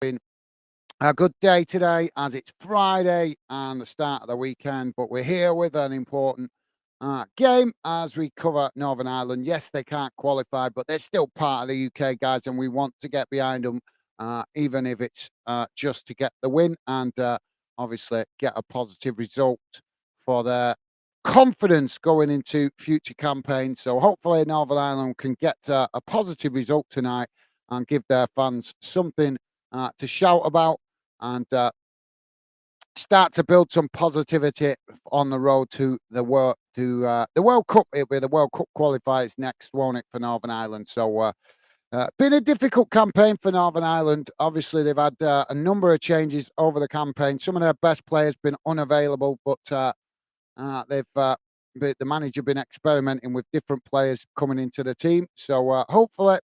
Been a good day today as it's Friday and the start of the weekend, but we're here with an important game as we cover Northern Ireland. Yes, they can't qualify, but they're still part of the UK, guys, and we want to get behind them, even if it's just to get the win and obviously get a positive result for their confidence going into future campaigns. So hopefully Northern Ireland can get a positive result tonight and give their fans something to shout about and start to build some positivity on the road to the World Cup. It'll be the World Cup qualifiers next, won't it, for Northern Ireland? So, been a difficult campaign for Northern Ireland. Obviously, they've had a number of changes over the campaign. Some of their best players been unavailable, but the manager been experimenting with different players coming into the team. So, hopefully,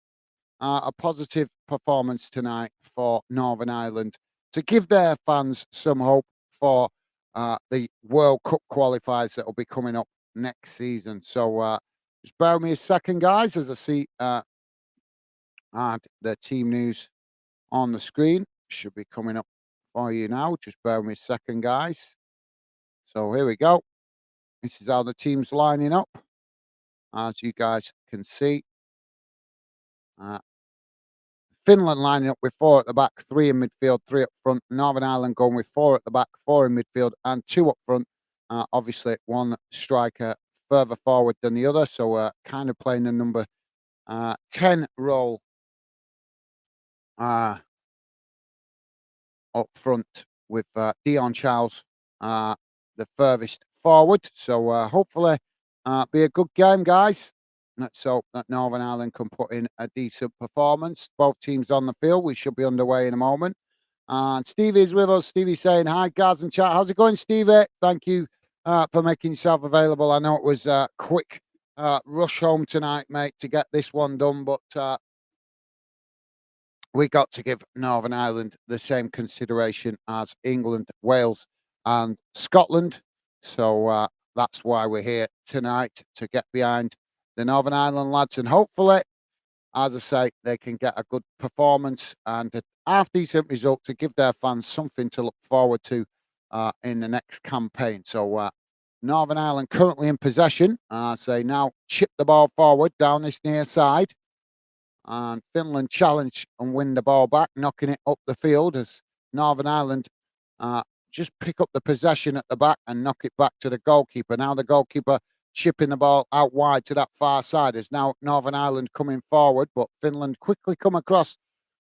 a positive performance tonight for Northern Ireland to give their fans some hope for the World Cup qualifiers that will be coming up next season. So just bear with me a second, guys, as I see the team news on the screen. Should be coming up for you now. Just bear with me a second, guys. So here we go. This is how the team's lining up, as you guys can see. Uh, Finland lining up with four at the back, three in midfield, three up front. Northern Ireland going with four at the back, four in midfield, and two up front. Obviously, one striker further forward than the other, so kind of playing the number 10 role up front with Dion Charles, the furthest forward. So hopefully, be a good game, guys. Let's hope that Northern Ireland can put in a decent performance. Both teams on the field. We should be underway in a moment. And Stevie's with us. Stevie saying, hi, guys and chat. How's it going, Stevie? Thank you for making yourself available. I know it was a quick rush home tonight, mate, to get this one done. But we got to give Northern Ireland the same consideration as England, Wales, and Scotland. So that's why we're here tonight, to get behind the Northern Ireland lads, and hopefully, as I say, they can get a good performance and a half decent result to give their fans something to look forward to in the next campaign. So Northern Ireland currently in possession. So they now chip the ball forward down this near side. And Finland challenge and win the ball back, knocking it up the field as Northern Ireland uh, just pick up the possession at the back and knock it back to the goalkeeper. Now the goalkeeper chipping the ball out wide to that far side. Is now Northern Ireland coming forward, but Finland quickly come across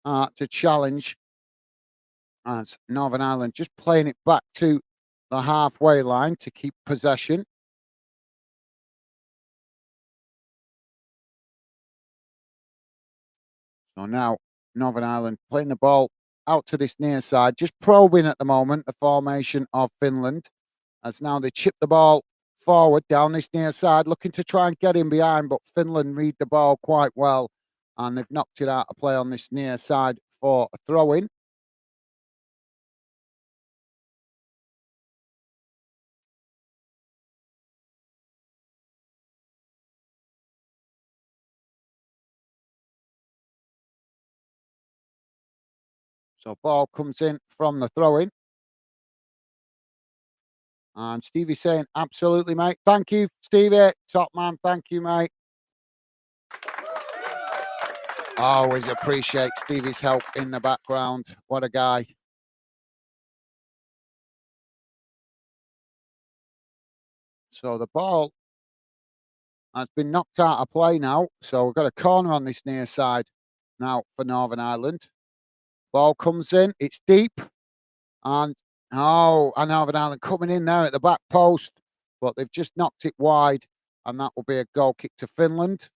to challenge as Northern Ireland just playing it back to the halfway line to keep possession. So now Northern Ireland playing the ball out to this near side, just probing at the moment the formation of Finland. As now they chip the ball forward down this near side, looking to try and get in behind, but Finland read the ball quite well, and they've knocked it out of play on this near side for a throw in. So ball comes in from the throw in. And Stevie saying, absolutely, mate. Thank you, Stevie. Top man. Thank you, mate. Always appreciate Stevie's help in the background. What a guy. So the ball has been knocked out of play now. So we've got a corner on this near side now for Northern Ireland. Ball comes in. It's deep. And and Northern Ireland coming in there at the back post. But they've just knocked it wide. And that will be a goal kick to Finland.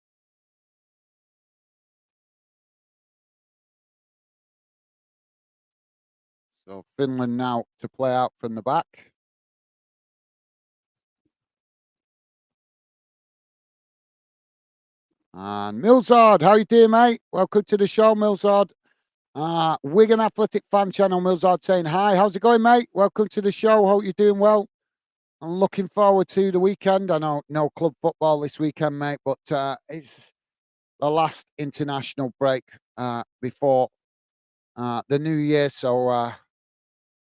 So Finland now to play out from the back. And Milzard, how you doing, mate? Welcome to the show, Milzard. Wigan Athletic Fan Channel, Milzard saying hi. How's it going, mate? Welcome to the show. Hope you're doing well. I'm looking forward to the weekend. I know no club football this weekend, mate, but it's the last international break before the new year, so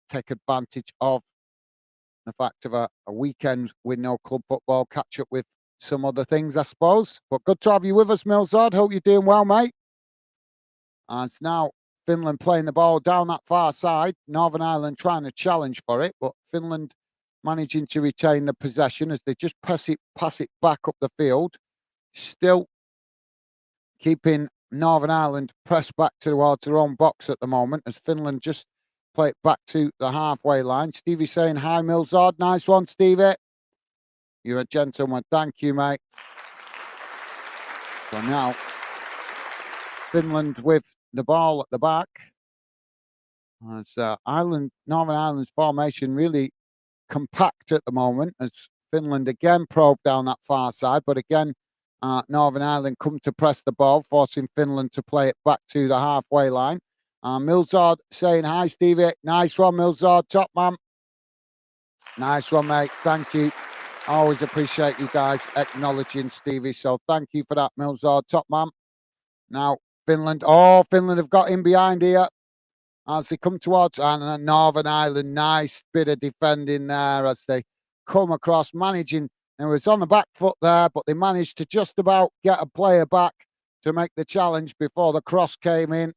take advantage of the fact of a weekend with no club football, catch up with some other things, I suppose. But good to have you with us, Milzard. Hope you're doing well, mate. And it's now Finland playing the ball down that far side. Northern Ireland trying to challenge for it, but Finland managing to retain the possession as they just pass it back up the field. Still keeping Northern Ireland pressed back towards their own box at the moment as Finland just play it back to the halfway line. Stevie saying hi, Milzard. Nice one, Stevie. You're a gentleman. Thank you, mate. So now Finland with the ball at the back. As Northern Ireland's formation really compact at the moment as Finland again probe down that far side, but again, Northern Ireland come to press the ball, forcing Finland to play it back to the halfway line. Milzard saying hi, Stevie. Nice one, Milzard. Top man. Nice one, mate. Thank you. Always appreciate you guys acknowledging Stevie. So thank you for that, Milzard. Top man. Now, Finland. Oh, Finland have got in behind here as they come towards Northern Ireland. Nice bit of defending there as they come across, managing. It was on the back foot there, but they managed to just about get a player back to make the challenge before the cross came in.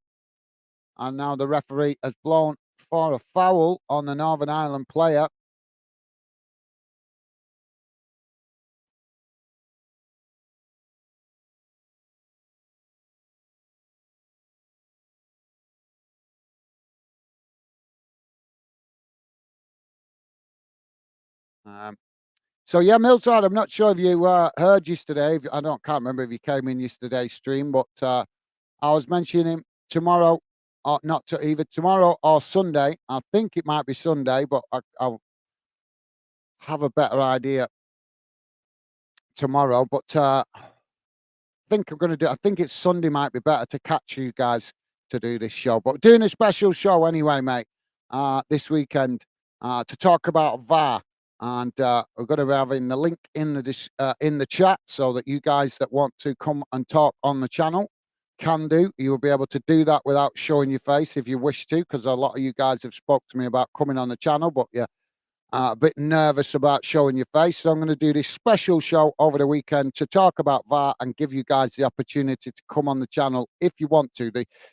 And now the referee has blown for a foul on the Northern Ireland player. So yeah, Milsard, I'm not sure if you heard yesterday. Can't remember if you came in yesterday's stream, but I was mentioning tomorrow, or not to either tomorrow or Sunday. I think it might be Sunday, but I'll have a better idea tomorrow. But think I'm going to do. I think it's Sunday might be better to catch you guys to do this show. But doing a special show anyway, mate. This weekend to talk about VAR, and we're going to be having the link in the chat so that you guys that want to come and talk on the channel can do. You will be able to do that without showing your face if you wish to, because a lot of you guys have spoke to me about coming on the channel, but yeah, a bit nervous about showing your face. So I'm going to do this special show over the weekend to talk about VAR and give you guys the opportunity to come on the channel if you want to.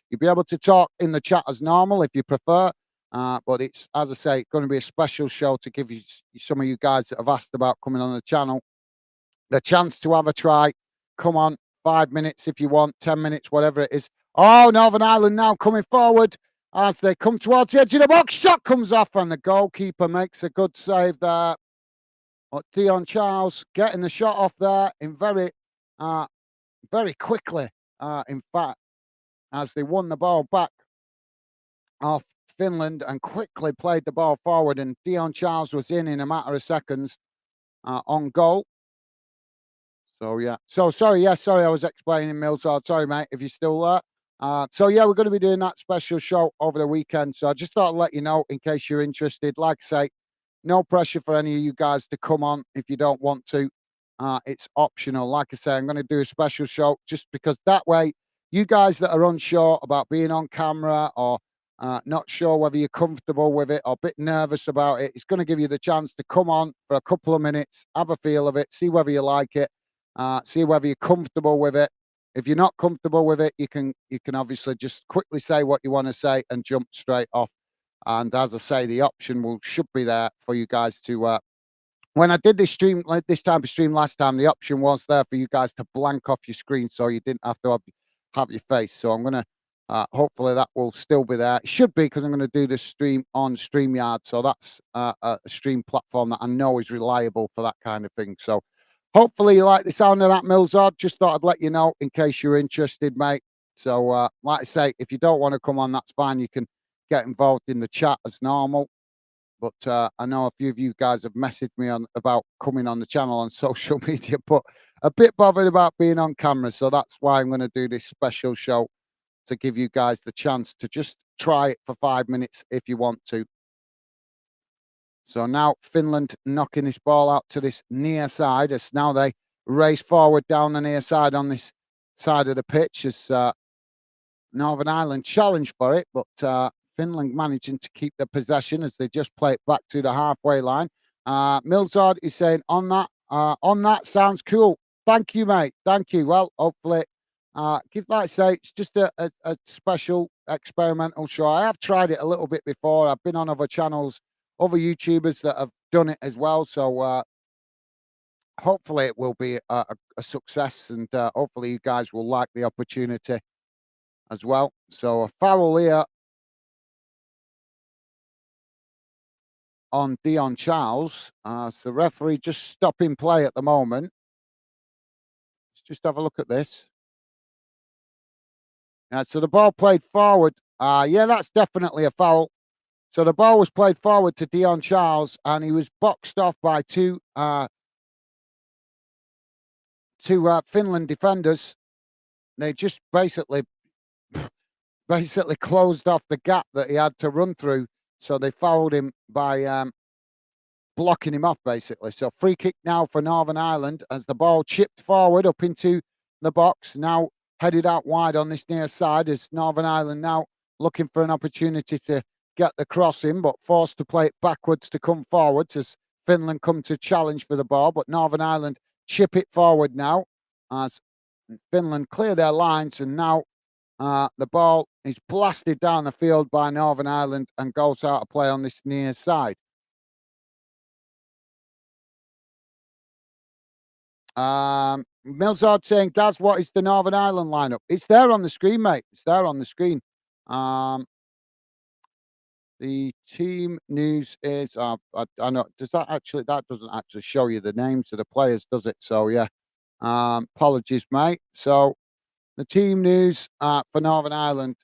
You'll be able to talk in the chat as normal if you prefer. But it's, as I say, going to be a special show to give you some of you guys that have asked about coming on the channel the chance to have a try. Come on, 5 minutes if you want, 10 minutes, whatever it is. Oh, Northern Ireland now coming forward as they come towards the edge of the box. Shot comes off and the goalkeeper makes a good save there. But Dion Charles getting the shot off there in very quickly, in fact, as they won the ball back off Finland and quickly played the ball forward. And Dion Charles was in a matter of seconds on goal. So yeah. So sorry, sorry, I was explaining Millsard. Sorry, mate, if you're still there. So yeah, we're going to be doing that special show over the weekend. So I just thought I'd let you know in case you're interested. Like I say, no pressure for any of you guys to come on if you don't want to. It's optional. Like I say, I'm going to do a special show just because that way, you guys that are unsure about being on camera or not sure whether you're comfortable with it or a bit nervous about it, it's going to give you the chance to come on for a couple of minutes, have a feel of it, see whether you like it. See whether you're comfortable with it. If you're not comfortable with it, you can obviously just quickly say what you want to say and jump straight off. And as I say, the option should be there for you guys to. When I did this stream, like this type of stream last time, the option was there for you guys to blank off your screen, so you didn't have to have your face. So I'm gonna hopefully that will still be there. It should be because I'm going to do this stream on StreamYard, so that's a stream platform that I know is reliable for that kind of thing. So. Hopefully you like the sound of that, Milzard. Just thought I'd let you know in case you're interested, mate. So, like I say, if you don't want to come on, that's fine. You can get involved in the chat as normal. But I know a few of you guys have messaged me about coming on the channel on social media, but a bit bothered about being on camera. So that's why I'm going to do this special show to give you guys the chance to just try it for 5 minutes if you want to. So now Finland knocking this ball out to this near side as now they race forward down the near side on this side of the pitch as Northern Ireland challenged for it, but Finland managing to keep the possession as they just play it back to the halfway line. Milzard is saying on that sounds cool. Thank you, mate. Thank you. Well, hopefully, give like I say, it's just a special experimental show. I have tried it a little bit before. I've been on other channels, other YouTubers that have done it as well. So hopefully, it will be a success, and hopefully, you guys will like the opportunity as well. So a foul here on Dion Charles. So the referee just stopping play at the moment. Let's just have a look at this. So the ball played forward. Yeah, that's definitely a foul. So the ball was played forward to Dion Charles, and he was boxed off by two Finland defenders. They just basically closed off the gap that he had to run through. So they fouled him by blocking him off, basically. So free kick now for Northern Ireland as the ball chipped forward up into the box. Now headed out wide on this near side as Northern Ireland now looking for an opportunity to get the cross in, but forced to play it backwards to come forwards as Finland come to challenge for the ball. But Northern Ireland chip it forward now as Finland clear their lines, and now the ball is blasted down the field by Northern Ireland and goes out of play on this near side. Milzard saying, Gaz, what is the Northern Ireland lineup? It's there on the screen, mate. It's there on the screen. The team news is, I know, that doesn't actually show you the names of the players, does it? So, yeah, apologies, mate. So, the team news for Northern Ireland,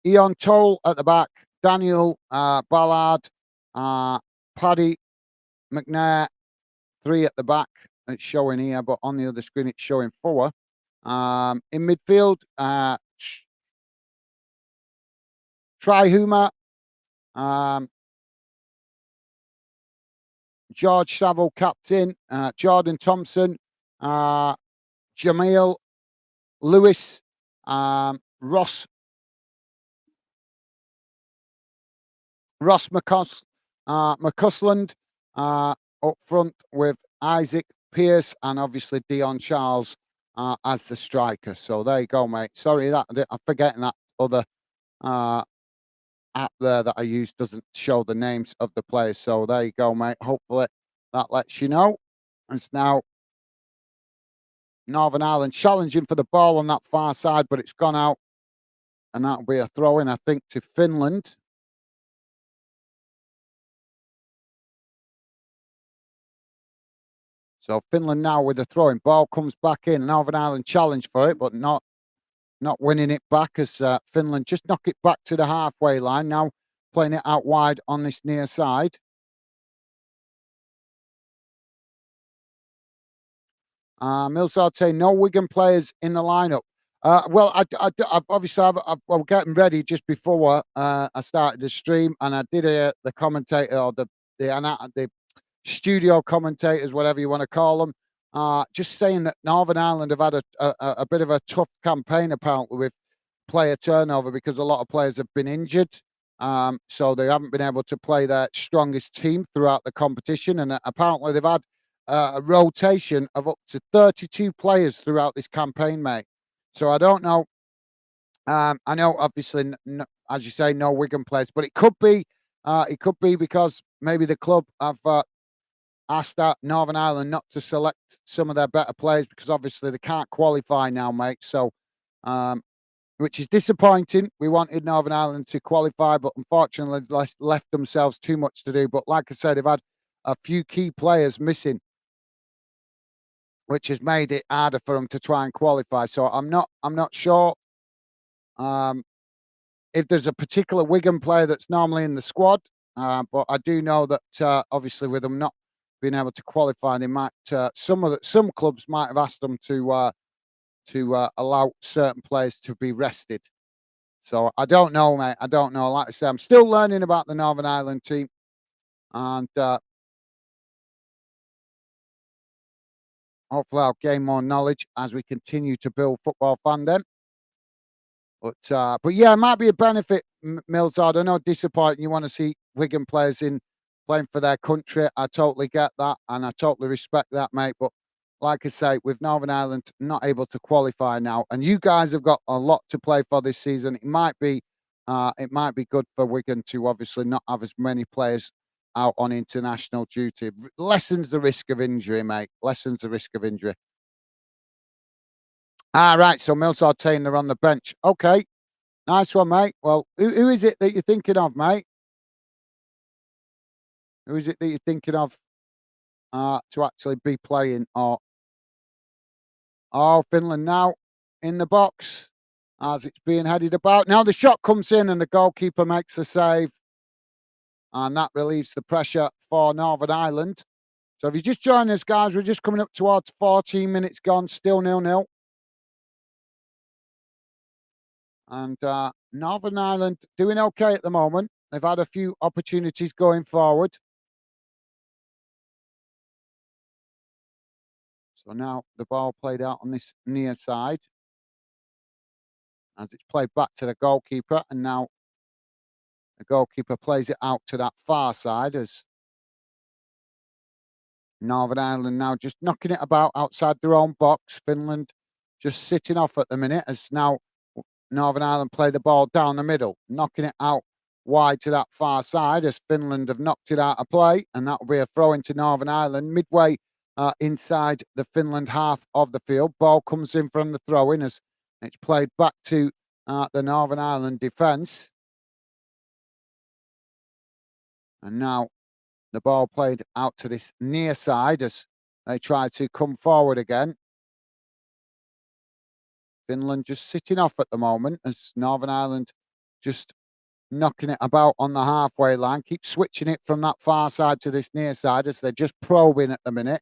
Ian Toll at the back, Daniel Ballard, Paddy McNair, three at the back. It's showing here, but on the other screen, it's showing four. In midfield, Trihuma, George Saville, captain, Jordan Thompson, Jamil Lewis, Ross McCusland up front with Isaac Pearce and obviously Dion Charles as the striker. So there you go, mate. Sorry that I'm forgetting that other app there that I use doesn't show the names of the players. So there you go, mate. Hopefully that lets you know. It's now Northern Ireland challenging for the ball on that far side, but it's gone out. And that'll be a throw in, I think, to Finland. So Finland now with the throwing ball comes back in. Northern Ireland challenge for it, but not winning it back as Finland just knock it back to the halfway line. Now playing it out wide on this near side. Millsard saying no Wigan players in the lineup. Well, I'm getting ready just before I started the stream, and I did the commentator or the studio commentators, whatever you want to call them, just saying that Northern Ireland have had a bit of a tough campaign apparently with player turnover because a lot of players have been injured. So they haven't been able to play their strongest team throughout the competition, and apparently they've had a rotation of up to 32 players throughout this campaign, mate. So I don't know. I know, obviously, as you say, no Wigan players, but it could be because maybe the club have asked that Northern Ireland not to select some of their better players because obviously they can't qualify now, mate. So, which is disappointing. We wanted Northern Ireland to qualify, but unfortunately left themselves too much to do. But like I said, they've had a few key players missing, which has made it harder for them to try and qualify. So I'm not sure if there's a particular Wigan player that's normally in the squad, but I do know that obviously with them not being able to qualify, they might some clubs might have asked them to allow certain players to be rested. So I don't know, mate. I don't know. Like I say, I'm still learning about the Northern Ireland team, and Hopefully, I'll gain more knowledge as we continue to build football fandom. But yeah, it might be a benefit, Millsard. I know disappointing. You want to see Wigan players in playing for their country. I totally get that, and I totally respect that, mate. But like I say, with Northern Ireland not able to qualify now, and you guys have got a lot to play for this season, it might be good for Wigan to obviously not have as many players out on international duty. Lessens the risk of injury, mate. Lessens the risk of injury. Right. So Millsard saying they're on the bench. Okay. Nice one, mate. Well, who is it that you're thinking of, mate? Who is it that you're thinking of to actually be playing? Finland now in the box as it's being headed about. Now the shot comes in and the goalkeeper makes the save, and that relieves the pressure for Northern Ireland. So if you just join us, guys, we're just coming up towards 14 minutes gone, still 0-0. And Northern Ireland doing okay at the moment. They've had a few opportunities going forward. So now the ball played out on this near side as it's played back to the goalkeeper. And now the goalkeeper plays it out to that far side as Northern Ireland now just knocking it about outside their own box. Finland just sitting off at the minute as now Northern Ireland play the ball down the middle, knocking it out wide to that far side as Finland have knocked it out of play. And that will be a throw into Northern Ireland midway inside the Finland half of the field. Ball comes in from the throw-in as it's played back to the Northern Ireland defence. And now the ball played out to this near side as they try to come forward again. Finland just sitting off at the moment as Northern Ireland just knocking it about on the halfway line. Keep switching it from that far side to this near side as they're just probing at the minute.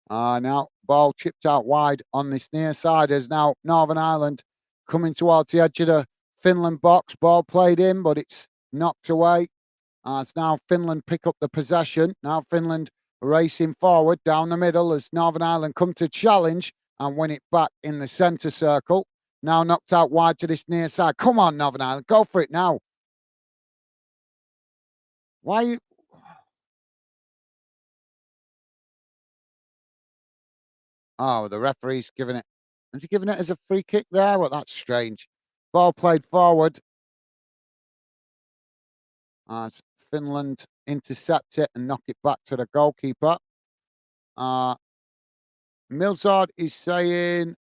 Now ball chipped out wide on this near side as now Northern Ireland coming towards the edge of the Finland box. Ball played in, but it's knocked away. As now Finland pick up the possession. Now Finland racing forward down the middle as Northern Ireland come to challenge and win it back in the centre circle. Now knocked out wide to this near side. Come on, Northern Ireland, go for it now. Why you? Oh, the referee's giving it. Is he giving it as a free kick there? Well, that's strange. Ball played forward as Finland intercept it and knock it back to the goalkeeper. Uh, Milzard is saying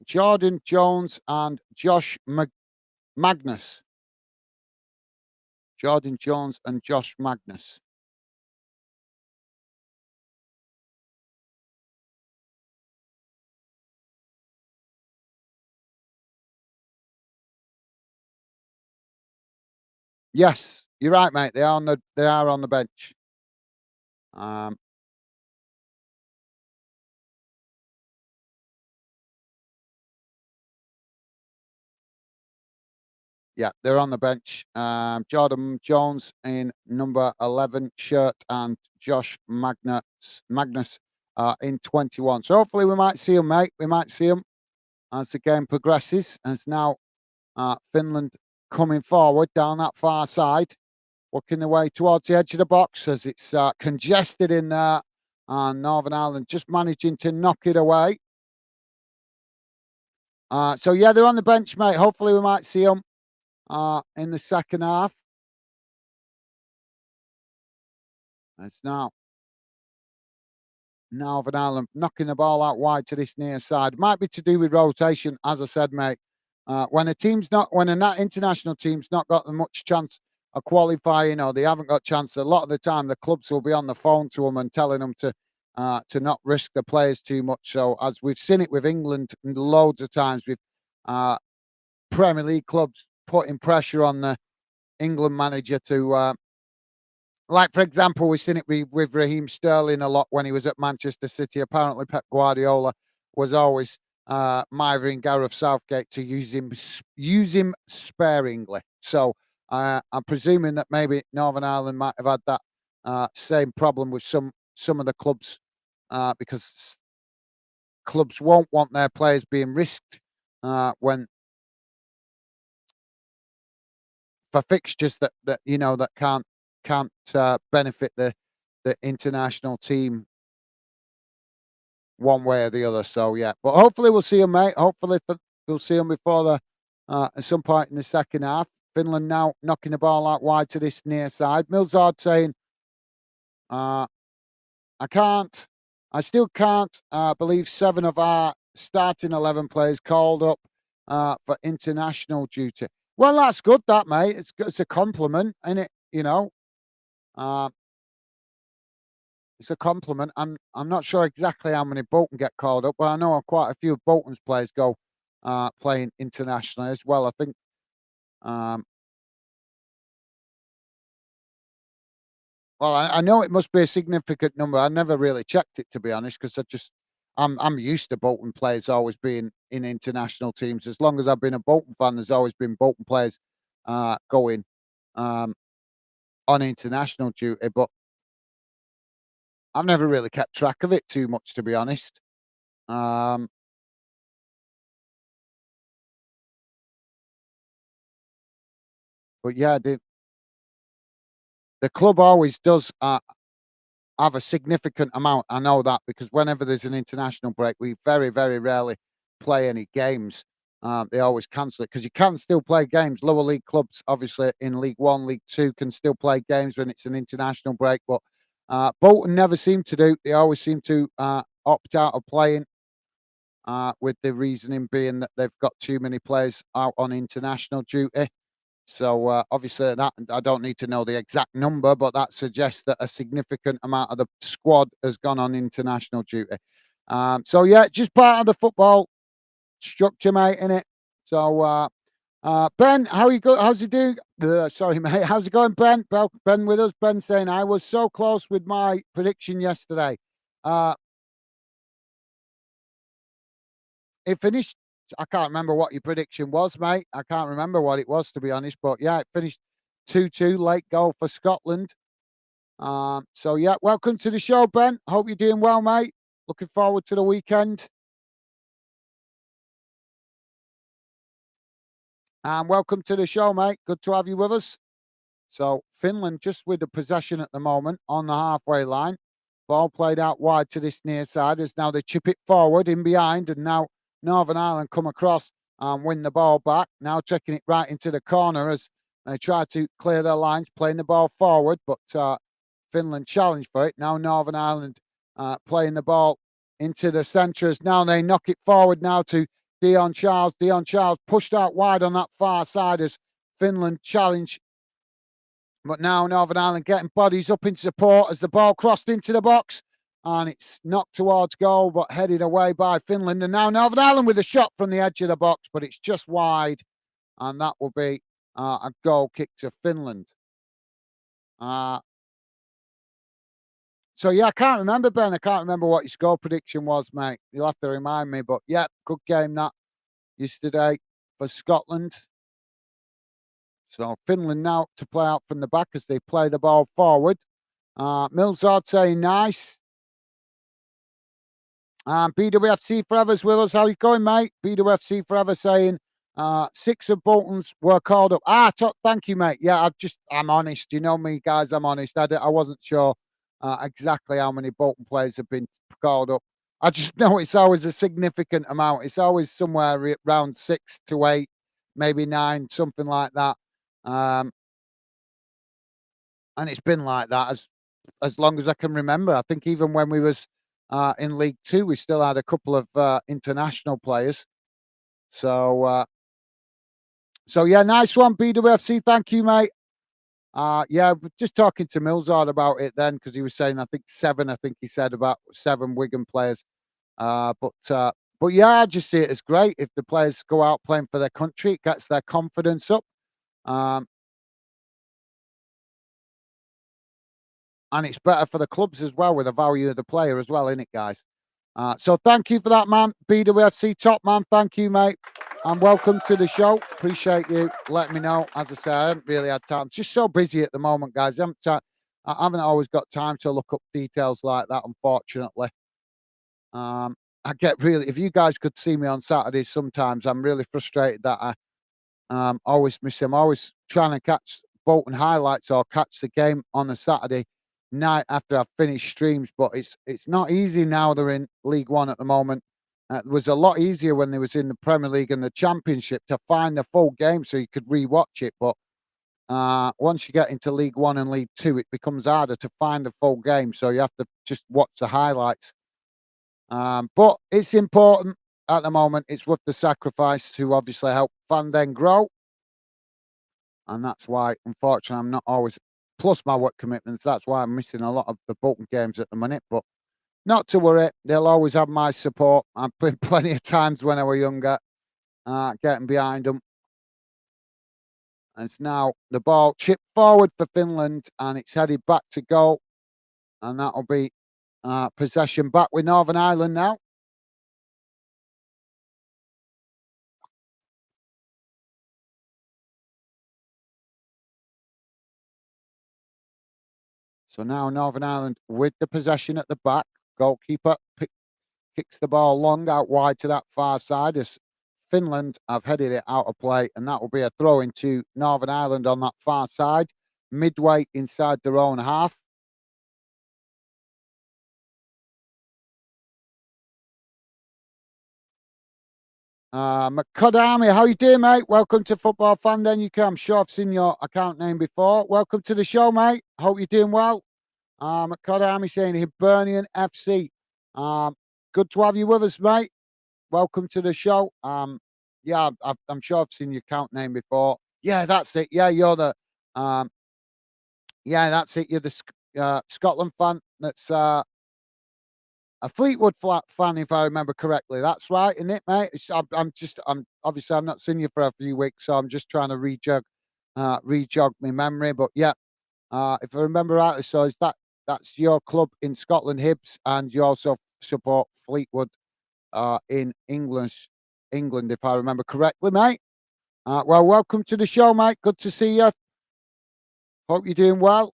Jordan Jones and Magnus. Jordan Jones and Josh Magnus. Yes, you're right, mate. They are on the bench. Um, yeah, they're on the bench. Jordan Jones in number 11 shirt and Josh Magnus in 21. So hopefully we might see them, mate. We might see them as the game progresses. As now Finland coming forward down that far side, working their way towards the edge of the box as it's congested in there. And Northern Ireland just managing to knock it away. So yeah, they're on the bench, mate. Hopefully we might see them in the second half. It's now Northern Ireland knocking the ball out wide to this near side. Might be to do with rotation, as I said, mate. When a international team's not got much chance of qualifying, or they haven't got chance, a lot of the time the clubs will be on the phone to them and telling them to not risk the players too much. So as we've seen it with England loads of times, with uh, Premier League clubs putting pressure on the England manager to, like, for example, we've seen it with Raheem Sterling a lot when he was at Manchester City. Apparently, Pep Guardiola was always mithering Gareth Southgate to use him sparingly. So I'm presuming that maybe Northern Ireland might have had that same problem with some of the clubs, because clubs won't want their players being risked when for fixtures that that can't benefit the international team one way or the other. So yeah, but hopefully we'll see him, mate. Hopefully we'll see him before the at some point in the second half. Finland now knocking the ball out wide to this near side. Milzard saying, uh, I can't, I still can't believe 7 of our starting 11 players called up for international duty. Well, that's good, that mate. It's a compliment, isn't it? Uh, it's a compliment. I'm not sure exactly how many Bolton get called up, but I know quite a few of Bolton's players go playing internationally as well. I think. Um, well, I know it must be a significant number. I never really checked it, to be honest, because I'm used to Bolton players always being in international teams. As long as I've been a Bolton fan, there's always been Bolton players going um, on international duty. But I've never really kept track of it too much, to be honest. Um, but yeah, the club always does have a significant amount. I know that because whenever there's an international break, we very, very rarely play any games. They always cancel it because you can still play games. Lower league clubs, obviously, in League One, League Two, can still play games when it's an international break. But Bolton never seem to do. They always seem to opt out of playing, with the reasoning being that they've got too many players out on international duty. So, obviously, that I don't need to know the exact number, but that suggests that a significant amount of the squad has gone on international duty. So yeah, just part of the football structure, mate, innit? So, Ben, how's he doing? Sorry, mate. How's it going, Ben? Ben with us. Ben saying, I was so close with my prediction yesterday. Uh, it finished. I can't remember what your prediction was, mate. I can't remember what it was, to be honest. But yeah, it finished 2-2, late goal for Scotland. So yeah, welcome to the show, Ben. Hope you're doing well, mate. Looking forward to the weekend. And welcome to the show, mate. Good to have you with us. So Finland just with the possession at the moment on the halfway line. Ball played out wide to this near side as now they chip it forward in behind, and now Northern Ireland come across and win the ball back. Now taking it right into the corner as they try to clear their lines, playing the ball forward, but Finland challenged for it. Now Northern Ireland playing the ball into the centre as now they knock it forward now to Dion Charles. Dion Charles pushed out wide on that far side as Finland challenge. But now Northern Ireland getting bodies up into support as the ball crossed into the box. And it's knocked towards goal, but headed away by Finland. And now Northern Ireland with a shot from the edge of the box, but it's just wide. And that will be a goal kick to Finland. Uh, So yeah, I can't remember, Ben. I can't remember what your score prediction was, mate. You'll have to remind me. But yeah, good game that yesterday for Scotland. So Finland now to play out from the back as they play the ball forward. Milzard saying nice. BWFC Forever's with us. How you going, mate? BWFC Forever saying 6 of Bolton's were called up. Thank you, mate. Yeah, I'm honest. You know me, guys. I'm honest. I wasn't sure exactly how many Bolton players have been called up. I just know it's always a significant amount. It's always somewhere around 6 to 8, maybe 9, something like that. And it's been like that as long as I can remember. I think even when we was in League Two, we still had a couple of international players. So yeah, nice one, BWFC. Thank you, mate. Yeah, just talking to Milzard about it then because he was saying I think 7. I think he said about 7 Wigan players. But But yeah, I just see it as great if the players go out playing for their country, it gets their confidence up. Um, and it's better for the clubs as well with the value of the player as well, isn't it, guys? So thank you for that, man. BWFC top man, thank you, mate. And welcome to the show. Appreciate you letting me know. As I say, I haven't really had time. It's just so busy at the moment, guys. I haven't always got time to look up details like that, unfortunately. I get really, if you guys could see me on Saturdays, sometimes I'm really frustrated that I always miss him. Always trying to catch Bolton highlights or catch the game on a Saturday night after I've finished streams, but it's not easy now. They're in League One at the moment. It was a lot easier when they was in the Premier League and the Championship to find the full game so you could rewatch it. But once you get into League One and League Two, it becomes harder to find the full game. So you have to just watch the highlights. But it's important at the moment. It's worth the sacrifice to obviously help Finland grow. And that's why, unfortunately, I'm not always, plus my work commitments, that's why I'm missing a lot of the Bolton games at the minute. But not to worry, they'll always have my support. I've been plenty of times when I was younger, getting behind them. And it's now the ball chipped forward for Finland and it's headed back to goal. And that'll be possession back with Northern Ireland now. So now Northern Ireland with the possession at the back. Goalkeeper kicks the ball long out wide to that far side as Finland have headed it out of play, and that will be a throw into Northern Ireland on that far side, midway inside their own half. McCudami, how you doing, mate? Welcome to Football Fan Then UK. I'm sure I've seen your account name before. Welcome to the show, mate. Hope you're doing well. McCudami saying Hibernian FC. Good to have you with us, mate. Welcome to the show. Yeah, I'm sure I've seen your account name before. Yeah, that's it. Yeah, you're the yeah, that's it. You're the Scotland fan. That's a Fleetwood flat fan, if I remember correctly. That's right, isn't it, mate? I'm obviously I've not seen you for a few weeks, so I'm just trying to rejog my memory. But yeah, if I remember rightly, so is that's your club in Scotland, Hibs, and you also support Fleetwood in England, if I remember correctly, mate. Well, welcome to the show, mate. Good to see you. Hope you're doing well.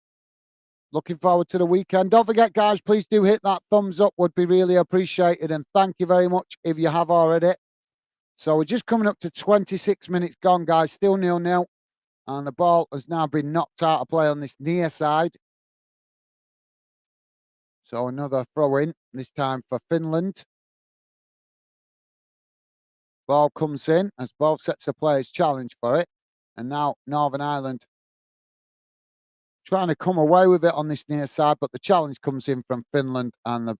Looking forward to the weekend. Don't forget, guys, please do hit that thumbs up. Would be really appreciated. And thank you very much if you have already. So we're just coming up to 26 minutes gone, guys. Still 0-0. And the ball has now been knocked out of play on this near side. So another throw in, this time for Finland. Ball comes in as both sets of players challenge for it. And now Northern Ireland trying to come away with it on this near side, but the challenge comes in from Finland and the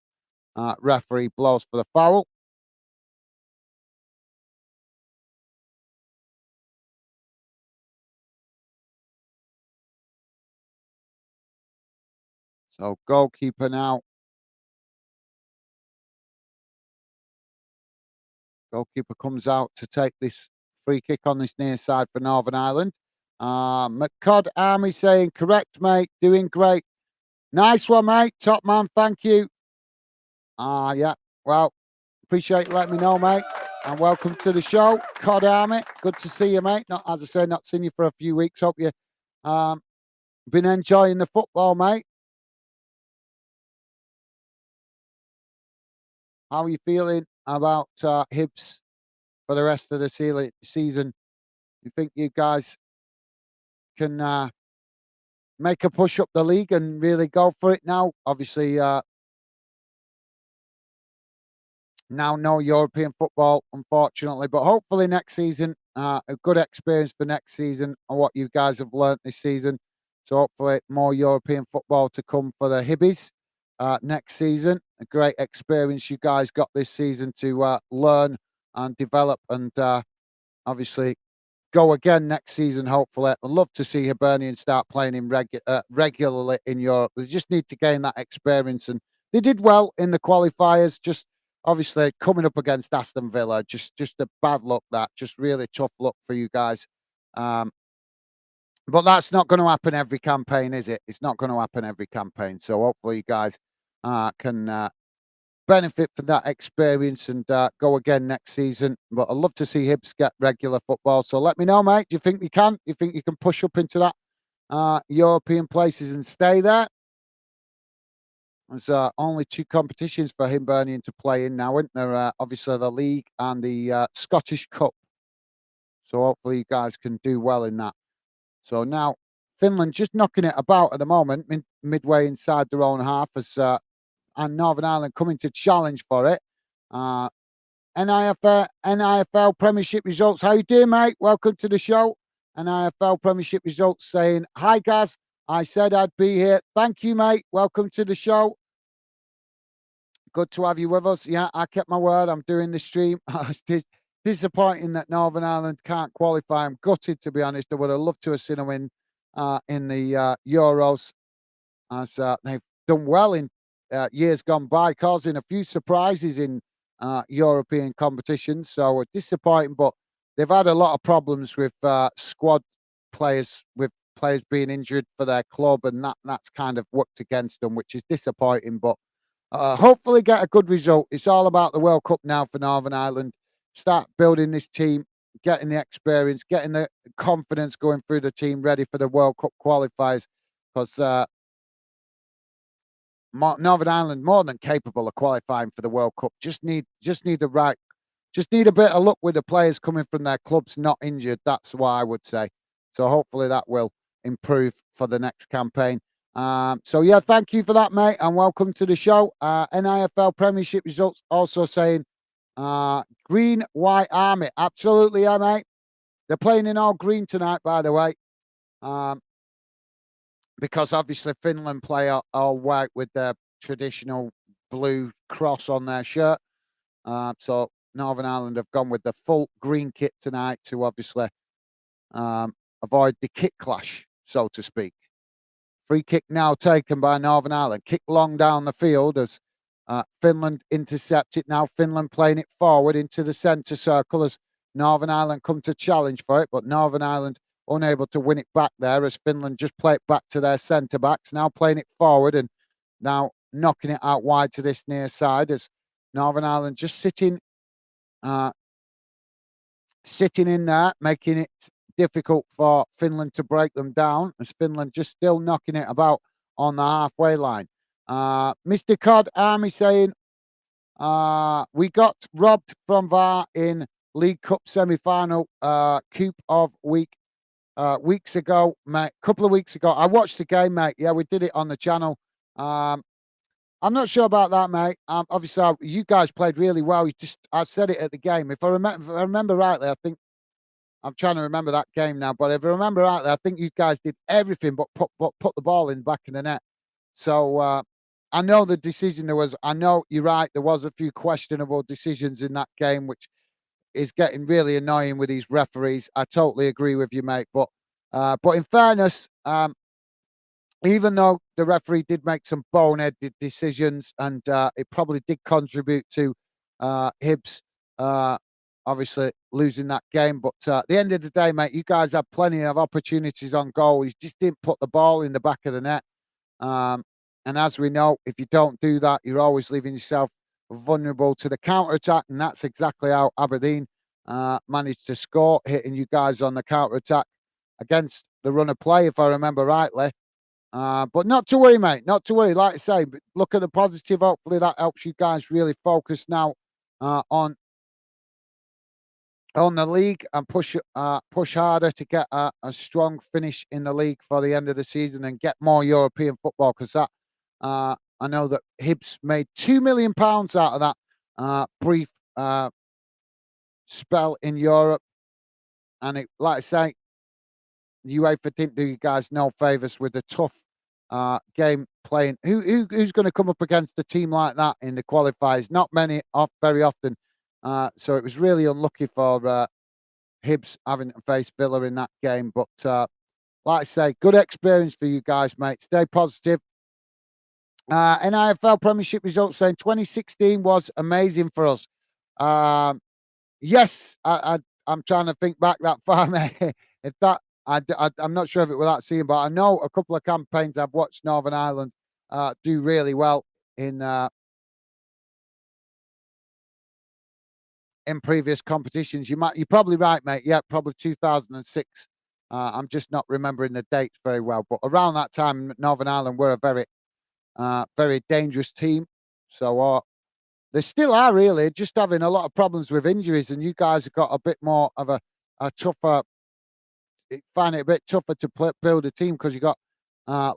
referee blows for the foul. So goalkeeper now. Goalkeeper comes out to take this free kick on this near side for Northern Ireland. McCod Army saying, correct, mate. Doing great. Nice one, mate. Top man. Thank you. Yeah. Well, appreciate you letting me know, mate. And welcome to the show, Cod Army. Good to see you, mate. Not, as I say, not seen you for a few weeks. Hope you been enjoying the football, mate. How are you feeling about Hibs for the rest of the season? You think you guys can make a push up the league and really go for it now? Obviously, now no European football, unfortunately, but hopefully next season, a good experience for next season and what you guys have learnt this season. So hopefully more European football to come for the Hibbies next season. A great experience you guys got this season to learn and develop and obviously go again next season, hopefully. I'd love to see Hibernian start playing in regularly in Europe. They just need to gain that experience. And they did well in the qualifiers, just obviously coming up against Aston Villa, just a bad luck that, just really tough luck for you guys. Um, but that's not going to happen every campaign, is it? It's not going to happen every campaign. So hopefully you guys can benefit from that experience and go again next season. But I'd love to see Hibs get regular football. So let me know, mate. Do you think you can? Do you think you can push up into that European places and stay there? There's only two competitions for Hibernian to play in now, isn't there? Obviously, the league and the Scottish Cup. So hopefully, you guys can do well in that. So now, Finland just knocking it about at the moment, midway inside their own half, as and Northern Ireland coming to challenge for it. Uh, NIFL Premiership results. How you doing, mate? Welcome to the show. NIFL Premiership results saying, hi, Gaz. I said I'd be here. Thank you, mate. Welcome to the show. Good to have you with us. Yeah, I kept my word. I'm doing the stream. It's disappointing that Northern Ireland can't qualify. I'm gutted, to be honest. I would have loved to have seen them in the Euros, as they've done well in years gone by, causing a few surprises in European competitions. So disappointing, but they've had a lot of problems with squad players, with players being injured for their club, and that's kind of worked against them, which is disappointing. But hopefully get a good result. It's all about the World Cup now for Northern Ireland. Start building this team, getting the experience, getting the confidence going through the team, ready for the World Cup qualifiers. Because Northern Ireland more than capable of qualifying for the World Cup. Just need a bit of luck with the players coming from their clubs not injured. That's what I would say. So hopefully that will improve for the next campaign. So yeah, thank you for that, mate, and welcome to the show. NIFL Premiership results also saying Green White Army. Absolutely, yeah, mate. They're playing in all green tonight, by the way. Because obviously Finland play all white with their traditional blue cross on their shirt. So Northern Ireland have gone with the full green kit tonight to obviously avoid the kit clash, so to speak. Free kick now taken by Northern Ireland. Kick long down the field as Finland intercept it. Now Finland playing it forward into the centre circle as Northern Ireland come to challenge for it, but Northern Ireland unable to win it back there as Finland just play it back to their centre backs. Now playing it forward and now knocking it out wide to this near side as Northern Ireland just sitting in there, making it difficult for Finland to break them down, as Finland just still knocking it about on the halfway line. Mr. Cod Army saying, we got robbed from VAR in League Cup semi-final, coup of weeks ago, mate. Couple of weeks ago. I watched the game, mate. Yeah, we did it on the channel. I'm not sure about that, mate. Obviously, you guys played really well. I said it at the game. If I remember rightly, I think I'm trying to remember that game now. But if I remember rightly, I think you guys did everything but put the ball in the back of the net. So I know the decision I know you're right. There was a few questionable decisions in that game, which is getting really annoying with these referees. I totally agree with you, mate. But in fairness, even though the referee did make some boneheaded decisions, and it probably did contribute to Hibs obviously losing that game. But at the end of the day, mate, you guys had plenty of opportunities on goal. You just didn't put the ball in the back of the net. And as we know, if you don't do that, you're always leaving yourself vulnerable to the counter-attack. And that's exactly how Aberdeen managed to score, hitting you guys on the counter-attack against the run of play, if I remember rightly. But not to worry, mate. Not to worry. Like I say, look at the positive. Hopefully that helps you guys really focus now on the league and push harder to get a strong finish in the league for the end of the season and get more European football, because that I know that Hibs made £2 million out of that brief spell in Europe, and it, like I say, UEFA didn't do you guys no favours with the tough game playing. Who's going to come up against a team like that in the qualifiers? Not very often. So it was really unlucky for Hibs having to face Villa in that game. But like I say, good experience for you guys, mate. Stay positive. NIFL Premiership results saying 2016 was amazing for us. Um, yes, I'm trying to think back that far, mate. If that, I'm not sure if it was that season, but I know a couple of campaigns I've watched Northern Ireland do really well in uh, in previous competitions. You're probably right, mate. Yeah, probably 2006. I'm just not remembering the dates very well, but around that time, Northern Ireland were a very dangerous team. So they still are really just having a lot of problems with injuries, and you guys have got a bit more of a tougher. Find it a bit tougher to build a team because you got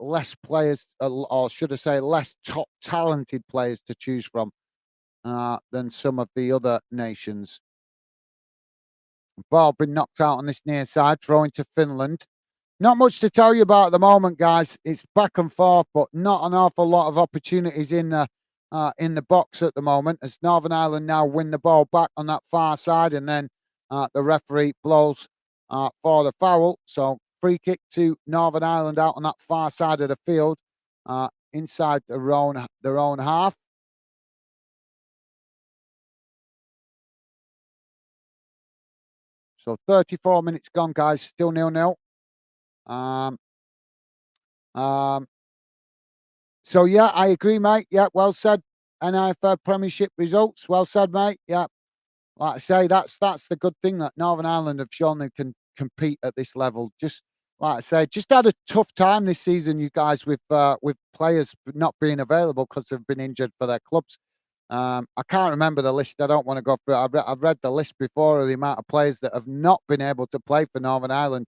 less players, or should I say, less top talented players to choose from than some of the other nations. Ball been knocked out on this near side, throwing to Finland. Not much to tell you about at the moment, guys. It's back and forth, but not an awful lot of opportunities in the box at the moment. As Northern Ireland now win the ball back on that far side, and then the referee blows for the foul. So free kick to Northern Ireland out on that far side of the field, inside their own half. So 34 minutes gone, guys. Still 0-0. Um, um, So yeah, I agree, mate. Yeah, well said. NIFL Premiership results. Well said, mate. Yeah, like I say, that's the good thing that Northern Ireland have shown they can compete at this level. Just like I say, just had a tough time this season, you guys, with players not being available because they've been injured for their clubs. I can't remember the list. I don't want to go through it. I've read the list before of the amount of players that have not been able to play for Northern Ireland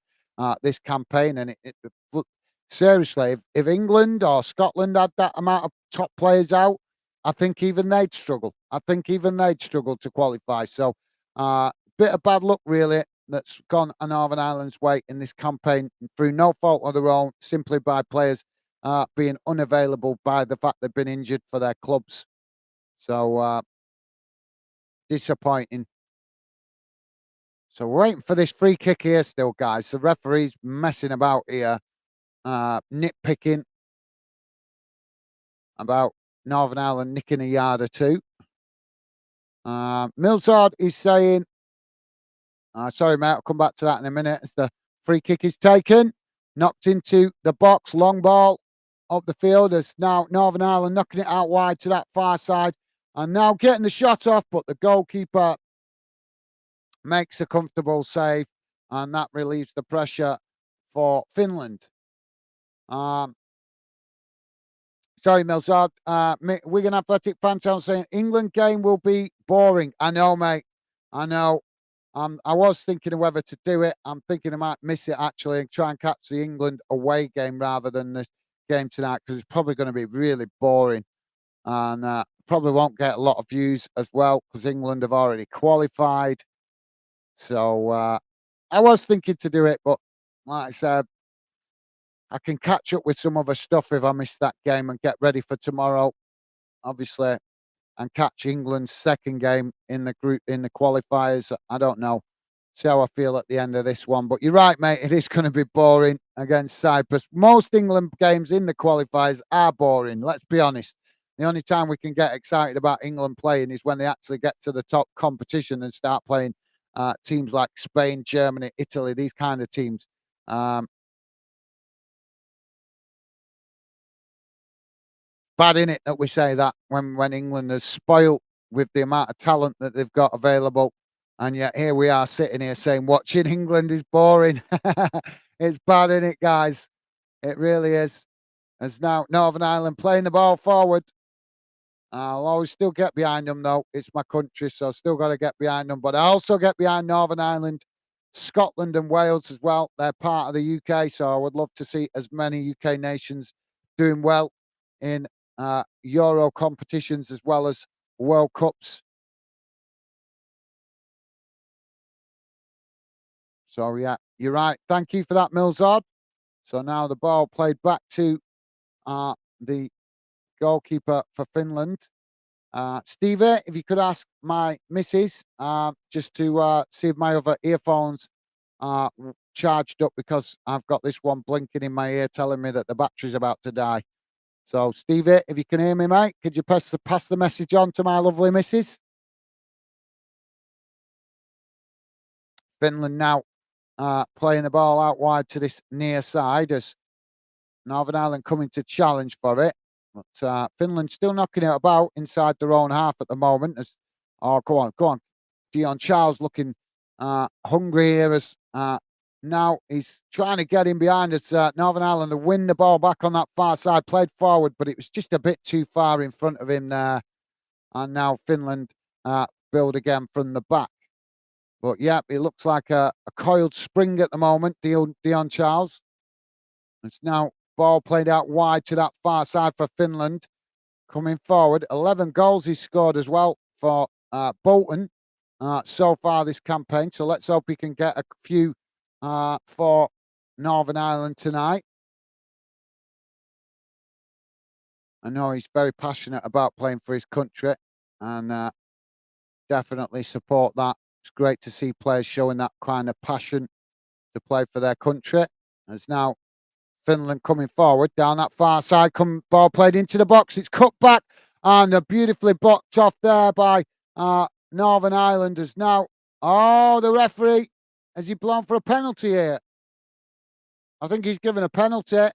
this campaign, and seriously, if England or Scotland had that amount of top players out, I think even they'd struggle. I think even they'd struggle to qualify. So, bit of bad luck, really, that's gone on Northern Ireland's way in this campaign through no fault of their own, simply by players being unavailable by the fact they've been injured for their clubs. So, disappointing. So, we're waiting for this free kick here still, guys. The referee's messing about here, nitpicking about Northern Ireland nicking a yard or two. Milsard is saying, sorry, mate, I'll come back to that in a minute. As the free kick is taken, knocked into the box, long ball up the field. As now Northern Ireland knocking it out wide to that far side, and now getting the shot off, but the goalkeeper makes a comfortable save, and that relieves the pressure for Finland. Um, Sorry, Milsard. Wigan Athletic fan channel saying England game will be boring. I know, mate. I know. I was thinking of whether to do it. I'm thinking I might miss it actually and try and catch the England away game rather than the game tonight because it's probably going to be really boring and probably won't get a lot of views as well because England have already qualified. So I was thinking to do it, but like I said, I can catch up with some other stuff if I miss that game and get ready for tomorrow, obviously, and catch England's second game in the group in the qualifiers. I don't know. See how I feel at the end of this one. But you're right, mate. It is going to be boring against Cyprus. Most England games in the qualifiers are boring. Let's be honest. The only time we can get excited about England playing is when they actually get to the top competition and start playing teams like Spain, Germany, Italy, these kind of teams. Um, Bad in it that we say that when England is spoilt with the amount of talent that they've got available, and yet here we are sitting here saying watching England is boring. It's bad in it, guys. It really is. As now Northern Ireland playing the ball forward. I'll always still get behind them though. It's my country, so I still got to get behind them. But I also get behind Northern Ireland, Scotland, and Wales as well. They're part of the UK, so I would love to see as many UK nations doing well in Euro competitions as well as World Cups. So yeah, you're right. Thank you for that, Milzard. So now the ball played back to the goalkeeper for Finland. Stevie, if you could ask my missus just to see if my other earphones are charged up because I've got this one blinking in my ear telling me that the battery's about to die. So, Stevie, if you can hear me, mate, could you pass the message on to my lovely missus? Finland now playing the ball out wide to this near side as Northern Ireland coming to challenge for it. But Finland still knocking it about inside their own half at the moment. As oh, go on. Dion Charles looking hungry here as now he's trying to get in behind us. Northern Ireland to win the ball back on that far side, played forward, but it was just a bit too far in front of him there. And now Finland build again from the back. But yeah, it looks like a coiled spring at the moment, Dion Charles. It's now ball played out wide to that far side for Finland. Coming forward, 11 goals he scored as well for Bolton so far this campaign. So let's hope he can get a few for Northern Ireland tonight. I know he's very passionate about playing for his country and definitely support that. It's great to see players showing that kind of passion to play for their country. It's now Finland coming forward down that far side. Ball played into the box. It's cut back and beautifully blocked off there by Northern Irelanders. Now, oh, the referee, has he blown for a penalty here? I think he's given a penalty.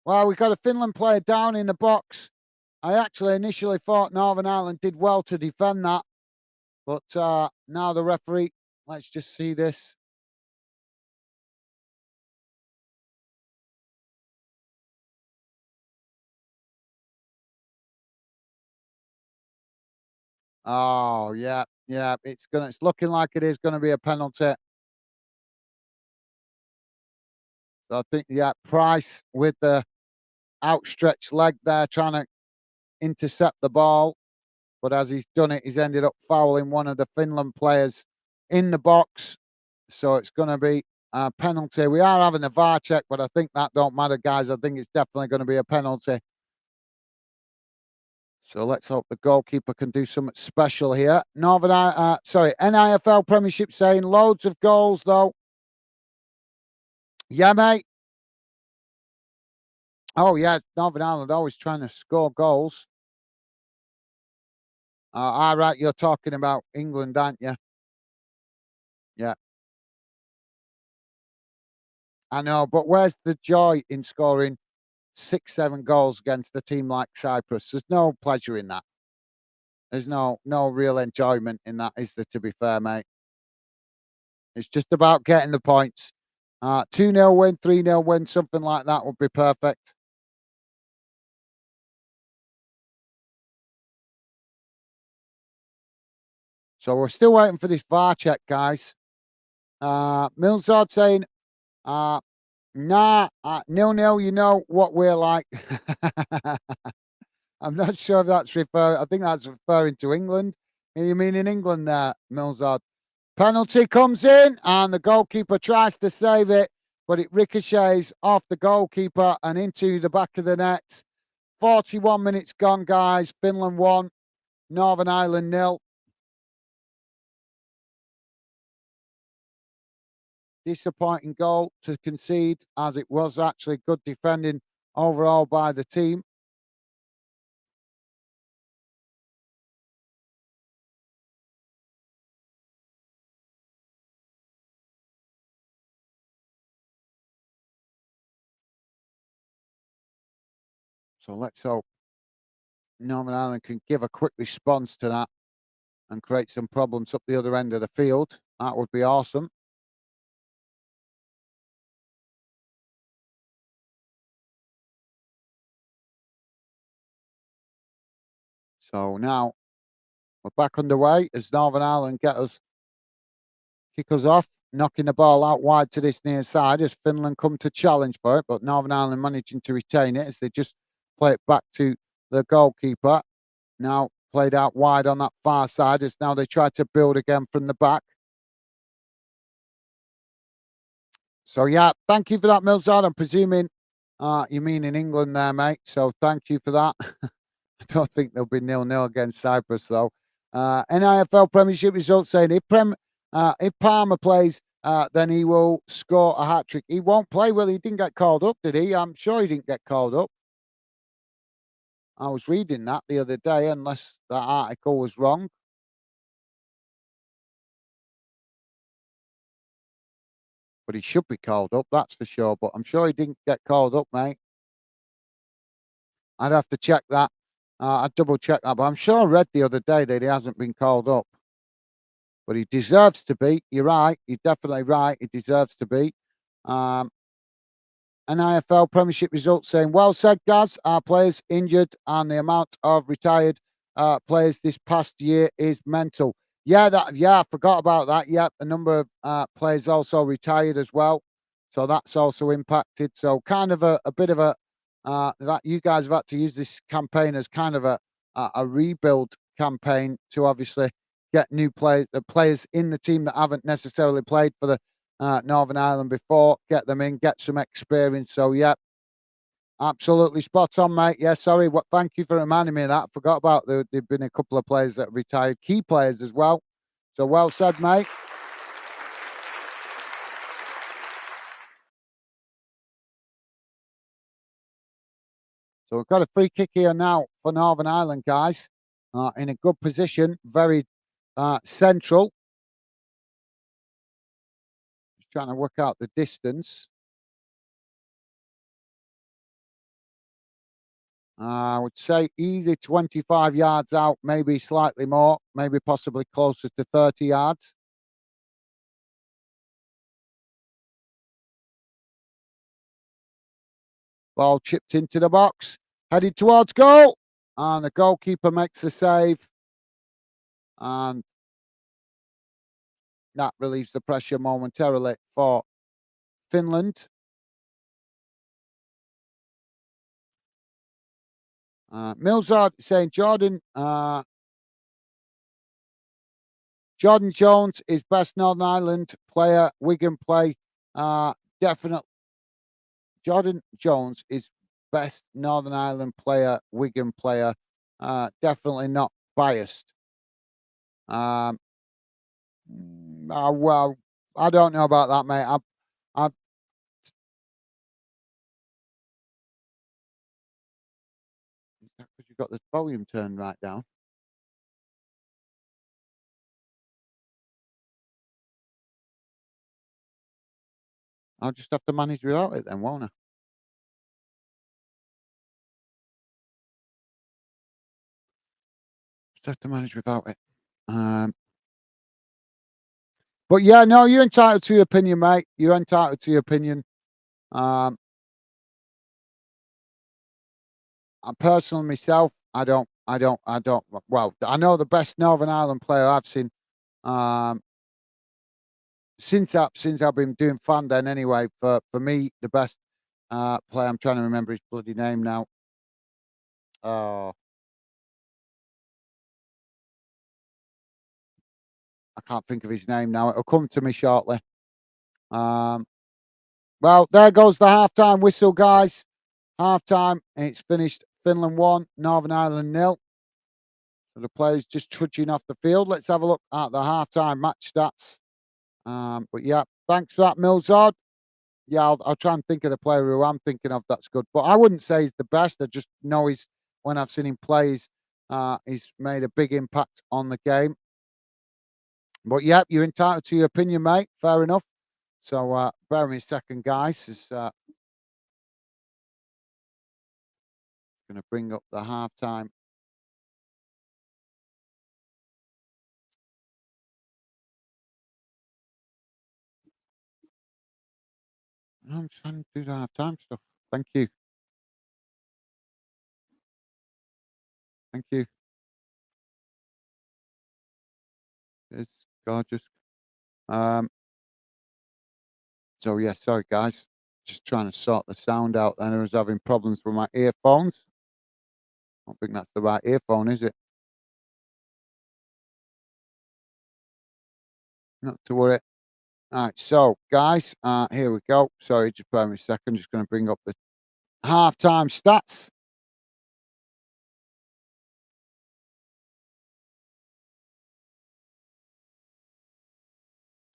Well, we've got a Finland player down in the box. I actually initially thought Northern Ireland did well to defend that. But now the referee, let's just see this. Oh, yeah, yeah. It's looking like it is gonna be a penalty. So I think, yeah, Price with the outstretched leg there trying to intercept the ball. But as he's done it, he's ended up fouling one of the Finland players in the box. So it's gonna be a penalty. We are having the VAR check, but I think that don't matter, guys. I think it's definitely gonna be a penalty. So let's hope the goalkeeper can do something special here. NIFL Premiership saying loads of goals though. Yeah, mate. Oh yeah, Northern Ireland always trying to score goals. All right, you're talking about England, aren't you? Yeah, I know, but where's the joy in scoring 6, 7 goals against a team like Cyprus? There's no pleasure in that. There's no real enjoyment in that, is there? To be fair, mate, it's just about getting the points. 2-0 win, 3-0 win, something like that would be perfect. So we're still waiting for this VAR check, guys. Millsard saying, uh, nah, 0-0, you know what we're like. I'm not sure if that's I think that's referring to England. You mean in England there, Millsard? Penalty comes in and the goalkeeper tries to save it, but it ricochets off the goalkeeper and into the back of the net. 41 minutes gone, guys. Finland 1, Northern Ireland 0. Disappointing goal to concede, as it was actually good defending overall by the team. So let's hope Northern Ireland can give a quick response to that and create some problems up the other end of the field. That would be awesome. So now we're back underway as Northern Ireland kick us off, knocking the ball out wide to this near side as Finland come to challenge for it, but Northern Ireland managing to retain it as they just play it back to the goalkeeper. Now played out wide on that far side as now they try to build again from the back. So yeah, thank you for that, Milzard. I'm presuming you mean in England there, mate. So thank you for that. I don't think there'll be 0-0 against Cyprus though. NIFL Premiership results saying if Palmer plays then he will score a hat trick. He won't play. Well, he didn't get called up, did he? I'm sure he didn't get called up. I was reading that the other day, unless that article was wrong. But he should be called up, that's for sure. But I'm sure he didn't get called up, mate. I'd have to check that. I'd double check that. But I'm sure I read the other day that he hasn't been called up. But he deserves to be. You're right. You're definitely right. He deserves to be. Um, An IFL Premiership result saying, well said, Gaz. Our players injured and the amount of retired players this past year is mental. I forgot about that. Yeah, a number of players also retired as well. So that's also impacted. So kind of a bit of a that you guys have had to use this campaign as kind of a rebuild campaign to obviously get new players, the players in the team that haven't necessarily played for the Northern Ireland before, get them in, get some experience. So, yeah, absolutely spot on, mate. Yeah, sorry. Thank you for reminding me of that. I forgot about there've been a couple of players that retired, key players as well. So, well said, mate. So, we've got a free kick here now for Northern Ireland, guys. In a good position, very central. Just trying to work out the distance. I would say easy 25 yards out, maybe slightly more, maybe possibly closer to 30 yards. Ball chipped into the box, headed towards goal, and the goalkeeper makes the save, and that relieves the pressure momentarily for Finland. Millsard saying Jordan Jones is best Northern Ireland player. Wigan play. Definitely. Jordan Jones is best Northern Ireland player. Wigan player. Definitely not biased. Um, well, I don't know about that, mate. I because you've got the volume turned right down. I'll just have to manage without it then, won't I? Just have to manage without it. Um, but yeah, no, you're entitled to your opinion, mate. You're entitled to your opinion. Um, I personally myself, I don't. Well, I know the best Northern Ireland player I've seen um, since I've been doing fan then anyway. For me, the best player. I'm trying to remember his bloody name now. Oh, I can't think of his name now. It'll come to me shortly. Um, well, there goes the halftime whistle, guys. Halftime, and it's finished. Finland 1, Northern Ireland nil. So the players just trudging off the field. Let's have a look at the halftime match stats. But yeah, thanks for that, Milzard. Yeah, I'll try and think of the player who I'm thinking of. That's good, but I wouldn't say he's the best. I just know he's when I've seen him play, he's made a big impact on the game. But yeah, you're entitled to your opinion, mate. Fair enough. So bear with me a second, guys. Is going to bring up the halftime. I'm trying to do the halftime stuff. Thank you. Thank you. It's gorgeous. Um, so yeah, sorry guys. Just trying to sort the sound out then. I was having problems with my earphones. I don't think that's the right earphone, is it? Not to worry. Alright, so guys, here we go. Sorry, just bear with me a second. Just gonna bring up the halftime stats.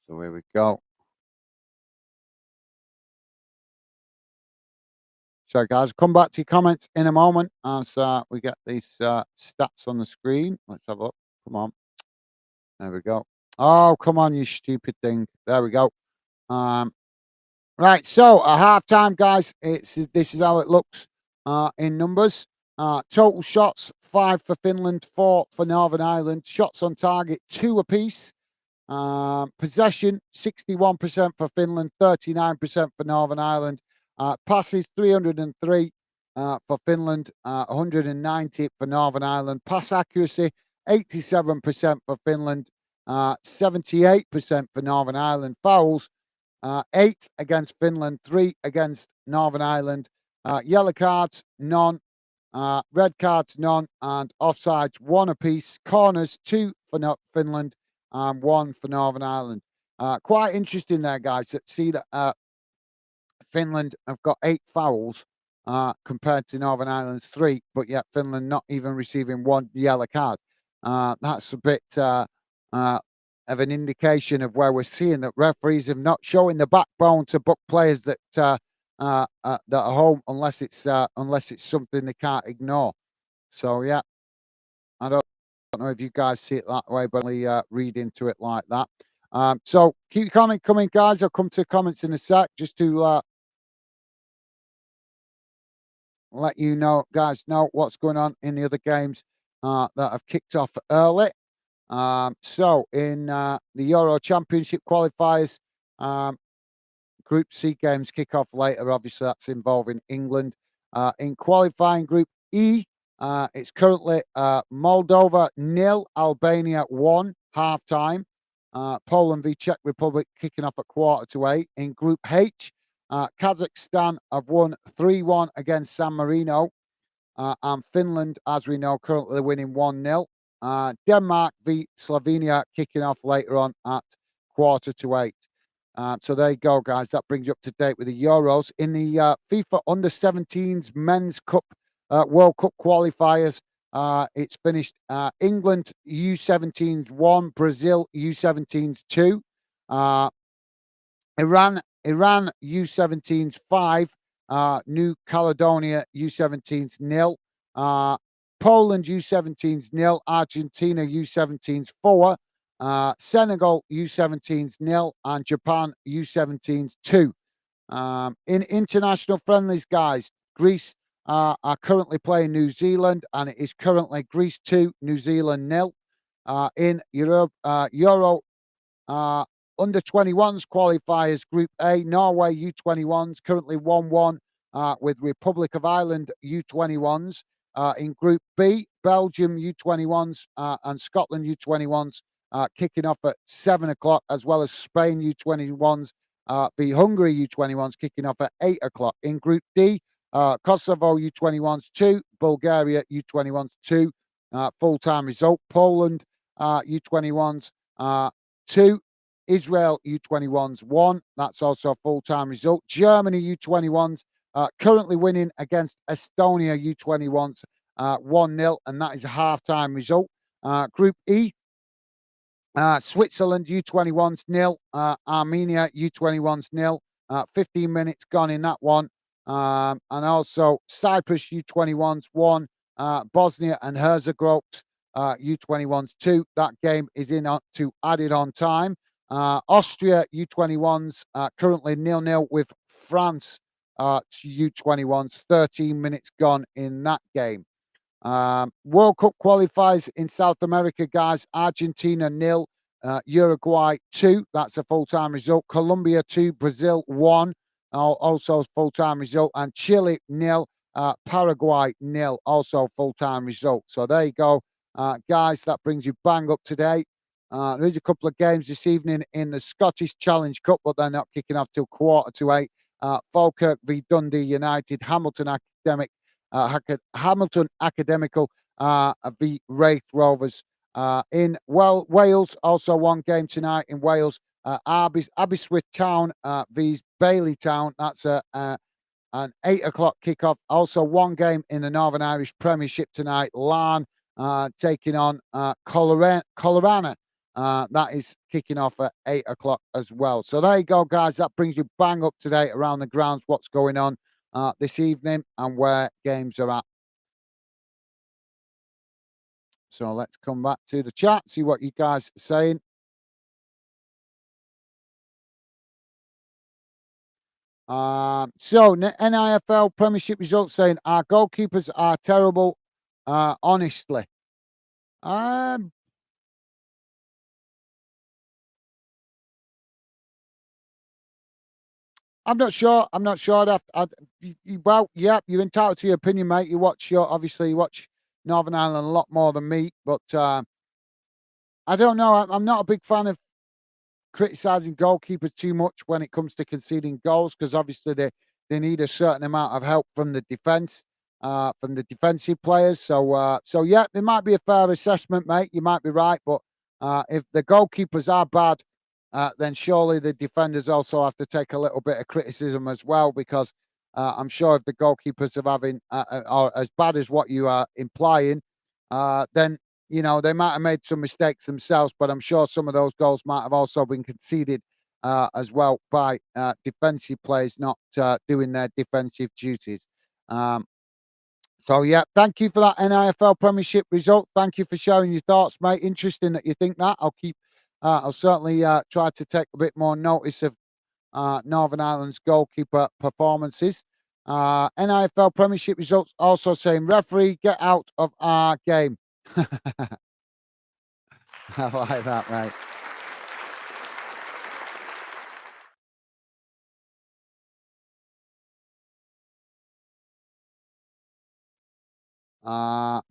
So here we go. So, guys, come back to your comments in a moment as we get these stats on the screen. Let's have a look. Come on. There we go. Oh, come on, you stupid thing. There we go. Um, right. So, at halftime, guys, this is how it looks in numbers. Total shots 5 for Finland, 4 for Northern Ireland. Shots on target 2 apiece. Possession 61% for Finland, 39% for Northern Ireland. Passes 303 for Finland, 190 for Northern Ireland. Pass accuracy 87% for Finland, 78% for Northern Ireland. Fouls 8 against Finland, 3 against Northern Ireland. Yellow cards none. Red cards none, and offsides 1 apiece. Corners 2 for Finland and 1 for Northern Ireland. Quite interesting there, guys. To see that Finland have got 8 fouls compared to Northern Ireland's 3, but yet Finland not even receiving 1 yellow card. That's a bit of an indication of where we're seeing that referees have not showing the backbone to book players that that are home unless it's something they can't ignore. So yeah, I don't know if you guys see it that way, but only read into it like that. So keep your comment coming, guys. I'll come to comments in a sec just to let you know, guys, know what's going on in the other games that have kicked off early. So in the Euro Championship qualifiers, Group C games kick off later. Obviously, that's involving England. In qualifying Group E, it's currently Moldova 0, Albania 1, half time. Poland v Czech Republic kicking off at 7:45. In Group H, Kazakhstan have won 3-1 against San Marino. And Finland, as we know, currently winning 1-0. Denmark v Slovenia kicking off later on at 7:45. So there you go, guys. That brings you up to date with the Euros. In the FIFA Under-17s Men's Cup World Cup qualifiers, it's finished England U17s 1, Brazil U17s 2, Iran U17s 5, New Caledonia U17s 0, Poland U17s 0, Argentina U17s 4, Senegal U17s 0, and Japan U17s 2. In international friendlies, guys, Greece are currently playing New Zealand, and it is currently Greece 2, New Zealand 0. In Europe, Euro Under-21s qualifiers, Group A, Norway U21s currently 1-1 with Republic of Ireland U21s. In Group B, Belgium U21s and Scotland U21s kicking off at 7 o'clock, as well as Spain U21s v Hungary U21s kicking off at 8 o'clock. In Group D, Kosovo U21s 2, Bulgaria U21s 2, full-time result. Poland U21s 2, Israel U21s 1. That's also a full-time result. Germany U21s currently winning against Estonia U21s 1-0, and that is a half-time result. Group E, Switzerland U21s 0, Armenia U21s 0. 15 minutes gone in that one. And also Cyprus U21s 1, Bosnia and Herzegovina U21s 2. That game is in to added on time. Austria U21s currently 0-0 with France U21s. 13 minutes gone in that game. World Cup qualifiers in South America, guys. Argentina 0, Uruguay 2. That's a full-time result. Colombia 2, Brazil 1. Also full-time result. And Chile 0, Paraguay 0. Also full-time result. So there you go, guys. That brings you bang up to date. There is a couple of games this evening in the Scottish Challenge Cup, but they're not kicking off till 7:45. Falkirk v Dundee United, Hamilton Academical v Wraith Rovers. In Wales, also one game tonight in Wales. Aberystwyth Town v Bailey Town. That's an 8 o'clock kickoff. Also one game in the Northern Irish Premiership tonight. Larne taking on Colorana. That is kicking off at 8 o'clock as well. So there you go, guys. That brings you bang up to date around the grounds, what's going on this evening and where games are at. So let's come back to the chat, see what you guys are saying. So NIFL Premiership results saying our goalkeepers are terrible. Honestly, um, I'm not sure. I'm not sure. Well, yeah, you're entitled to your opinion, mate. Obviously you watch Northern Ireland a lot more than me, but I don't know. I'm not a big fan of criticising goalkeepers too much when it comes to conceding goals because obviously they need a certain amount of help from the defence, from the defensive players. So yeah, there might be a fair assessment, mate. You might be right, but if the goalkeepers are bad, then surely the defenders also have to take a little bit of criticism as well because I'm sure if the goalkeepers are as bad as what you are implying, then they might have made some mistakes themselves, but I'm sure some of those goals might have also been conceded as well by defensive players not doing their defensive duties. Um, so, yeah, thank you for that NIFL Premiership result. Thank you for sharing your thoughts, mate. Interesting that you think that. I'll certainly try to take a bit more notice of Northern Ireland's goalkeeper performances. NIFL Premiership results also saying, referee, get out of our game. I like that, mate.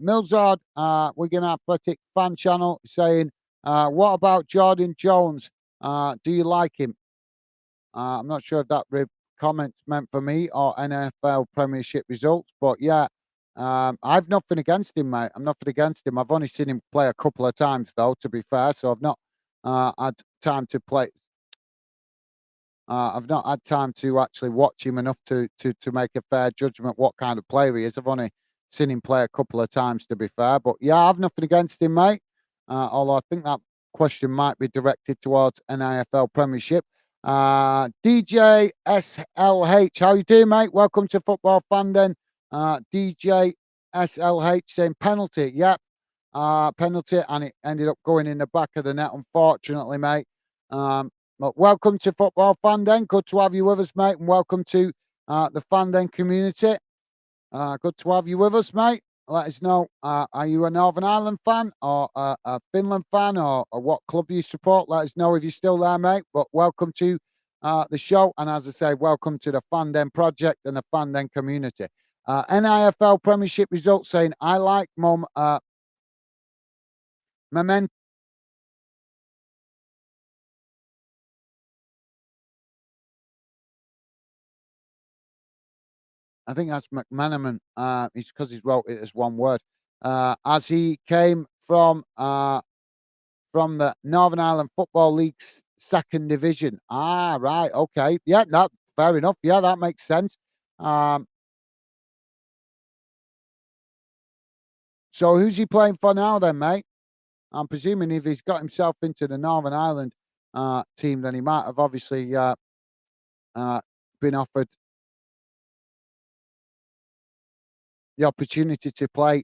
Milzard, Wigan Athletic fan channel saying, what about Jordan Jones? Do you like him? I'm not sure if that comment's meant for me or NFL Premiership results, but yeah, I've nothing against him, mate. I'm nothing against him. I've only seen him play a couple of times, though, to be fair, so I've not had time to play. I've not had time to actually watch him enough to make a fair judgment what kind of player he is. I've only seen him play a couple of times, to be fair. But yeah, I've nothing against him, mate. Although I think that question might be directed towards NIFL Premiership. DJ SLH, how you doing, mate? Welcome to Football Fan Den. DJ SLH saying penalty. Yep, penalty, and it ended up going in the back of the net, unfortunately, mate. But welcome to Football Fan Den. Good to have you with us, mate, and welcome to the Fan Den community. Good to have you with us, mate. Let us know, are you a Northern Ireland fan or a Finland fan or what club you support? Let us know if you're still there, mate. But welcome to the show. And as I say, welcome to the Fan Den project and the Fan Den community. NIFL Premiership results saying, I like Memento. I think that's McManaman. It's because he's wrote it as one word. As he came from the Northern Ireland Football League's second division. Ah, right, okay, yeah, that's fair enough. Yeah, that makes sense. Um, so who's he playing for now, then, mate? I'm presuming if he's got himself into the Northern Ireland team, then he might have obviously uh, been offered the opportunity to play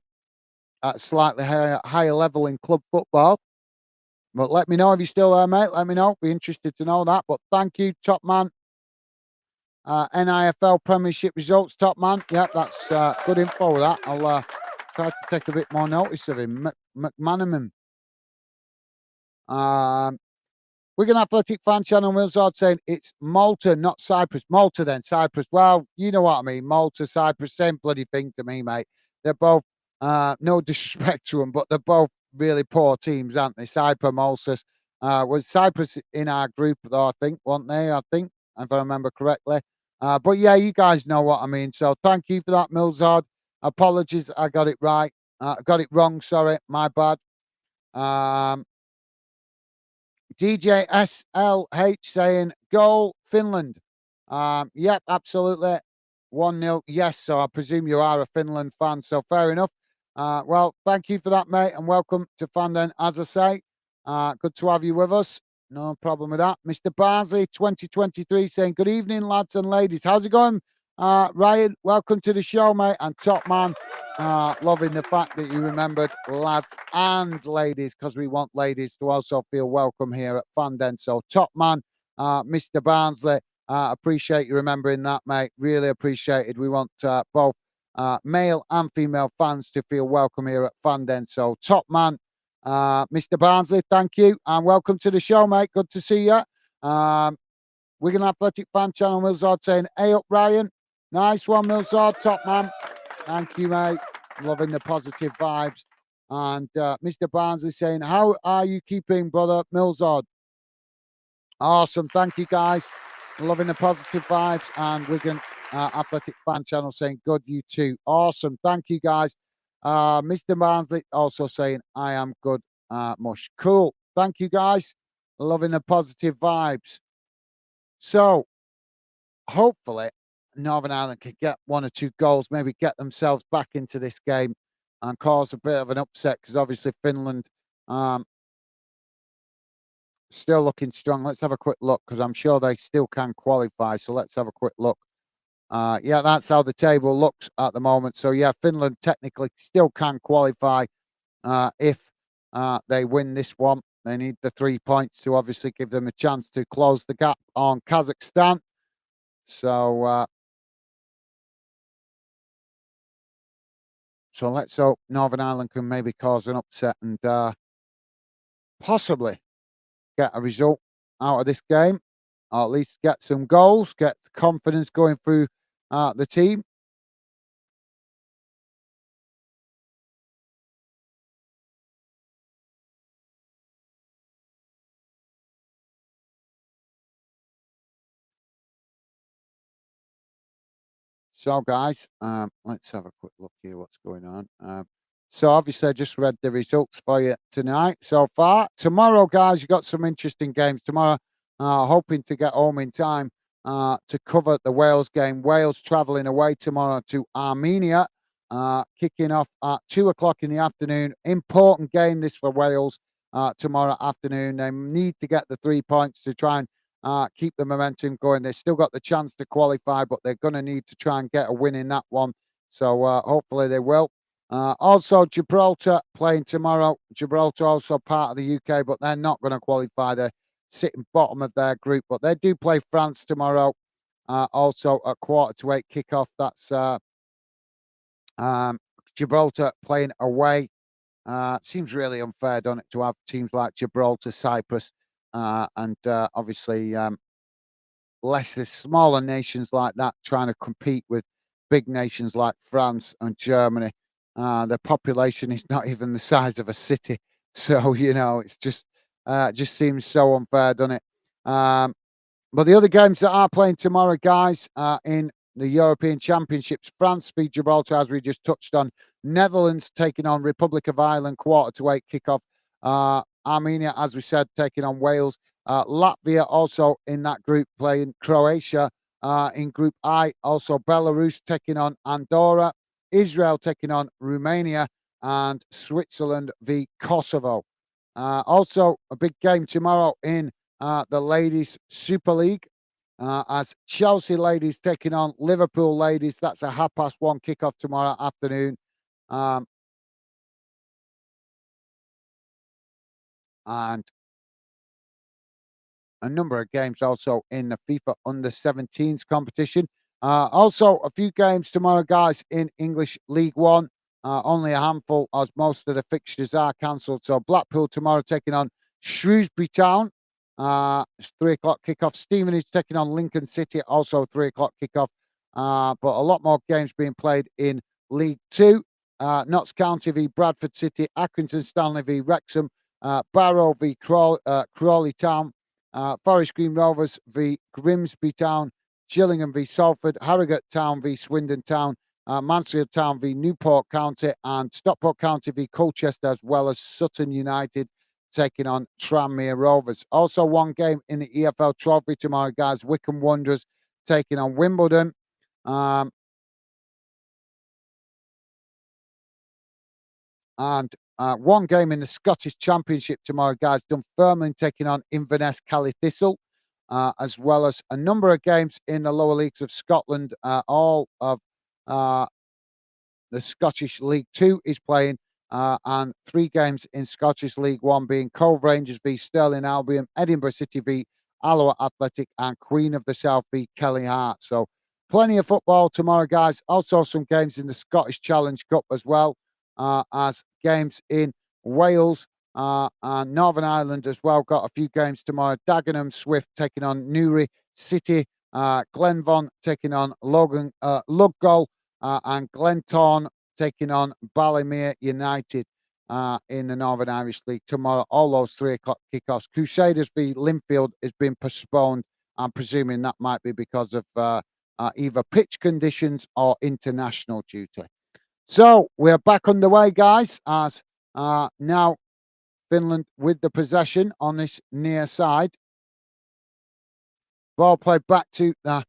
at a slightly higher level in club football. But let me know if you're still there, mate. Let me know. Be interested to know that. But thank you, top man. NIFL Premiership results, top man. Yep, that's good info. That I'll try to take a bit more notice of him. McManaman. Um, Wigan Athletic fan channel Millsard saying it's Malta, not Cyprus. Malta, then Cyprus. Well, you know what I mean. Malta, Cyprus, same bloody thing to me, mate. They're both, no disrespect to them, but they're both really poor teams, aren't they? Cyprus, Malta. Was Cyprus in our group, though, I think, weren't they? I think, if I remember correctly. But yeah, you guys know what I mean. So thank you for that, Millsard. Apologies, I got it right. Got it wrong, sorry. My bad. Um, DJ SLH saying goal Finland. Yep, absolutely. 1-0. Yes, so I presume you are a Finland fan, so fair enough. Well, thank you for that, mate, and welcome to Fan Den, as I say. Good to have you with us. No problem with that. Mr. Barnsley, 2023, saying good evening, lads and ladies. How's it going, Ryan, welcome to the show, mate. And top man, loving the fact that you remembered lads and ladies, because we want ladies to also feel welcome here at Fanden. So, top man, Mr. Barnsley, appreciate you remembering that, mate. Really appreciated. We want both male and female fans to feel welcome here at Fanden. So, top man, Mr. Barnsley, thank you. And welcome to the show, mate. Good to see you. Wigan Athletic Fan Channel, Millsard saying, hey up, Ryan. Nice one, Millsard, top man. Thank you, mate. Loving the positive vibes. And Mr. Barnes is saying, how are you keeping, brother Millsard? Awesome. Thank you, guys. Loving the positive vibes. And Wigan Athletic Fan Channel saying, good, you too. Awesome. Thank you, guys. Mr. Barnsley also saying, I am good, mush. Cool. Thank you, guys. Loving the positive vibes. So, hopefully, Northern Ireland could get 1 or 2 goals, maybe get themselves back into this game and cause a bit of an upset because obviously Finland still looking strong. Let's have a quick look because I'm sure they still can qualify. So let's have a quick look. Yeah, that's how the table looks at the moment. So yeah, Finland technically still can qualify if they win this one. They need the 3 points to obviously give them a chance to close the gap on Kazakhstan. So so let's hope Northern Ireland can maybe cause an upset and possibly get a result out of this game, or at least get some goals, get confidence going through the team. So, guys, let's have a quick look here. What's going on? So, obviously, I just read the results for you tonight so far. Tomorrow, guys, you got some interesting games tomorrow. Hoping to get home in time to cover the Wales game. Wales travelling away tomorrow to Armenia, kicking off at 2 o'clock in the afternoon. Important game this for Wales tomorrow afternoon. They need to get the 3 points to try and keep the momentum going. They've still got the chance to qualify, but they're going to need to try and get a win in that one. So hopefully they will. Also, Gibraltar playing tomorrow. Gibraltar also part of the UK, but they're not going to qualify. They're sitting bottom of their group, but they do play France tomorrow. Also at 7:45 kickoff. That's Gibraltar playing away. Seems really unfair, doesn't it, to have teams like Gibraltar, Cyprus, and obviously less the smaller nations like that trying to compete with big nations like France and Germany. The population is not even the size of a city, so it's just seems so unfair, doesn't it? But the other games that are playing tomorrow, guys, in the European Championships, France v Gibraltar, as we just touched on. Netherlands taking on Republic of Ireland, 7:45 kickoff. Armenia, as we said, taking on Wales. Latvia also in that group playing Croatia. In Group I, also Belarus taking on Andorra. Israel taking on Romania. And Switzerland v Kosovo. Also, a big game tomorrow in the Ladies Super League as Chelsea ladies taking on Liverpool ladies. That's a 1:30 kickoff tomorrow afternoon. Um, and a number of games also in the FIFA Under-17s competition. Also, a few games tomorrow, guys, in English League One. Only a handful, as most of the fixtures are cancelled. So Blackpool tomorrow taking on Shrewsbury Town. It's 3 o'clock kickoff. Stevenage taking on Lincoln City, also 3 o'clock kickoff. But a lot more games being played in League Two. Notts County v Bradford City, Accrington Stanley v Wrexham, Barrow v Crawley Town, Forest Green Rovers v Grimsby Town, Gillingham v Salford, Harrogate Town v Swindon Town, Mansfield Town v Newport County, and Stockport County v Colchester, as well as Sutton United taking on Tranmere Rovers. Also, one game in the EFL Trophy tomorrow, guys. Wycombe Wanderers taking on Wimbledon. And one game in the Scottish Championship tomorrow, guys. Dunfermline taking on Inverness Cally Thistle. as well as a number of games in the lower leagues of Scotland. All of the Scottish League Two is playing, and 3 games in Scottish League One being Cove Rangers v Stirling Albion, Edinburgh City v Alloa Athletic, and Queen of the South v Kelly Hart. So plenty of football tomorrow, guys. Also some games in the Scottish Challenge Cup as well, as games in Wales and Northern Ireland as well. Got a few games tomorrow. Dagenham Swift taking on Newry City, Glenvon taking on Ludgall, and Glentown taking on Ballymere United in the Northern Irish League tomorrow. All those 3 o'clock kickoffs. Crusaders v Linfield has been postponed. I'm presuming that might be because of either pitch conditions or international duty. So we're back underway, guys, as now Finland with the possession on this near side. Ball played back to the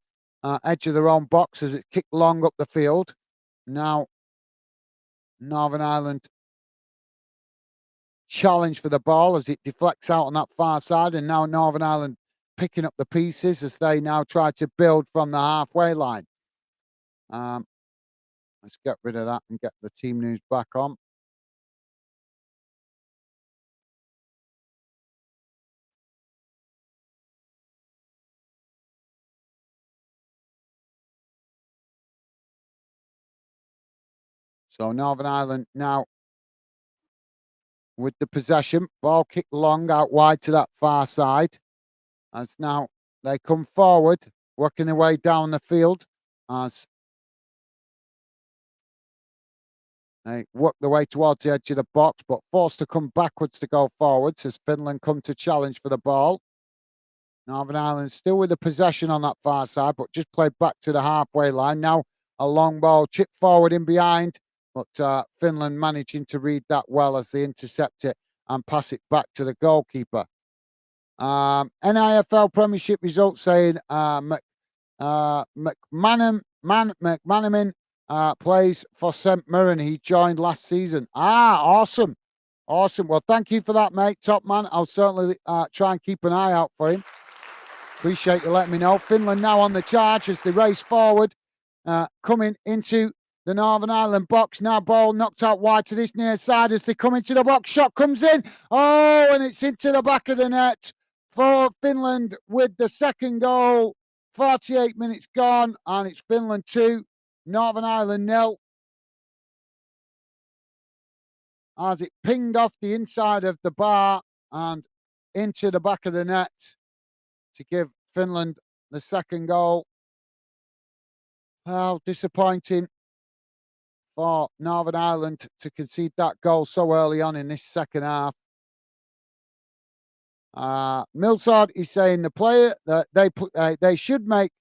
edge of their own box as it kicked long up the field. Now Northern Ireland challenge for the ball as it deflects out on that far side, and now Northern Ireland picking up the pieces as they now try to build from the halfway line. Let's get rid of that and get the team news back on. So Northern Ireland now with the possession. Ball kicked long out wide to that far side. As now they come forward, working their way down the field as they work their way towards the edge of the box, but forced to come backwards to go forwards as Finland come to challenge for the ball. Northern Ireland still with the possession on that far side, but just played back to the halfway line. Now a long ball chipped forward in behind, but Finland managing to read that well as they intercept it and pass it back to the goalkeeper. NIFL Premiership results saying McManaman plays for St Mirren. He joined last season. Awesome. Awesome. Well, thank you for that, mate. Top man. I'll certainly try and keep an eye out for him. Appreciate you letting me know. Finland now on the charge as they race forward, coming into the Northern Ireland box. Now ball knocked out wide to this near side as they come into the box. Shot comes in. Oh, and it's into the back of the net for Finland with the second goal. 48 minutes gone, and it's Finland 2, Northern Ireland 0. As it pinged off the inside of the bar and into the back of the net to give Finland the second goal. Well, disappointing for Northern Ireland to concede that goal so early on in this second half. Milsard is saying the player that they should make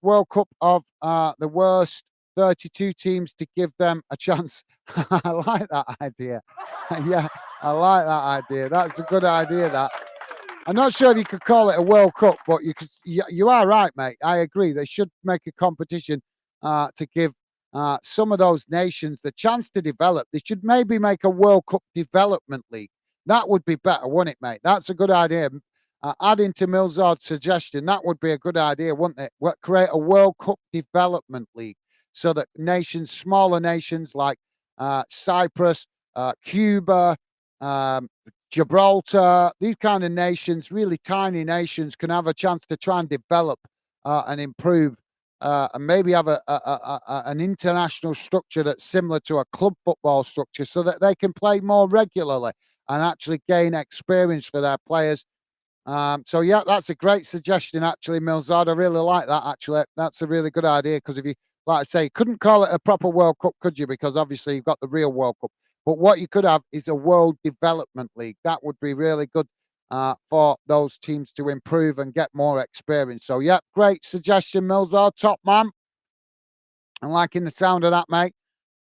World Cup of the worst 32 teams to give them a chance. I like that idea. Yeah, I like that idea. That's a good idea, that. I'm not sure if you could call it a World Cup, but you are right, mate. I agree. They should make a competition to give some of those nations the chance to develop. They should maybe make a World Cup Development League. That would be better, wouldn't it, mate? That's a good idea. Adding to Milzard's suggestion, that would be a good idea, wouldn't it? Create a World Cup Development League so that nations, smaller nations like Cyprus, Cuba, Gibraltar, these kind of nations, really tiny nations, can have a chance to try and develop and improve and maybe have an international structure that's similar to a club football structure so that they can play more regularly and actually gain experience for their players. So, yeah, that's a great suggestion, actually, Milzard. I really like that, actually. That's a really good idea because if you, like I say, you couldn't call it a proper World Cup, could you? Because obviously you've got the real World Cup. But what you could have is a World Development League. That would be really good for those teams to improve and get more experience. So, yeah, great suggestion, Milzard. Top man. I'm liking the sound of that, mate.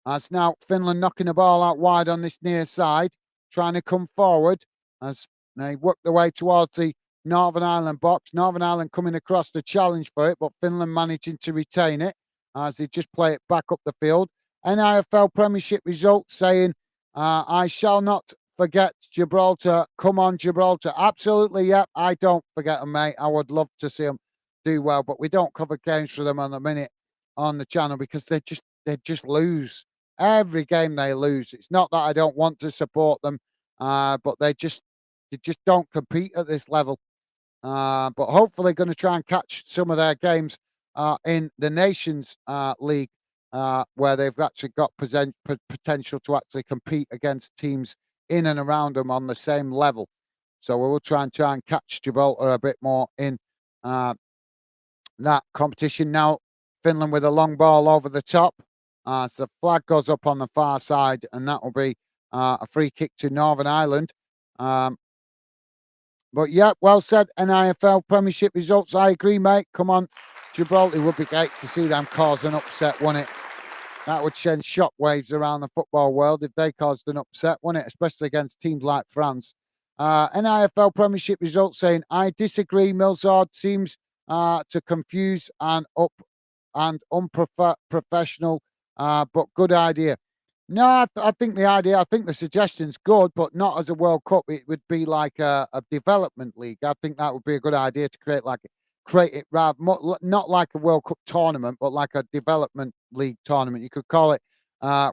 As now Finland knocking the ball out wide on this near side, trying to come forward as they work their way towards the Northern Ireland box. Northern Ireland coming across the challenge for it, but Finland managing to retain it as they just play it back up the field. NIFL Premiership results saying, I shall not forget Gibraltar. Come on, Gibraltar. Absolutely, yep. I don't forget them, mate. I would love to see them do well, but we don't cover games for them on the minute on the channel because they just lose. Every game they lose. It's not that I don't want to support them, but they just don't compete at this level. But hopefully going to try and catch some of their games in the Nations League, where they've actually got potential to actually compete against teams in and around them on the same level. So we will try and catch Gibraltar a bit more in uh, that competition. Now, Finland with a long ball over the top. So the flag goes up on the far side, and that will be a free kick to Northern Ireland. Um, but yeah, well said. NIFL Premiership results. I agree, mate. Come on, Gibraltar would be great to see them cause an upset, wouldn't it? That would send shockwaves around the football world if they caused an upset, wouldn't it? Especially against teams like France. NIFL Premiership results saying, I disagree. Milzard seems to confuse and unprofessional, but good idea. No, I think I think the suggestion's good, but not as a World Cup. It would be like a development league. I think that would be a good idea to create it rather not like a World Cup tournament, but like a development league tournament. You could call it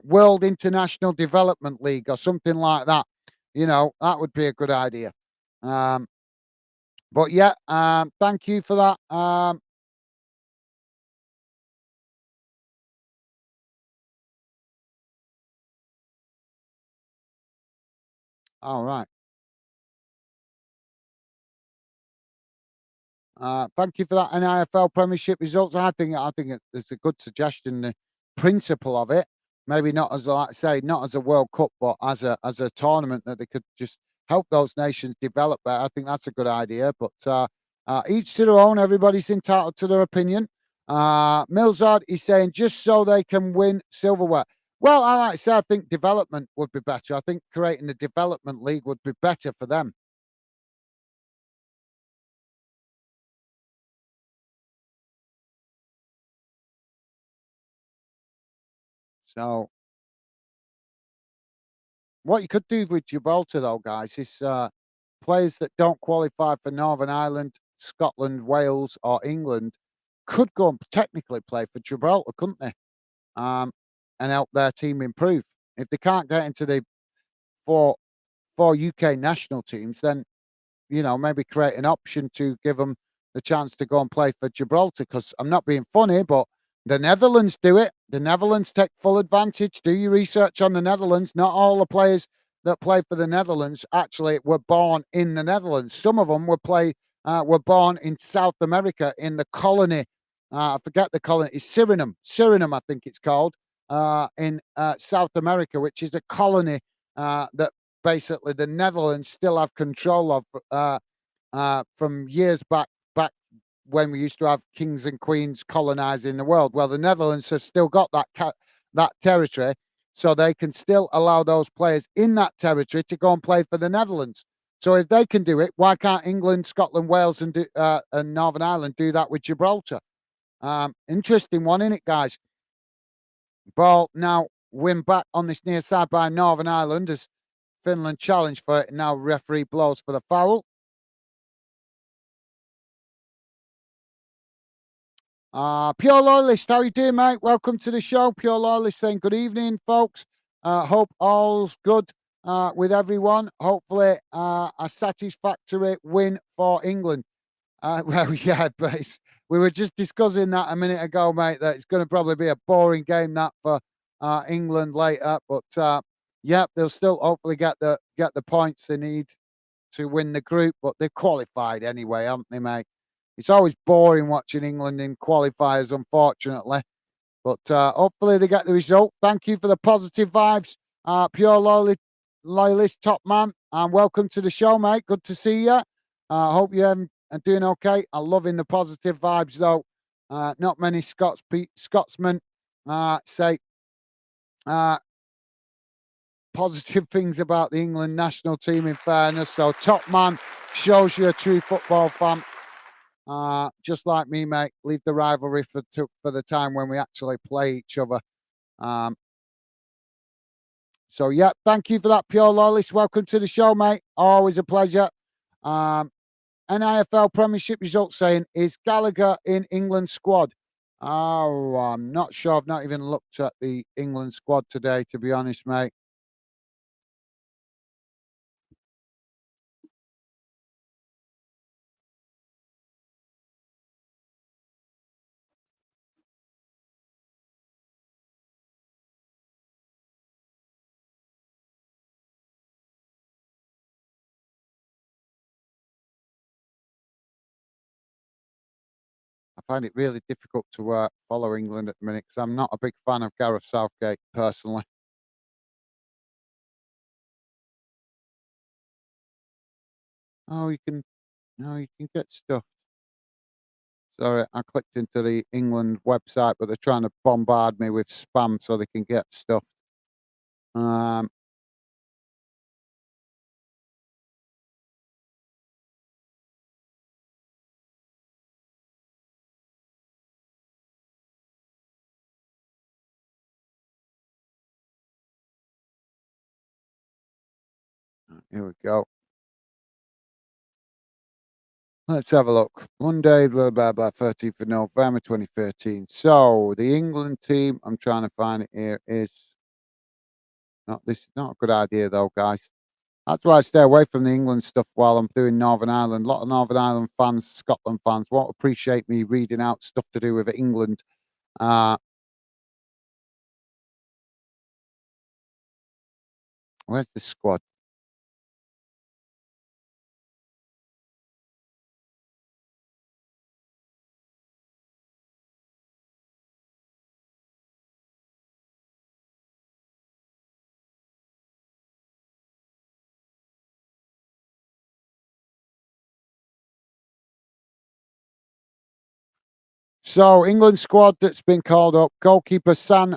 World International Development League or something like that. You know, that would be a good idea. Um, but yeah, thank you for that. All right. Thank you for that NIFL Premiership results. It's a good suggestion. The principle of it, maybe not as like I say, not as a World Cup, but as a tournament that they could just help those nations develop better. I think that's a good idea. But each to their own. Everybody's entitled to their opinion. Milzard is saying just so they can win silverware. Well, I like to say I think development would be better. I think creating a development league would be better for them. So what you could do with Gibraltar, though, guys, is players that don't qualify for Northern Ireland, Scotland, Wales, or England could go and technically play for Gibraltar, couldn't they? Um, and help their team improve. If they can't get into the four four UK national teams, then maybe create an option to give them the chance to go and play for Gibraltar. Because I'm not being funny, but the Netherlands do it. The Netherlands take full advantage. Do your research on the Netherlands. Not all the players that play for the Netherlands actually were born in the Netherlands. Some of them were born in South America in the colony. I forget the colony. It's Suriname. Suriname, I think it's called, in South America, which is a colony that basically the Netherlands still have control of from years back when we used to have kings and queens colonizing the world. Well, the Netherlands have still got that territory, so they can still allow those players in that territory to go and play for the Netherlands. So if they can do it, why can't England, Scotland, Wales, and Northern Ireland do that with Gibraltar? Interesting one, isn't it, guys? Ball now win back on this near side by Northern Ireland as Finland challenge for it. And now referee blows for the foul. Pure Loyalist, how you doing, mate? Welcome to the show. Pure Loyalist saying good evening, folks. Hope all's good with everyone. Hopefully, a satisfactory win for England. Well, yeah, but we were just discussing that a minute ago, mate, that it's going to probably be a boring game that for England later. But yeah, they'll still hopefully get the points they need to win the group. But they've qualified anyway, haven't they, mate? It's always boring watching England in qualifiers, unfortunately. But hopefully they get the result. Thank you for the positive vibes, pure loyalist top man, and welcome to the show, mate. Good to see you. Hope you are doing okay. I'm loving the positive vibes, though. Not many Scotsmen say uh, positive things about the England national team. In fairness, so top man shows you're a true football fan. Just like me, mate, leave the rivalry for the time when we actually play each other. Um, So yeah, thank you for that, pure loyalist. Welcome to the show, mate. Always a pleasure. Um, NIFL Premiership results saying, is Gallagher in England squad? Oh, I'm not sure. I've not even looked at the England squad today, to be honest, mate. I find it really difficult to follow England at the minute because I'm not a big fan of Gareth Southgate personally. Oh, you can, no, you can get stuff. Sorry, I clicked into the England website, but they're trying to bombard me with spam so they can get stuff. Um, Here we go. Let's have a look. Monday, blah, blah, blah, 13th of November 2013. So the England team, I'm trying to find it here, is not, this is not a good idea though, guys. That's why I stay away from the England stuff while I'm doing Northern Ireland. A lot of Northern Ireland fans, Scotland fans won't appreciate me reading out stuff to do with England. Uh, where's the squad? So England squad that's been called up: goalkeeper Sam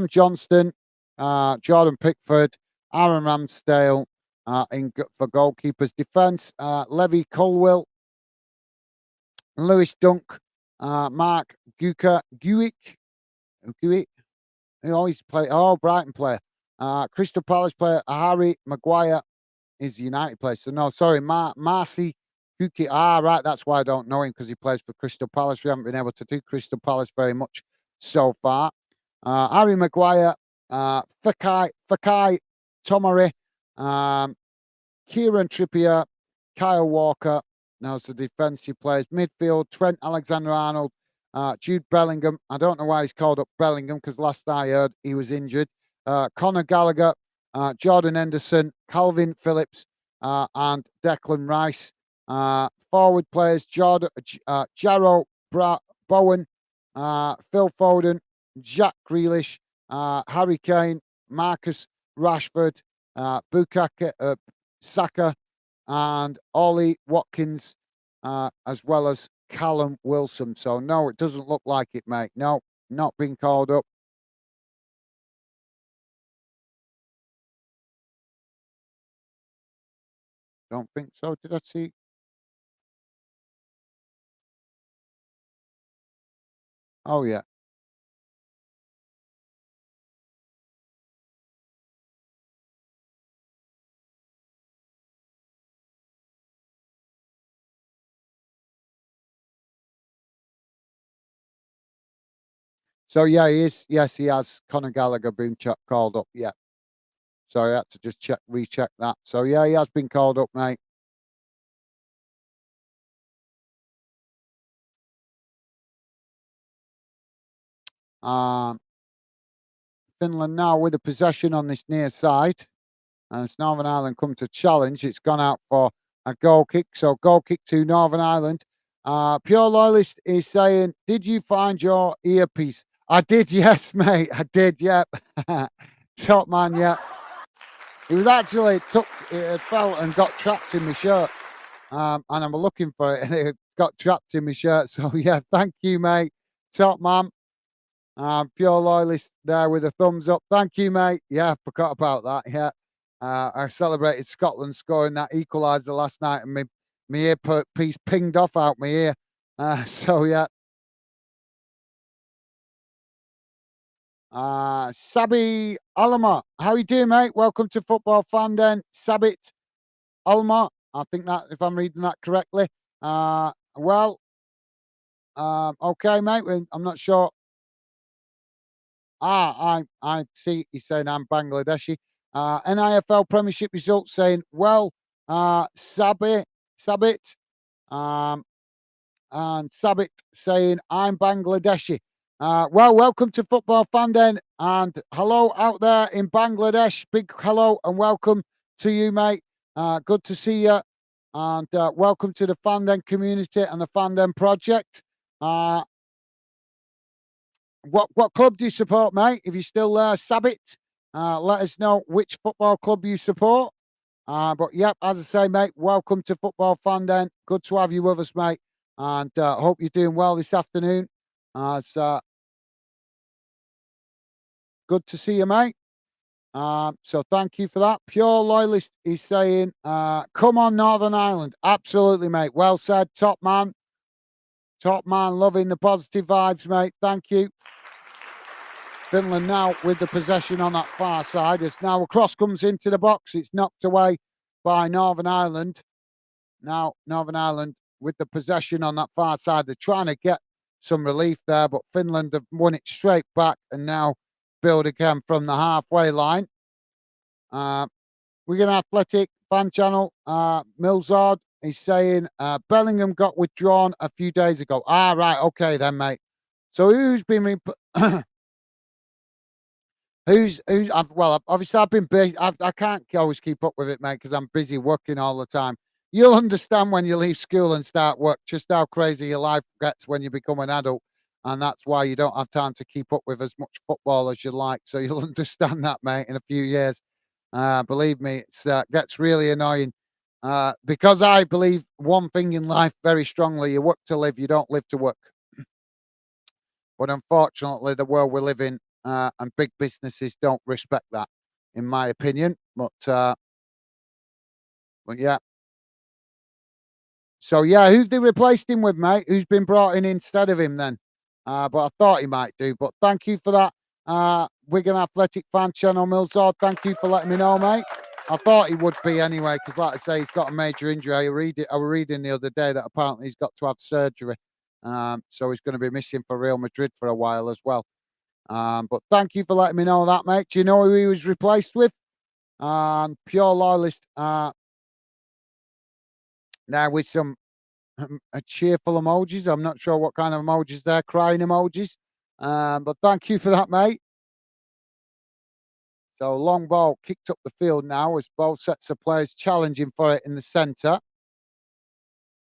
Johnston, Jordan Pickford, Aaron Ramsdale for goalkeepers. Defence: Levy Colwill, Lewis Dunk, Mark Guick. He always play. Oh, Brighton player. Crystal Palace player Harry Maguire is United player. So no, sorry, Marcy Kuki. Right, that's why I don't know him because he plays for Crystal Palace. We haven't been able to do Crystal Palace very much so far. Harry Maguire, Fakai Tomori, um, Kieran Trippier, Kyle Walker. Now, the defensive players. Midfield, Trent Alexander-Arnold, Jude Bellingham. I don't know why he's called up Bellingham because last I heard he was injured. Conor Gallagher, Jordan Henderson, Calvin Phillips, and Declan Rice. Forward players, Jarrow Bowen, Phil Foden, Jack Grealish, Harry Kane, Marcus Rashford, Bukake, Saka, and Ollie Watkins, as well as Callum Wilson. So no, it doesn't look like it, mate. No, not being called up. Don't think so. Did I see? Oh yeah. So yeah, he is. Yes, he has. Conor Gallagher been called up. Yeah. So I had to just recheck that. So yeah, he has been called up, mate. Um, Finland now with a possession on this near side. And it's Northern Ireland come to challenge. It's gone out for a goal kick. So goal kick to Northern Ireland. Pure Loyalist is saying, did you find your earpiece? I did, yes, mate. I did, yep. Top man, yeah. It was actually tucked, it fell and got trapped in my shirt. And I'm looking for it and it got trapped in my shirt. So yeah, thank you, mate. Top man. Pure loyalist there with a thumbs up. Thank you, mate. Yeah, I forgot about that. Yeah. I celebrated Scotland scoring that equaliser last night and my earpiece pinged off out my ear. So, yeah. Sabi Alama, how you doing, mate? Welcome to Football Fan Den. Sabit Alma, I think that if I'm reading that correctly. Well, okay, mate. I'm not sure. I see. He's saying I'm Bangladeshi. NIFL Premiership results saying, well, Sabit, um, and Sabit saying I'm Bangladeshi. Well, welcome to Football Fan Den, and hello out there in Bangladesh. Big hello and welcome to you, mate. Good to see you, and welcome to the Fan Den community and the Fan Den project. Uh, what club do you support, mate? If you're still there, Sabit, let us know which football club you support. But yep, as I say, mate, welcome to Football Fan Den. Good to have you with us, mate. And hope you're doing well this afternoon. It's good to see you, mate. So thank you for that. Pure Loyalist is saying, come on, Northern Ireland. Absolutely, mate. Well said. Top man. Top man. Loving the positive vibes, mate. Thank you. Finland now with the possession on that far side. As now a cross comes into the box. It's knocked away by Northern Ireland. Now Northern Ireland with the possession on that far side. They're trying to get some relief there, but Finland have won it straight back and now build again from the halfway line. Wigan Athletic fan channel, Milzard is saying Bellingham got withdrawn a few days ago. Right, okay then, mate. So who's been obviously I've been busy. I can't always keep up with it, mate, because I'm busy working all the time. You'll understand when you leave school and start work just how crazy your life gets when you become an adult, and that's why you don't have time to keep up with as much football as you like. So you'll understand that, mate, in a few years. Believe me, it gets really annoying because I believe one thing in life very strongly: you work to live, you don't live to work. But unfortunately, the world we live in and big businesses don't respect that, in my opinion. But yeah. So yeah, who've they replaced him with, mate? Who's been brought in instead of him then? But I thought he might do. But thank you for that, Wigan Athletic fan channel, Milzard. Thank you for letting me know, mate. I thought he would be anyway, because like I say, he's got a major injury. I was reading the other day that apparently he's got to have surgery. So he's going to be missing for Real Madrid for a while as well. But thank you for letting me know that, mate. Do you know who he was replaced with? Pure loyalist. Now with some cheerful emojis. I'm not sure what kind of emojis they're, crying emojis. But thank you for that, mate. So long ball kicked up the field now as both sets of players challenging for it in the centre.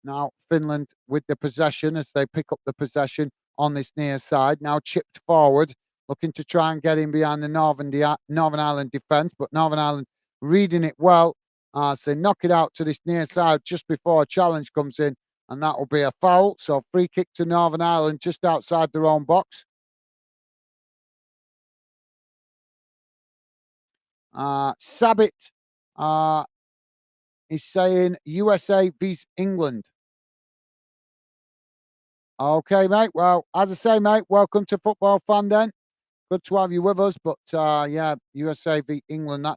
Now Finland with the possession as they pick up the possession on this near side. Now chipped forward, looking to try and get in behind the Northern Ireland defence, but Northern Ireland reading it well. So they knock it out to this near side just before a challenge comes in, and that will be a foul. So free kick to Northern Ireland just outside their own box. Sabit is saying USA vs England. Okay, mate. Well, as I say, mate, welcome to Football Fan Den. Good to have you with us. But yeah, USA v England.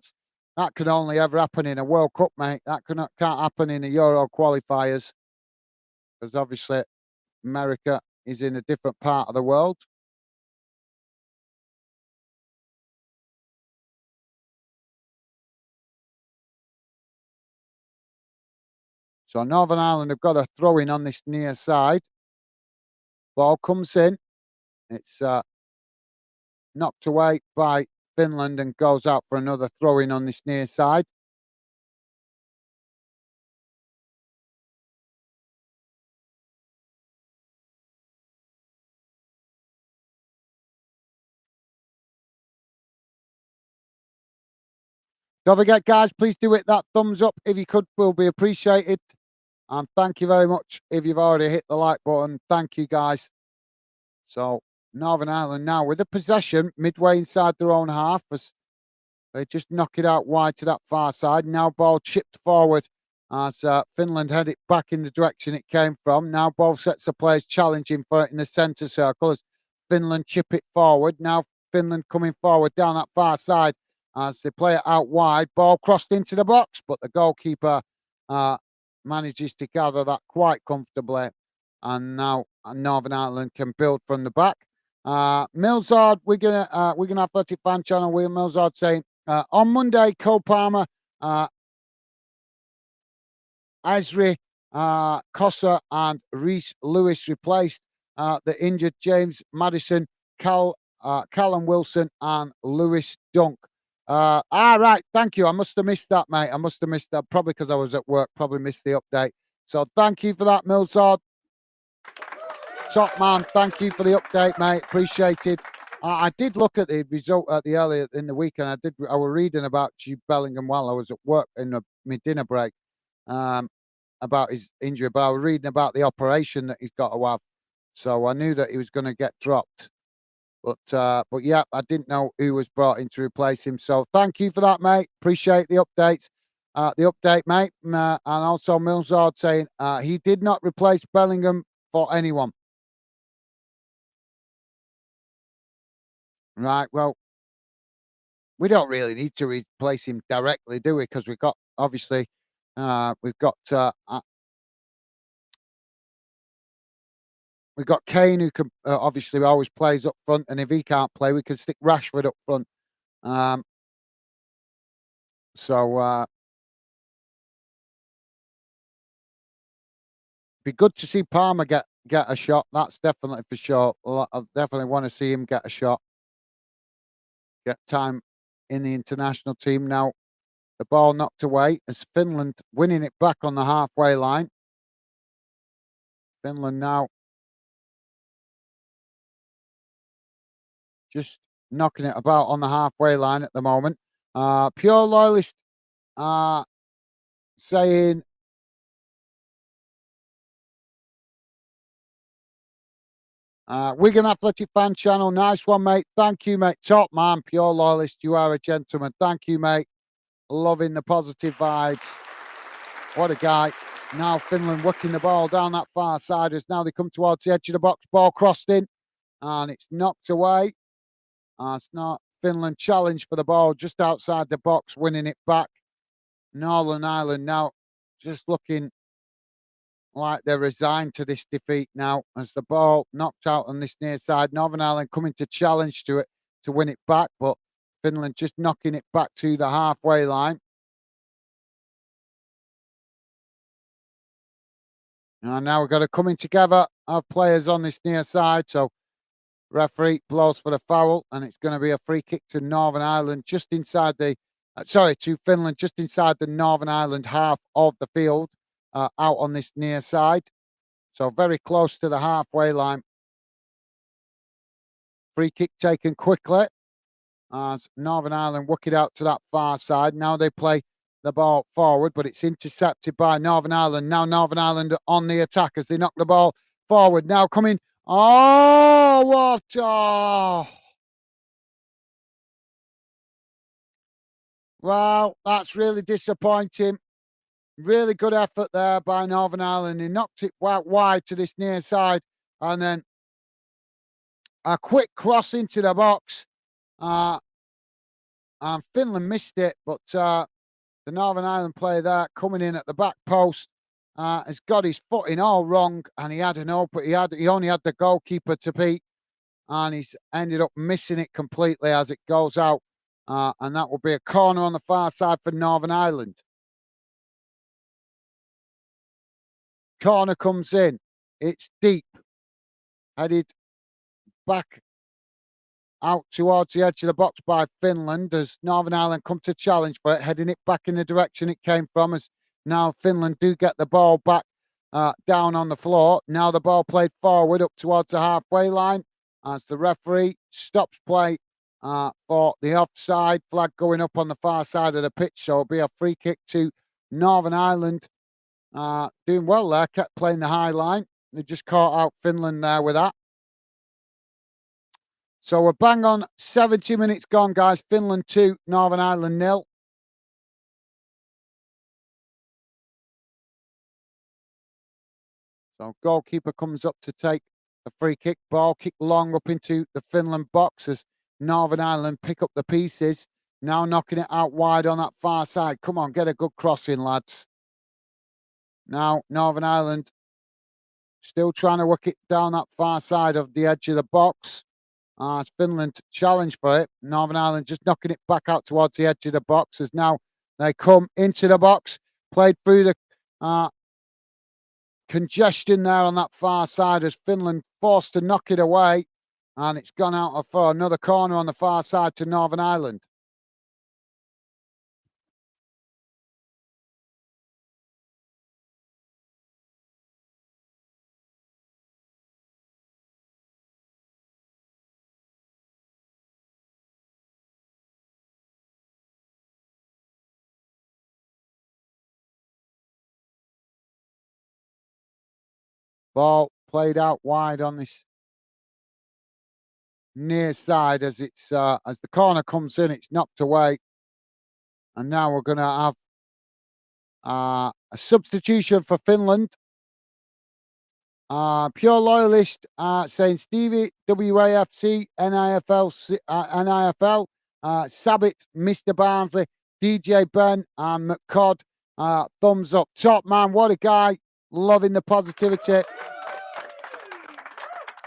That could only ever happen in a World Cup, mate. Can't happen in the Euro qualifiers because obviously America is in a different part of the world. So Northern Ireland have got a throw in on this near side. Ball comes in. It's knocked away by Finland and goes out for another throw in on this near side. Don't forget, guys, please do hit that thumbs up if you could, will be appreciated. And thank you very much if you've already hit the like button. Thank you, guys. So Northern Ireland now with the possession midway inside their own half as they just knock it out wide to that far side. Now ball chipped forward as Finland head it back in the direction it came from. Now both sets of players challenging for it in the centre circle as Finland chip it forward. Now Finland coming forward down that far side as they play it out wide. Ball crossed into the box, but the goalkeeper manages to gather that quite comfortably. And now Northern Ireland can build from the back. Millsard, Wigan Athletic Fan Channel, William Millsard saying, on Monday, Cole Palmer, Asri, Cossa and Reese Lewis replaced the injured James Madison, Callum Wilson and Lewis Dunk. Right, thank you. I must have missed that, mate. I must have missed that, probably because I was at work, probably missed the update. So thank you for that, Millsard. Top man, thank you for the update, mate. Appreciate it. I did look at the result at the earlier in the week, and I was reading about Jude Bellingham while I was at work in my dinner break about his injury, but I was reading about the operation that he's got to have. So I knew that he was going to get dropped. But yeah, I didn't know who was brought in to replace him. So thank you for that, mate. Appreciate the updates. The update, mate. And also Millsard saying he did not replace Bellingham for anyone. Right, well, we don't really need to replace him directly, do we? Because we've got, obviously, we've got Kane, who can obviously always plays up front, and if he can't play, we can stick Rashford up front. Be good to see Palmer get a shot. That's definitely for sure. I definitely want to see him get a shot. Get time in the international team. Now, the ball knocked away as Finland winning it back on the halfway line. Finland now just knocking it about on the halfway line at the moment. Pure Loyalist saying, Wigan Athletic Fan Channel, nice one, mate. Thank you, mate. Top man, Pure Loyalist. You are a gentleman. Thank you, mate. Loving the positive vibes. What a guy. Now Finland working the ball down that far side as now they come towards the edge of the box. Ball crossed in and it's knocked away. It's not Finland challenge for the ball just outside the box, winning it back. Northern Ireland now just looking like they're resigned to this defeat now as the ball knocked out on this near side. Northern Ireland coming to challenge to it to win it back, but Finland just knocking it back to the halfway line. And now we've got a coming together of players on this near side. So referee blows for the foul, and it's going to be a free kick to Northern Ireland just inside the, to Finland, just inside the Northern Ireland half of the field, out on this near side. So very close to the halfway line. Free kick taken quickly as Northern Ireland work it out to that far side. Now they play the ball forward, but it's intercepted by Northern Ireland. Now Northern Ireland on the attack as they knock the ball forward. Now coming. Oh, what? Oh. Well, that's really disappointing. Really good effort there by Northern Ireland. He knocked it wide to this near side and then a quick cross into the box. And Finland missed it, but the Northern Ireland player there coming in at the back post has got his foot in all wrong, and he had an open. He only had the goalkeeper to beat, and he's ended up missing it completely as it goes out, and that will be a corner on the far side for Northern Ireland. Corner comes in. It's deep, headed back out towards the edge of the box by Finland as Northern Ireland come to challenge for it, heading it back in the direction it came from as now Finland do get the ball back down on the floor. Now the ball played forward up towards the halfway line as the referee stops play for the offside flag going up on the far side of the pitch. So it'll be a free kick to Northern Ireland. Doing well there, kept playing the high line. They just caught out Finland there with that. So we're bang on 70 minutes gone, guys. Finland 2, Northern Ireland 0. So goalkeeper comes up to take a free kick. Ball kick long up into the Finland box as Northern Ireland pick up the pieces. Now knocking it out wide on that far side. Come on, get a good cross in, lads. Now Northern Ireland still trying to work it down that far side of the edge of the box. It's Finland challenge for it. Northern Ireland just knocking it back out towards the edge of the box as now they come into the box. Played through the congestion there on that far side as Finland forced to knock it away. And it's gone out for another corner on the far side to Northern Ireland. Ball played out wide on this near side as it's as the corner comes in, it's knocked away. And now we're going to have a substitution for Finland. Pure loyalist saying Stevie, WAFC, NIFL, Sabbit, Mr. Barnsley, DJ Ben, and McCod. Thumbs up. Top man, what a guy. Loving the positivity.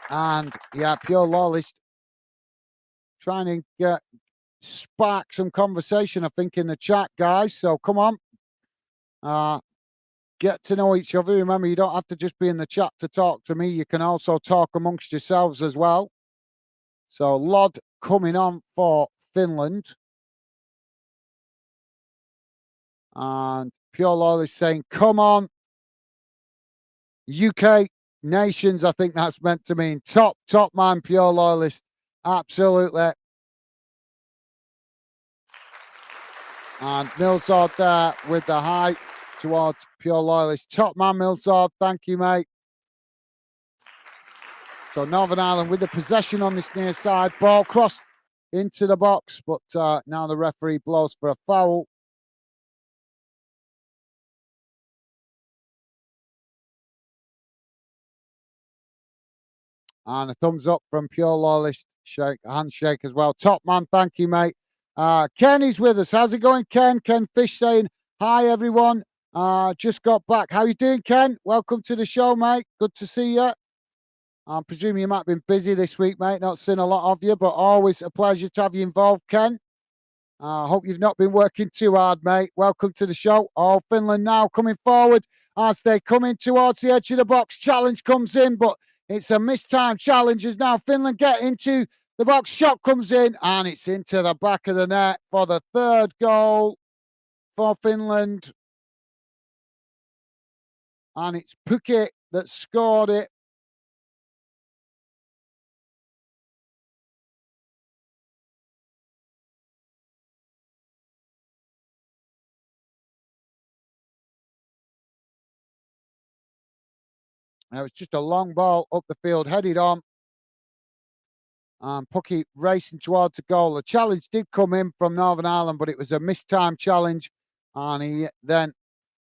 And yeah, pure loyalist. Trying to spark some conversation, I think, in the chat, guys. So come on. Get to know each other. Remember, you don't have to just be in the chat to talk to me. You can also talk amongst yourselves as well. So Lod coming on for Finland. And Pure Law is saying, come on. UK nations, I think that's meant to mean. Top man, Pure Loyalist. Absolutely. And Millsword there with the high towards Pure Loyalist. Top man, Millsword. Thank you, mate. So Northern Ireland with the possession on this near side. Ball crossed into the box, but now the referee blows for a foul. And a thumbs up from Pure Loyalist. Handshake as well. Top man, thank you, mate. Ken is with us. How's it going, Ken? Ken Fish saying, hi, everyone. Just got back. How you doing, Ken? Welcome to the show, mate. Good to see you. I'm presuming you might have been busy this week, mate. Not seen a lot of you, but always a pleasure to have you involved, Ken. I hope you've not been working too hard, mate. Welcome to the show. Oh, Finland now coming forward as they come in towards the edge of the box. Challenge comes in, but it's a mistimed challenge as now Finland get into the box. Shot comes in, and it's into the back of the net for the third goal for Finland. And it's Pukki that scored it. It was just a long ball up the field, headed on. And Pukki racing towards the goal. The challenge did come in from Northern Ireland, but it was a mistimed challenge. And he then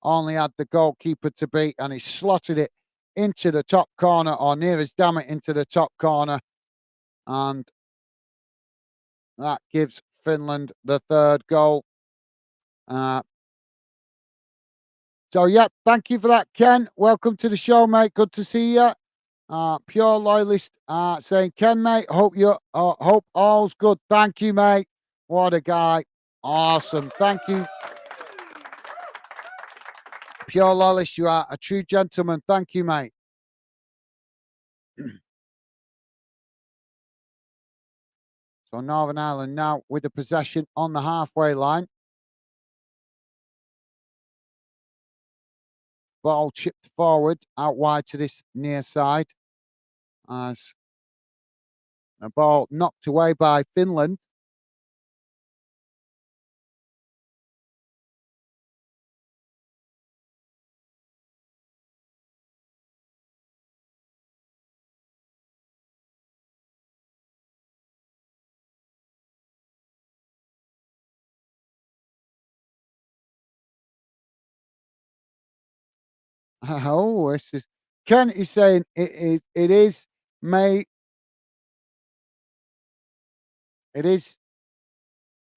only had the goalkeeper to beat, and he slotted it into the top corner, or near as damn it into the top corner. And that gives Finland the third goal. So, yeah, thank you for that, Ken. Welcome to the show, mate. Good to see you. Pure loyalist saying, Ken, mate, hope all's good. Thank you, mate. What a guy. Awesome. Thank you. Pure loyalist, you are a true gentleman. Thank you, mate. So Northern Ireland now with the possession on the halfway line. Ball chipped forward out wide to this near side as a ball knocked away by Finland. Oh, this is Ken is saying it is May It is.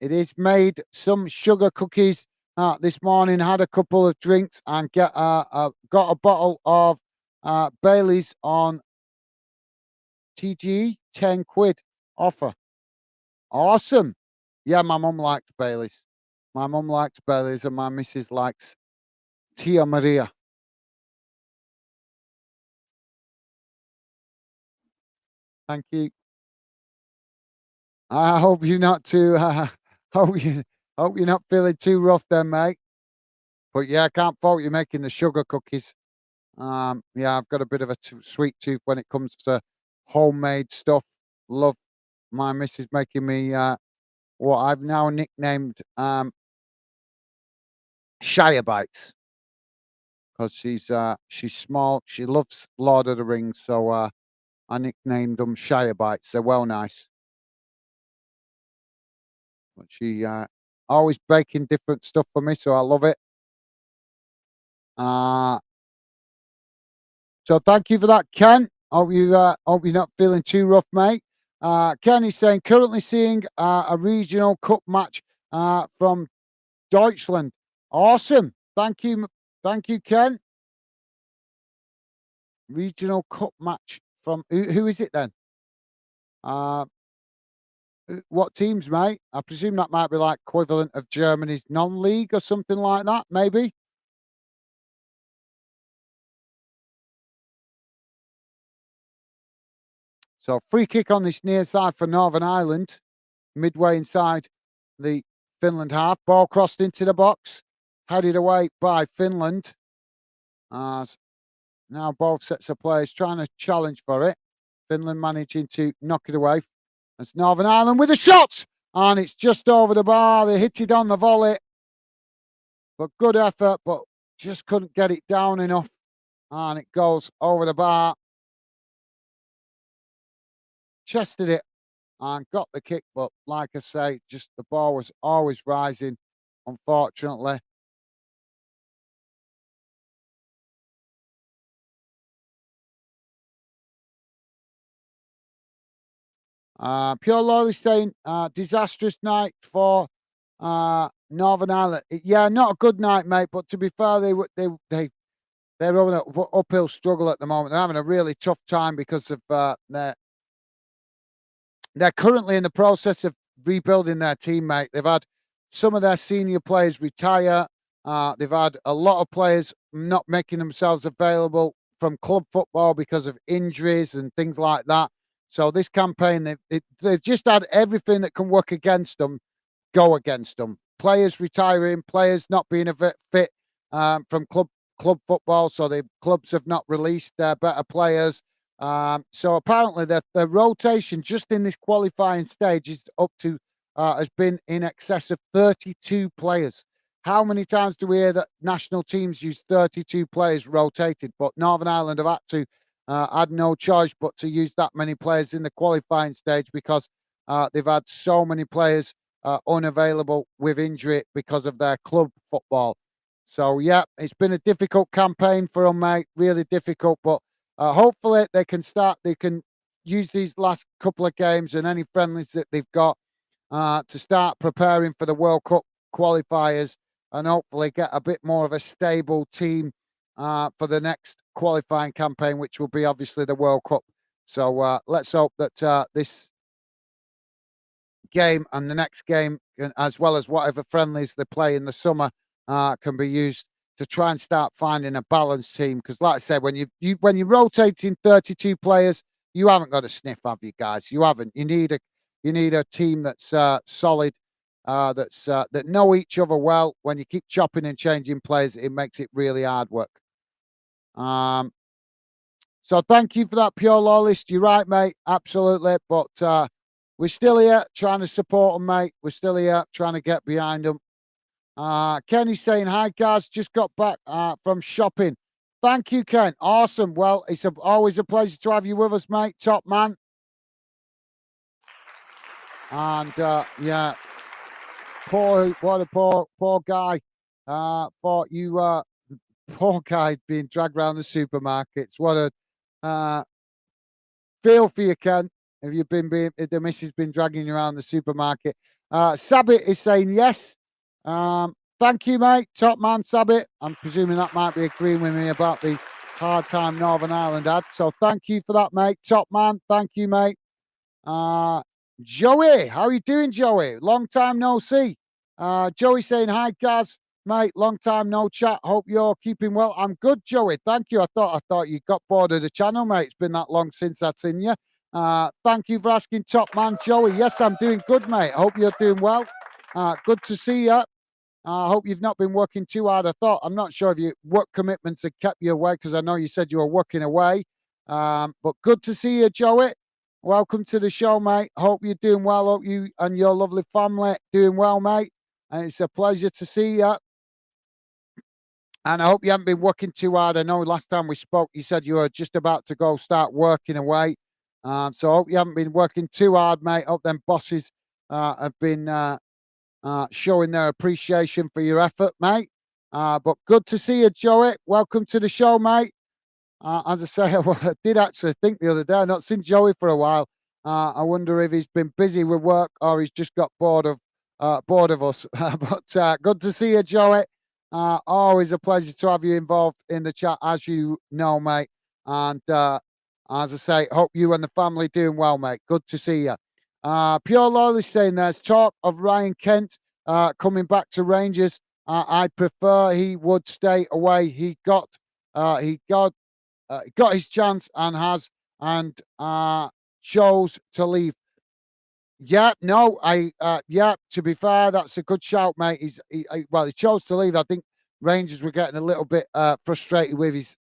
It is made some sugar cookies this morning. Had a couple of drinks and got a bottle of Bailey's on TGE, 10 quid offer. Awesome. Yeah, my mum likes Bailey's. My mum likes Bailey's, and my missus likes Tia Maria. Thank you. I hope you're not too. Hope you hope you're not feeling too rough, then, mate. But yeah, I can't fault you making the sugar cookies. Yeah, I've got a bit of a sweet tooth when it comes to homemade stuff. Love my missus making me what I've now nicknamed Shire Bites because she's small. She loves Lord of the Rings, so I nicknamed them Shire Bites. They're well nice. But she always baking different stuff for me, so I love it. Uh so thank you for that, Ken. Hope you're not feeling too rough, mate. Ken is saying currently seeing a regional cup match from Deutschland. Awesome. Thank you, Ken. Regional cup match from who is it then? Uh, what teams, mate? I presume that might be like equivalent of Germany's non-league or something like that, maybe. So free kick on this near side for Northern Ireland, midway inside the Finland half. Ball crossed into the box, headed away by Finland. Now both sets of players trying to challenge for it. Finland managing to knock it away. It's Northern Ireland with a shot, and it's just over the bar. They hit it on the volley, but good effort, but just couldn't get it down enough, and it goes over the bar. Chested it and got the kick, but like I say, just the ball was always rising, unfortunately. Pure Lolly saying disastrous night for Northern Ireland. Yeah, not a good night, mate. But to be fair, they're having an uphill struggle at the moment. They're having a really tough time because of they're currently in the process of rebuilding their team, mate. They've had some of their senior players retire. They've had a lot of players not making themselves available from club football because of injuries and things like that. So this campaign, they've just had everything that can work against them go against them. Players retiring, players not being a bit fit from club football, so the clubs have not released their better players. So apparently the rotation just in this qualifying stage is up to has been in excess of 32 players. How many times do we hear that national teams use 32 players rotated? But Northern Ireland have had to had no choice but to use that many players in the qualifying stage because they've had so many players unavailable with injury because of their club football. So yeah, it's been a difficult campaign for them, mate. Really difficult, but hopefully they can use these last couple of games and any friendlies that they've got to start preparing for the World Cup qualifiers and hopefully get a bit more of a stable team for the next qualifying campaign, which will be obviously the World Cup. So let's hope that this game and the next game, as well as whatever friendlies they play in the summer, can be used to try and start finding a balanced team. Because, like I said, when you're rotating 32 players, you haven't got a sniff, have you, guys? You haven't. You need a team that's solid, that know each other well. When you keep chopping and changing players, it makes it really hard work. So thank you for that, pure lawlist. You're right, mate. Absolutely. But we're still here trying to support them, mate. We're still here trying to get behind them. Kenny's saying, hi, guys. Just got back from shopping. Thank you, Ken. Awesome. Well, it's always a pleasure to have you with us, mate. Top man. And yeah, what a poor guy. For you, poor guy being dragged around the supermarkets. What a feel for you, Ken. Have you been being if the missus been dragging you around the supermarket? Sabbit is saying yes. Thank you, mate. Top man, Sabbit. I'm presuming that might be agreeing with me about the hard time Northern Ireland had. So thank you for that, mate. Top man. Thank you, mate. Uh, Joey, how are you doing, Joey? Long time no see. Joey saying hi, Gaz, mate. Long time no chat. Hope you're keeping well. I'm good, Joey. Thank you. I thought you got bored of the channel, mate. It's been that long since I've seen you. Thank you for asking, top man, Joey. Yes, I'm doing good, mate. I hope you're doing well. Good to see you. I hope you've not been working too hard. I'm not sure if your work commitments have kept you away because I know you said you were working away. But good to see you, Joey. Welcome to the show, mate. Hope you're doing well. Hope you and your lovely family doing well, mate. And it's a pleasure to see you. And I hope you haven't been working too hard. I know last time we spoke, you said you were just about to go start working away. So I hope you haven't been working too hard, mate. Hope them bosses have been showing their appreciation for your effort, mate. But good to see you, Joey. Welcome to the show, mate. As I say, I did actually think the other day, I've not seen Joey for a while. I wonder if he's been busy with work or he's just got bored of us. But good to see you, Joey. Always a pleasure to have you involved in the chat, as you know, mate. And as I say, hope you and the family doing well, mate. Good to see you. Pure Loyalist saying there's talk of Ryan Kent coming back to Rangers. I prefer he would stay away. He got his chance and chose to leave. Yeah, no, yeah. To be fair, that's a good shout, mate. He chose to leave. I think Rangers were getting a little bit frustrated with his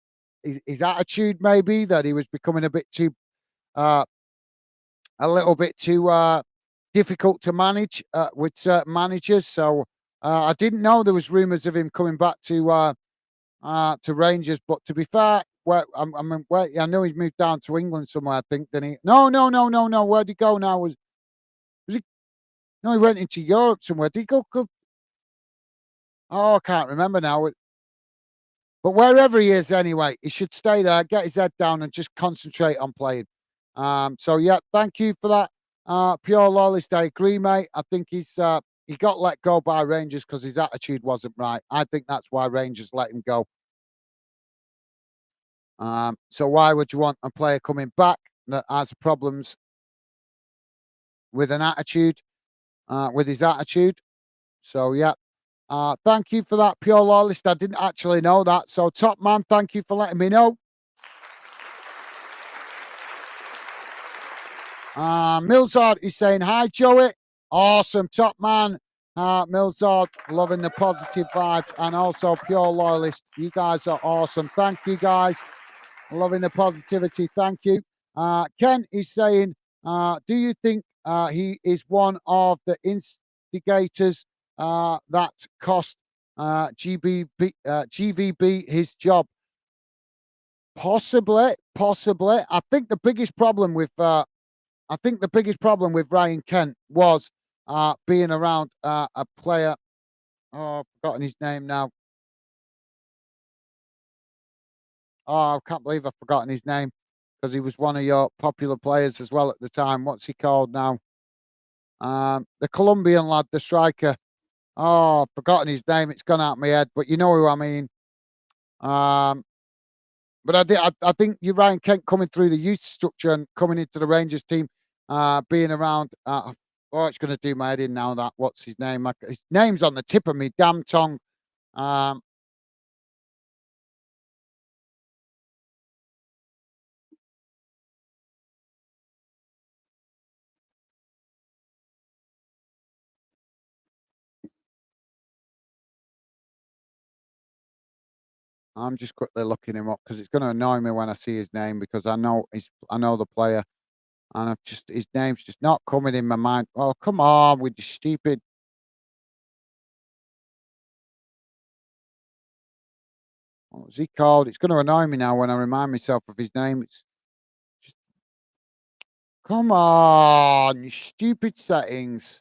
attitude, maybe that he was becoming uh, a little bit too difficult to manage with certain managers. So I didn't know there was rumours of him coming back to Rangers. But to be fair, I know he's moved down to England somewhere. I think, didn't he? No, no, no, no, no. Where'd he go now? Was he? No, he went into Europe somewhere. Did he go? Oh, I can't remember now. But wherever he is, anyway, he should stay there, get his head down, and just concentrate on playing. So yeah, thank you for that. Pure loyalist, I agree, mate. I think he got let go by Rangers because his attitude wasn't right. I think that's why Rangers let him go. So why would you want a player coming back that has problems with an attitude, with his attitude? So yeah. Thank you for that, pure loyalist. I didn't actually know that. So top man, thank you for letting me know. Milzard is saying hi, Joey. Awesome, top man. Milzard, loving the positive vibes, and also pure loyalist. You guys are awesome. Thank you, guys. Loving the positivity. Thank you. Ken is saying, do you think he is one of the instigators that cost GVB his job? Possibly, possibly. I think the biggest problem with Ryan Kent was being around a player. Oh, I've forgotten his name now. Oh, I can't believe I've forgotten his name because he was one of your popular players as well at the time. What's he called now? The Colombian lad, the striker. Oh, I've forgotten his name. It's gone out of my head, but you know who I mean. Um, but I think you're Ryan Kent coming through the youth structure and coming into the Rangers team, being around. Oh, it's going to do my head in now. That what's his name? His name's on the tip of me damn tongue. Um, I'm just quickly looking him up because it's going to annoy me when I see his name because I know the player and I've just his name's just not coming in my mind. Oh, come on with the stupid. What was he called? It's going to annoy me now when I remind myself of his name. It's just come on, you stupid settings.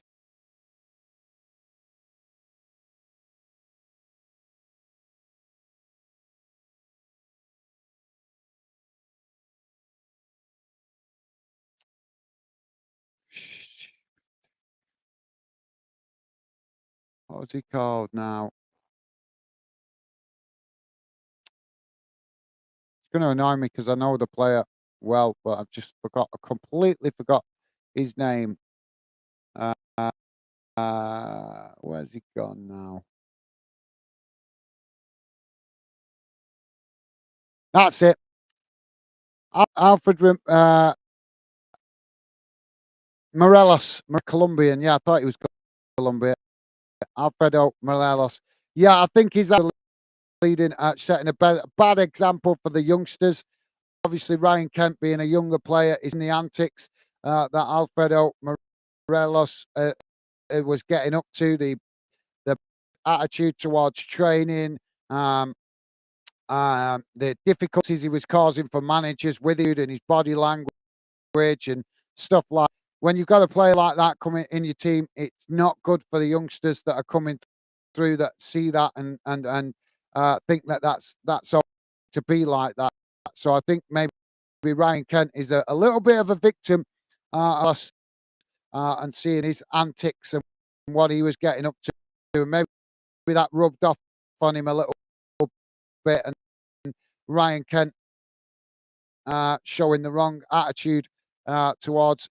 What was he called now? It's going to annoy me because I know the player well, but I've just forgot. I completely forgot his name. Uh, where's he gone now? That's it. Alfred Morelos, Colombian. Yeah, I thought he was Colombian. Alfredo Morelos. Yeah, I think he's actually leading, setting a bad example for the youngsters. Obviously, Ryan Kent being a younger player is in the antics that Alfredo Morelos was getting up to, the attitude towards training, um, the difficulties he was causing for managers with it and his body language and stuff like. When you've got a player like that coming in your team, it's not good for the youngsters that are coming through that see that and think that that's all to be like that. So I think maybe Ryan Kent is a little bit of a victim of us and seeing his antics and what he was getting up to. And maybe that rubbed off on him a little bit. And Ryan Kent showing the wrong attitude towards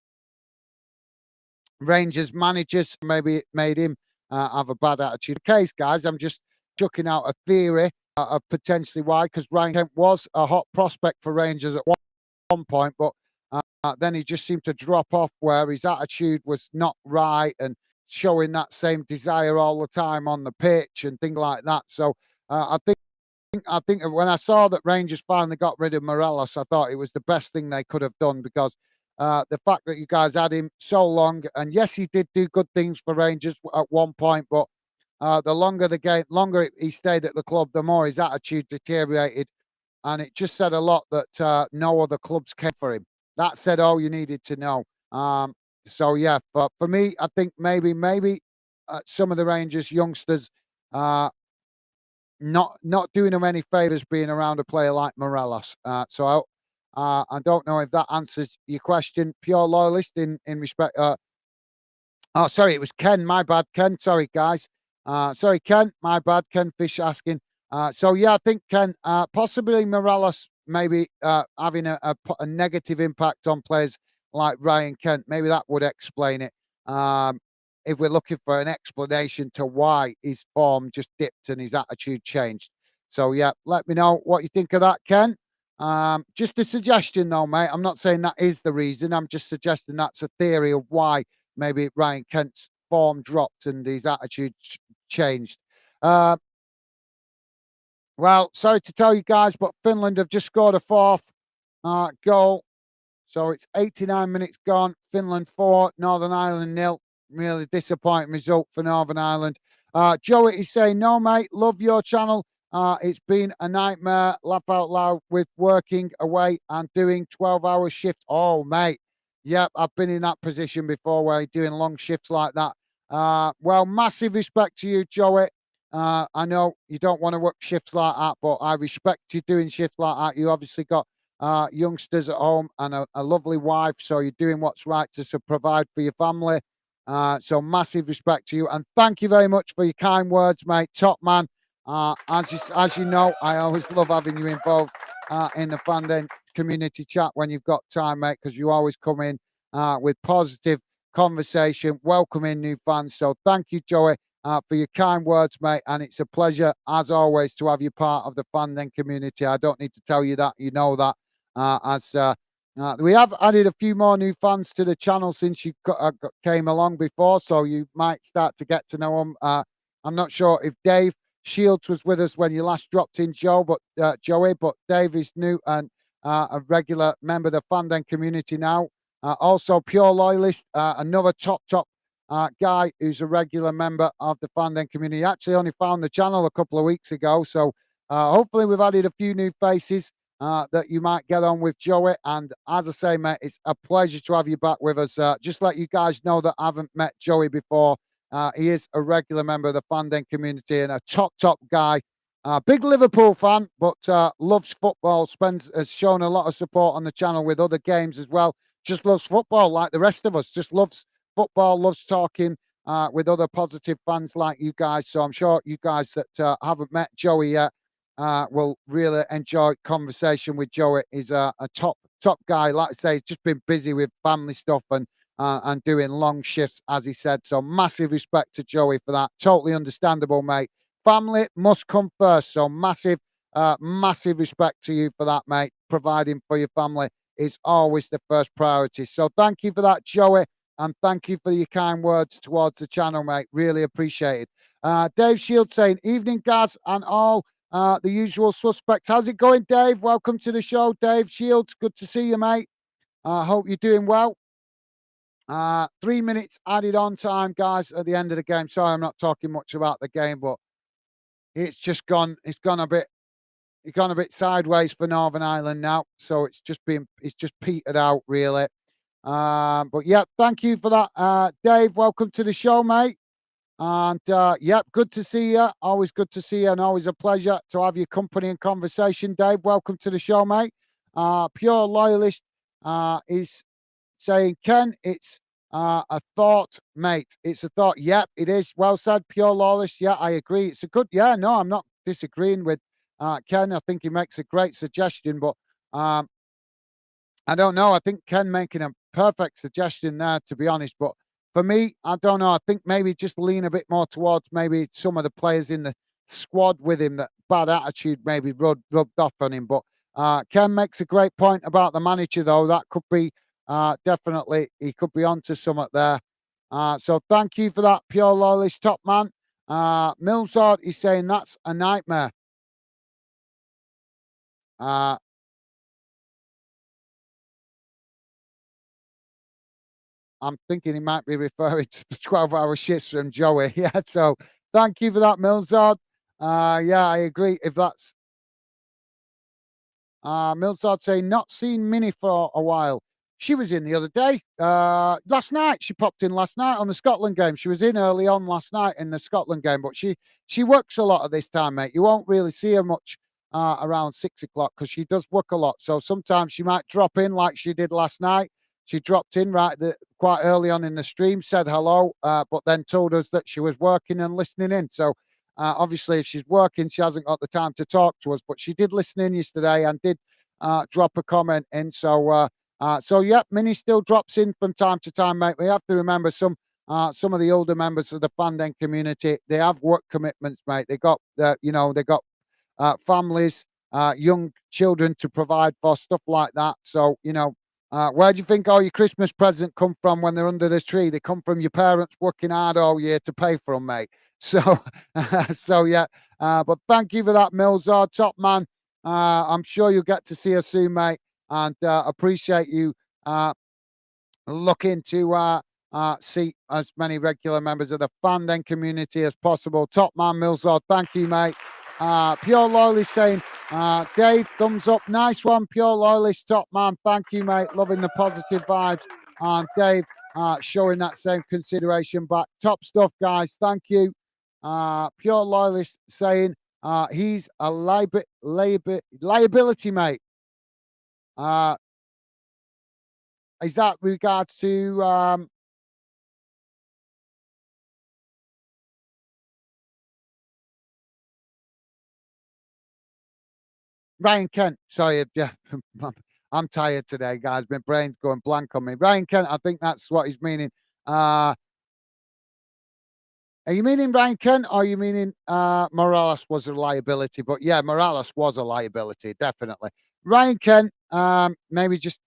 Rangers managers. Maybe it made him have a bad attitude. The case, guys, I'm just chucking out a theory of potentially why, because Ryan Kent was a hot prospect for Rangers at one point, but then he just seemed to drop off where his attitude was not right and showing that same desire all the time on the pitch and things like that. So I think when I saw that Rangers finally got rid of Morelos, I thought it was the best thing they could have done because the fact that you guys had him so long, and yes, he did do good things for Rangers at one point, but the longer he stayed at the club, the more his attitude deteriorated, and it just said a lot that no other clubs came for him. That said all you needed to know. So yeah, but for me, I think maybe some of the Rangers youngsters uh, not doing them any favors being around a player like Morelos. I don't know if that answers your question. Pure loyalist in respect. Oh, sorry, it was Ken. My bad, Ken. Sorry, guys. Sorry, Ken. My bad, Ken Fish asking. So yeah, I think Ken, possibly Morelos, maybe having a negative impact on players like Ryan Kent. Maybe that would explain it. If we're looking for an explanation to why his form just dipped and his attitude changed. So yeah, let me know what you think of that, Ken. Just a suggestion though, mate. I'm not saying that is the reason. I'm just suggesting that's a theory of why maybe Ryan Kent's form dropped and his attitude changed. Uh, well, sorry to tell you guys, but Finland have just scored a fourth goal. So it's 89 minutes gone. Finland 4, Northern Ireland 0. Really disappointing result for Northern Ireland. Joey is saying, no, mate, love your channel. It's been a nightmare, laugh out loud, with working away and doing 12-hour shifts. Oh, mate. Yep, I've been in that position before where you're doing long shifts like that. Well, massive respect to you, Joey. I know you don't want to work shifts like that, but I respect you doing shifts like that. You obviously got youngsters at home and a lovely wife, so you're doing what's right to provide for your family. So massive respect to you, and thank you very much for your kind words, mate. Top man. As you know, I always love having you involved in the fandom community chat when you've got time, mate, because you always come in with positive conversation, welcoming new fans. So thank you, Joey, for your kind words, mate. And it's a pleasure, as always, to have you part of the fandom community. I don't need to tell you that. You know that. We have added a few more new fans to the channel since you came along before, so you might start to get to know them. I'm not sure if Dave Shields was with us when you last dropped in, Joey, but Dave is new and a regular member of the fandom community now. Also, Pure Loyalist, another top guy who's a regular member of the fandom community. He actually only found the channel a couple of weeks ago, so hopefully we've added a few new faces that you might get on with, Joey. And as I say, mate, it's a pleasure to have you back with us. Just let you guys know that I haven't met Joey before. He is a regular member of the fandom community and a top guy. Big Liverpool fan, but loves football. Has shown a lot of support on the channel with other games as well. Just loves football like the rest of us. Just loves football, loves talking with other positive fans like you guys. So I'm sure you guys that haven't met Joey yet will really enjoy conversation with Joey. He's a top guy. Like I say, he's just been busy with family stuff and doing long shifts, as he said. So massive respect to Joey for that. Totally understandable, mate. Family must come first. So massive respect to you for that, mate. Providing for your family is always the first priority. So thank you for that, Joey. And thank you for your kind words towards the channel, mate. Really appreciate it. Dave Shields saying, evening, Gaz, and all the usual suspects. How's it going, Dave? Welcome to the show, Dave Shields. Good to see you, mate. Hope you're doing well. 3 minutes added on time, guys, at the end of the game. Sorry, I'm not talking much about the game, but it's gone a bit sideways for Northern Ireland now. So it's just petered out, really. But yeah, thank you for that, Dave. Welcome to the show, mate. And yep, good to see you. Always good to see you, and always a pleasure to have your company and conversation, Dave. Welcome to the show, mate. Pure Loyalist is saying, Ken, it's a thought, mate. It's a thought. Yep, it is. Well said, Pure Loyalist. Yeah, I agree. It's a good. Yeah, no, I'm not disagreeing with Ken. I think he makes a great suggestion, but I don't know. I think Ken making a perfect suggestion there, to be honest. But for me, I don't know. I think maybe just lean a bit more towards maybe some of the players in the squad with him, that bad attitude maybe rubbed off on him. But Ken makes a great point about the manager, though. That could be definitely, he could be onto something there. So thank you for that, Pure Loyalist top man. Millsard is saying that's a nightmare. I'm thinking he might be referring to the 12-hour shifts from Joey. Yeah, so thank you for that, Millsard. Yeah, I agree. If that's Millsard saying, not seen Minnie for a while. She was in the other day. Last night. She popped in last night on the Scotland game. She was in early on last night in the Scotland game, but she works a lot at this time, mate. You won't really see her much around 6 o'clock because she does work a lot. So sometimes she might drop in like she did last night. She dropped in quite early on in the stream, said hello, but then told us that she was working and listening in. So obviously, if she's working, she hasn't got the time to talk to us, but she did listen in yesterday and did drop a comment in. So yeah, Minnie still drops in from time to time, mate. We have to remember some of the older members of the fandom community, they have work commitments, mate. They got families, young children to provide for, stuff like that. So where do you think all your Christmas presents come from when they're under the tree? They come from your parents working hard all year to pay for them, mate. So, so yeah. But thank you for that, Millsard, top man. I'm sure you'll get to see us soon, mate. And appreciate you looking to see as many regular members of the fandom community as possible. Top man, Millsard, thank you, mate. Pure Loyalist saying, Dave, thumbs up. Nice one, Pure Loyalist, top man. Thank you, mate. Loving the positive vibes. And Dave showing that same consideration back. Top stuff, guys. Thank you. Pure Loyalist saying he's a liability, mate. Is that regards to Ryan Kent? Sorry, yeah, I'm tired today, guys. My brain's going blank on me. Ryan Kent, I think that's what he's meaning. Are you meaning Ryan Kent, or are you meaning Morales was a liability? But yeah, Morales was a liability, definitely. Ryan Kent maybe just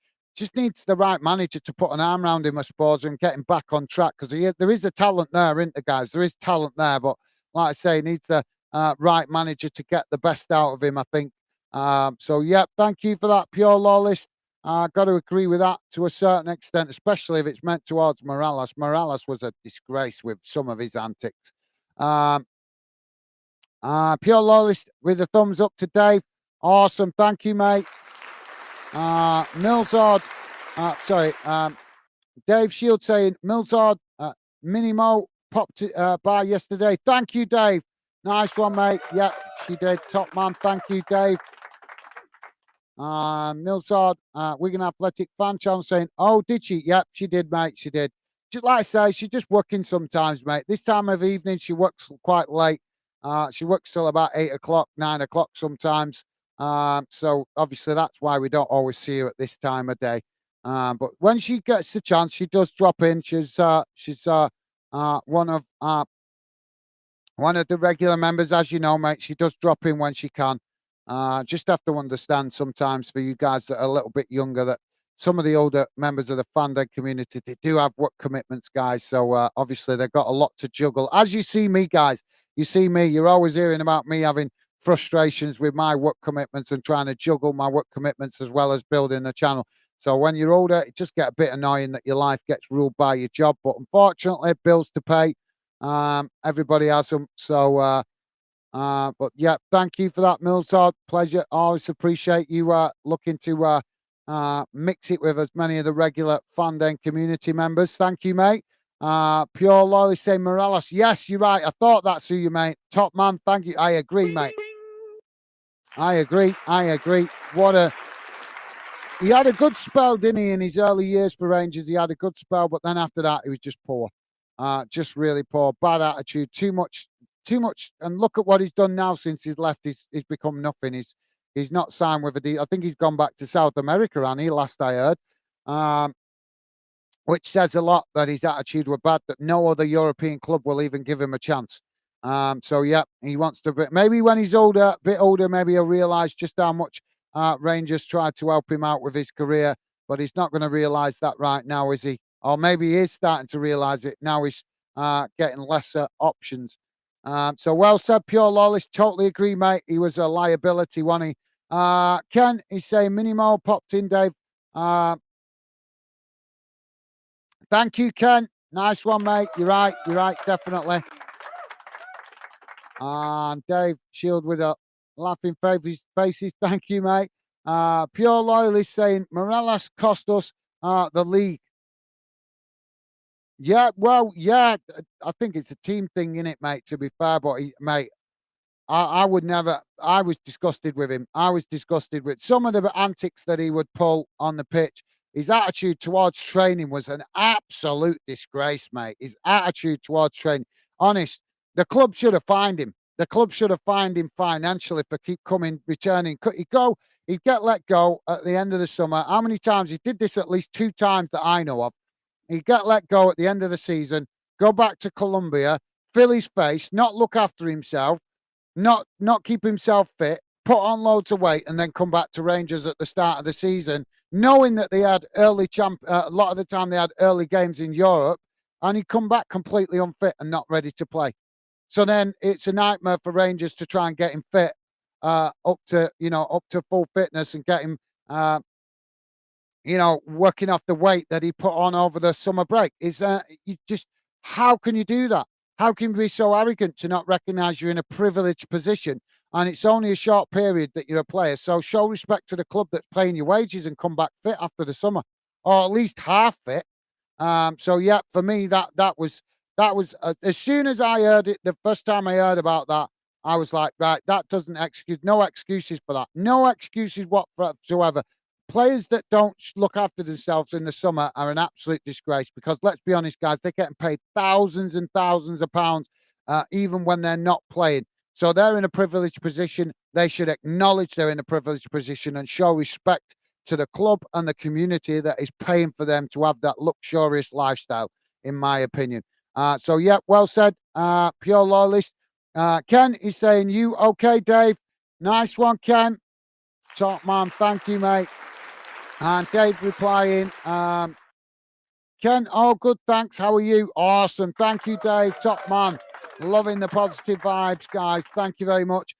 needs the right manager to put an arm around him, I suppose, and get him back on track, because there is the talent there, isn't there, guys? There is talent there, but like I say, he needs the right manager to get the best out of him, I think. So yeah, thank you for that, Pure Lawless. Got to agree with that to a certain extent, especially if it's meant towards Morales. Morales was a disgrace with some of his antics. Pure Loyalist with a thumbs up to Dave. Awesome. Thank you, mate. Millsard. Dave Shield saying, Millsard, Minimo popped by yesterday. Thank you, Dave. Nice one, mate. Yep, she did. Top man. Thank you, Dave. Millsard, Wigan Athletic fan channel saying, oh, did she? Yep, she did, mate. She did. just like I say, she's just working sometimes, mate. This time of evening, she works quite late. She works till about 8 o'clock, 9 o'clock sometimes. So obviously that's why we don't always see her at this time of day. But when she gets the chance, she does drop in. She's one of the regular members, as you know, mate. She does drop in when she can. Just have to understand sometimes for you guys that are a little bit younger that some of the older members of the fandom community, they do have work commitments, guys. So obviously they've got a lot to juggle. As you see me, guys, you see me, you're always hearing about me having frustrations with my work commitments and trying to juggle my work commitments as well as building the channel. So when you're older, it just get a bit annoying that your life gets ruled by your job. But unfortunately, bills to pay. Everybody has them. So, but yeah, thank you for that, Millsard. Pleasure. Always appreciate you looking to mix it with as many of the regular Fandom community members. Thank you, mate. Pure Loyally say Morales. Yes, you're right. I thought that's who you, mate. Top man. Thank you. I agree, mate. I agree. I agree. He had a good spell, didn't he, in his early years for Rangers? He had a good spell, but then after that, he was just poor. Just really poor. Bad attitude. Too much. And look at what he's done now since he's left. He's become nothing. He's not signed with a deal. I think he's gone back to South America, and he last I heard. Which says a lot that his attitude were bad, that no other European club will even give him a chance. So yeah, he wants to. Maybe when he's older, a bit older, maybe he'll realise just how much Rangers tried to help him out with his career, but he's not going to realise that right now, is he? Or maybe he is starting to realise it now. He's getting lesser options. So well said, Pure Lawless. Totally agree, mate. He was a liability, wasn't he? Ken is saying Minimo popped in, Dave. Thank you, Ken. Nice one, mate. You're right. You're right. Definitely. And Dave Shield with a laughing faces. Thank you, mate. Pure Loyalist saying Morales cost us the league. Yeah, well, yeah. I think it's a team thing, in it, mate. To be fair, but mate, I would never. I was disgusted with him. I was disgusted with some of the antics that he would pull on the pitch. His attitude towards training was an absolute disgrace, mate. His attitude towards training. Honest, the club should have fined him. The club should have fined him financially for keep coming, returning. He'd get let go at the end of the summer. How many times? He did this at least 2 times that I know of. He'd get let go at the end of the season, go back to Colombia, fill his face, not look after himself, not keep himself fit, put on loads of weight, and then come back to Rangers at the start of the season, knowing that they had a lot of the time they had early games in Europe, and he'd come back completely unfit and not ready to play. So then it's a nightmare for Rangers to try and get him fit up to full fitness and get him working off the weight that he put on over the summer break. How can you do that? How can you be so arrogant to not recognize you're in a privileged position and it's only a short period that you're a player? So show respect to the club that's paying your wages and come back fit after the summer, or at least half fit. So yeah, for me, that was as soon as I heard it, the first time I heard about that, I was like, right, that doesn't excuse, no excuses for that, no excuses whatsoever. Players that don't look after themselves in the summer are an absolute disgrace, because let's be honest, guys, they're getting paid thousands and thousands of pounds, even when they're not playing. So they're in a privileged position. They should acknowledge they're in a privileged position and show respect to the club and the community that is paying for them to have that luxurious lifestyle, in my opinion. So yeah, well said, Pure Loyalist. Ken is saying, you okay, Dave? Nice one, Ken. Top man, thank you, mate. And Dave replying, Ken, all good, thanks. How are you? Awesome. Thank you, Dave. Top man. Loving the positive vibes, guys. Thank you very much.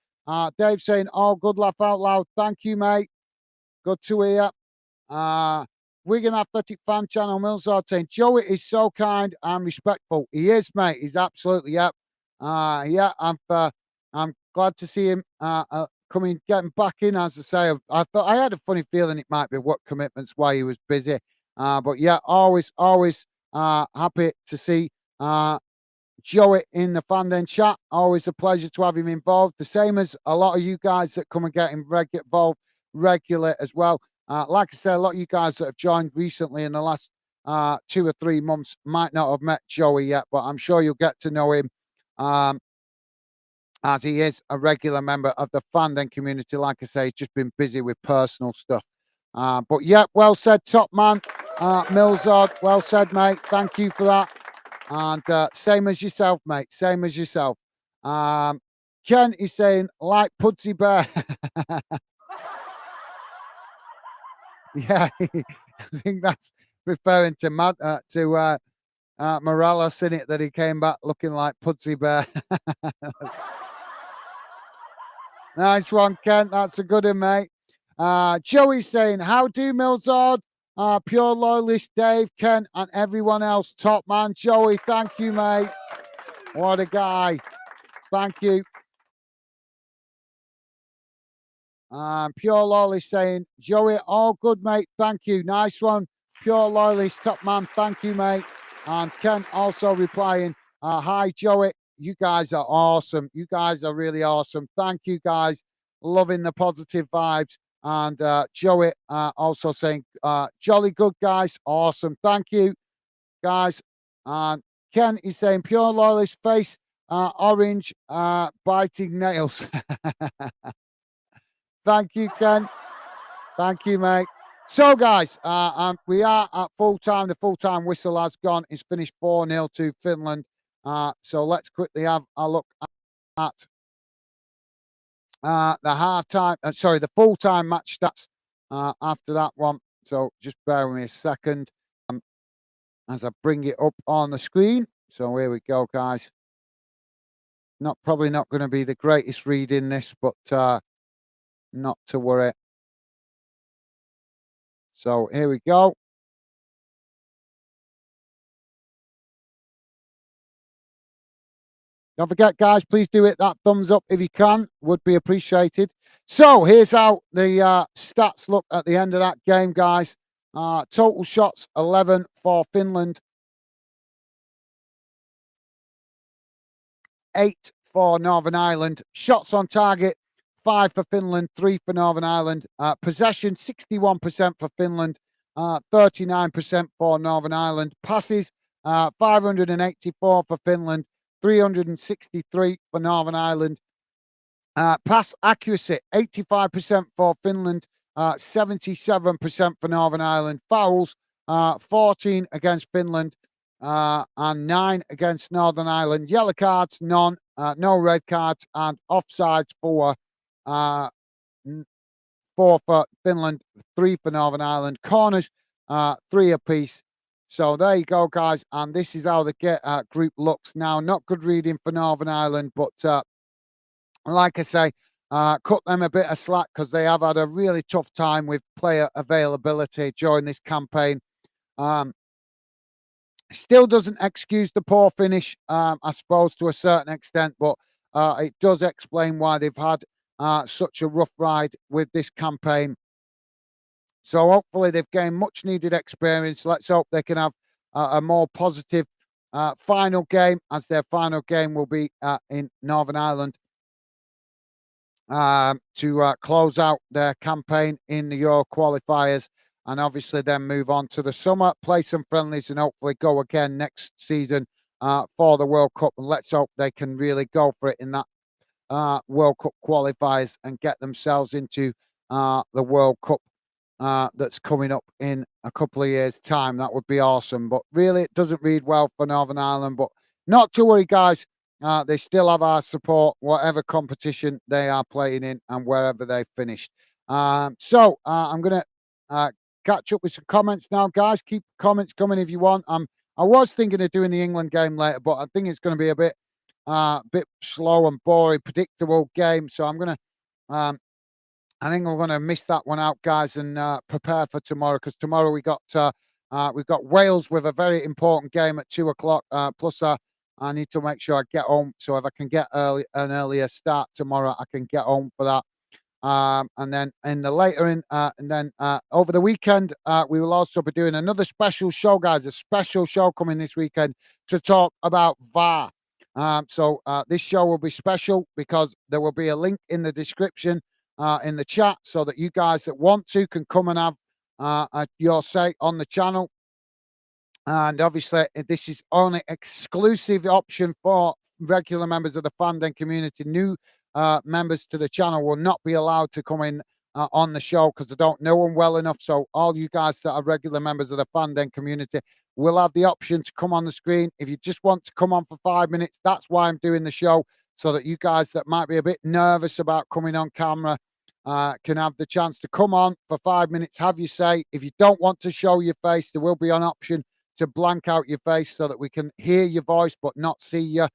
Dave saying, all good, laugh out loud. Thank you, mate. Good to hear. Wigan Athletic Fan Channel, Millsard saying, Joey is so kind and respectful. He is, mate. He's absolutely, yeah. I'm glad to see him getting back in. As I say, I had a funny feeling it might be work commitments while he was busy. But yeah, always happy to see Joey in the Fandom chat. Always a pleasure to have him involved. The same as a lot of you guys that come and get involved regular as well. Like I said, a lot of you guys that have joined recently in the last 2 or 3 months might not have met Joey yet, but I'm sure you'll get to know him. As he is a regular member of the fandom community. Like I say, he's just been busy with personal stuff. But yeah, well said, top man, Millsard. Well said, mate. Thank you for that. And same as yourself, mate. Same as yourself. Ken is saying, like Pudsey Bear. Yeah, I think that's referring to Morales in it, that he came back looking like Pudsey Bear. Nice one, Kent. That's a good one, mate. Joey's saying, how do Millsard, Pure Loyalist, Dave, Kent, and everyone else? Top man, Joey. Thank you, mate. What a guy. Thank you. Pure Loyalist saying, Joey, all good, mate. Thank you. Nice one. Pure Loyalist, top man. Thank you, mate. And Kent also replying, hi, Joey. You guys are awesome. You guys are really awesome. Thank you, guys. Loving the positive vibes. And Joey also saying, jolly good, guys. Awesome. Thank you, guys. And Ken is saying, pure loyalist face, orange, biting nails. Thank you, Ken. Thank you, mate. So, guys, we are at full time. The full time whistle has gone. It's finished 4-0 to Finland. So let's quickly have a look at the half-time, the full-time match stats after that one. So just bear with me a second as I bring it up on the screen. So here we go, guys. Probably not going to be the greatest read in this, but not to worry. So here we go. Don't forget, guys, please do hit that thumbs up if you can. Would be appreciated. So here's how the stats look at the end of that game, guys. Total shots, 11 for Finland. 8 for Northern Ireland. Shots on target, 5 for Finland, 3 for Northern Ireland. Possession, 61% for Finland, 39% for Northern Ireland. Passes, 584 for Finland, 363 for Northern Ireland. Pass accuracy, 85% for Finland, 77% for Northern Ireland. Fouls, 14 against Finland, and 9 against Northern Ireland. Yellow cards, none. No red cards, and offsides, 4. 4 for Finland, 3 for Northern Ireland. Corners, 3 apiece. So there you go, guys. And this is how the group looks now. Not good reading for Northern Ireland, but like I say, cut them a bit of slack because they have had a really tough time with player availability during this campaign. Still doesn't excuse the poor finish, I suppose, to a certain extent, but it does explain why they've had such a rough ride with this campaign. So hopefully they've gained much needed experience. Let's hope they can have a more positive final game, as their final game will be in Northern Ireland to close out their campaign in the Euro qualifiers, and obviously then move on to the summer, play some friendlies, and hopefully go again next season for the World Cup. And let's hope they can really go for it in that World Cup qualifiers and get themselves into the World Cup that's coming up in a couple of years' time. That would be awesome. But really, it doesn't read well for Northern Ireland. But not to worry, guys. They still have our support, whatever competition they are playing in and wherever they finished. So I'm going to catch up with some comments now, guys. Keep comments coming if you want. I was thinking of doing the England game later, but I think it's going to be a bit slow and boring, predictable game. So I'm going to, I think we're going to miss that one out, guys, and prepare for tomorrow, because tomorrow we've got Wales with a very important game at 2:00. Plus, I need to make sure I get home. So if I can get an earlier start tomorrow, I can get home for that. And then over the weekend, we will also be doing another special show, guys. A special show coming this weekend to talk about VAR. So this show will be special because there will be a link in the description in the chat, so that you guys that want to can come and have your say on the channel. And obviously, this is only exclusive option for regular members of the Fandom community. New members to the channel will not be allowed to come in on the show because I don't know them well enough. So all you guys that are regular members of the Fandom community will have the option to come on the screen. If you just want to come on for 5 minutes, that's why I'm doing the show, so that you guys that might be a bit nervous about coming on camera can have the chance to come on for 5 minutes, have your say. If you don't want to show your face, there will be an option to blank out your face so that we can hear your voice but not see you.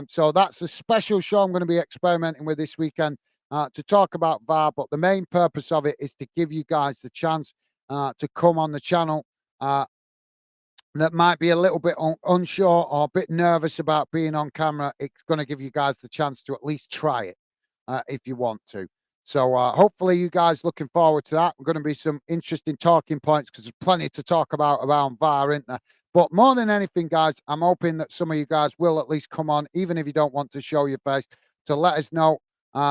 So that's a special show I'm going to be experimenting with this weekend to talk about VAR. But the main purpose of it is to give you guys the chance to come on the channel that might be a little bit unsure or a bit nervous about being on camera. It's going to give you guys the chance to at least try it if you want to. So hopefully you guys looking forward to that. We're going to be some interesting talking points because there's plenty to talk about around VAR, isn't there? But more than anything, guys, I'm hoping that some of you guys will at least come on, even if you don't want to show your face, to let us know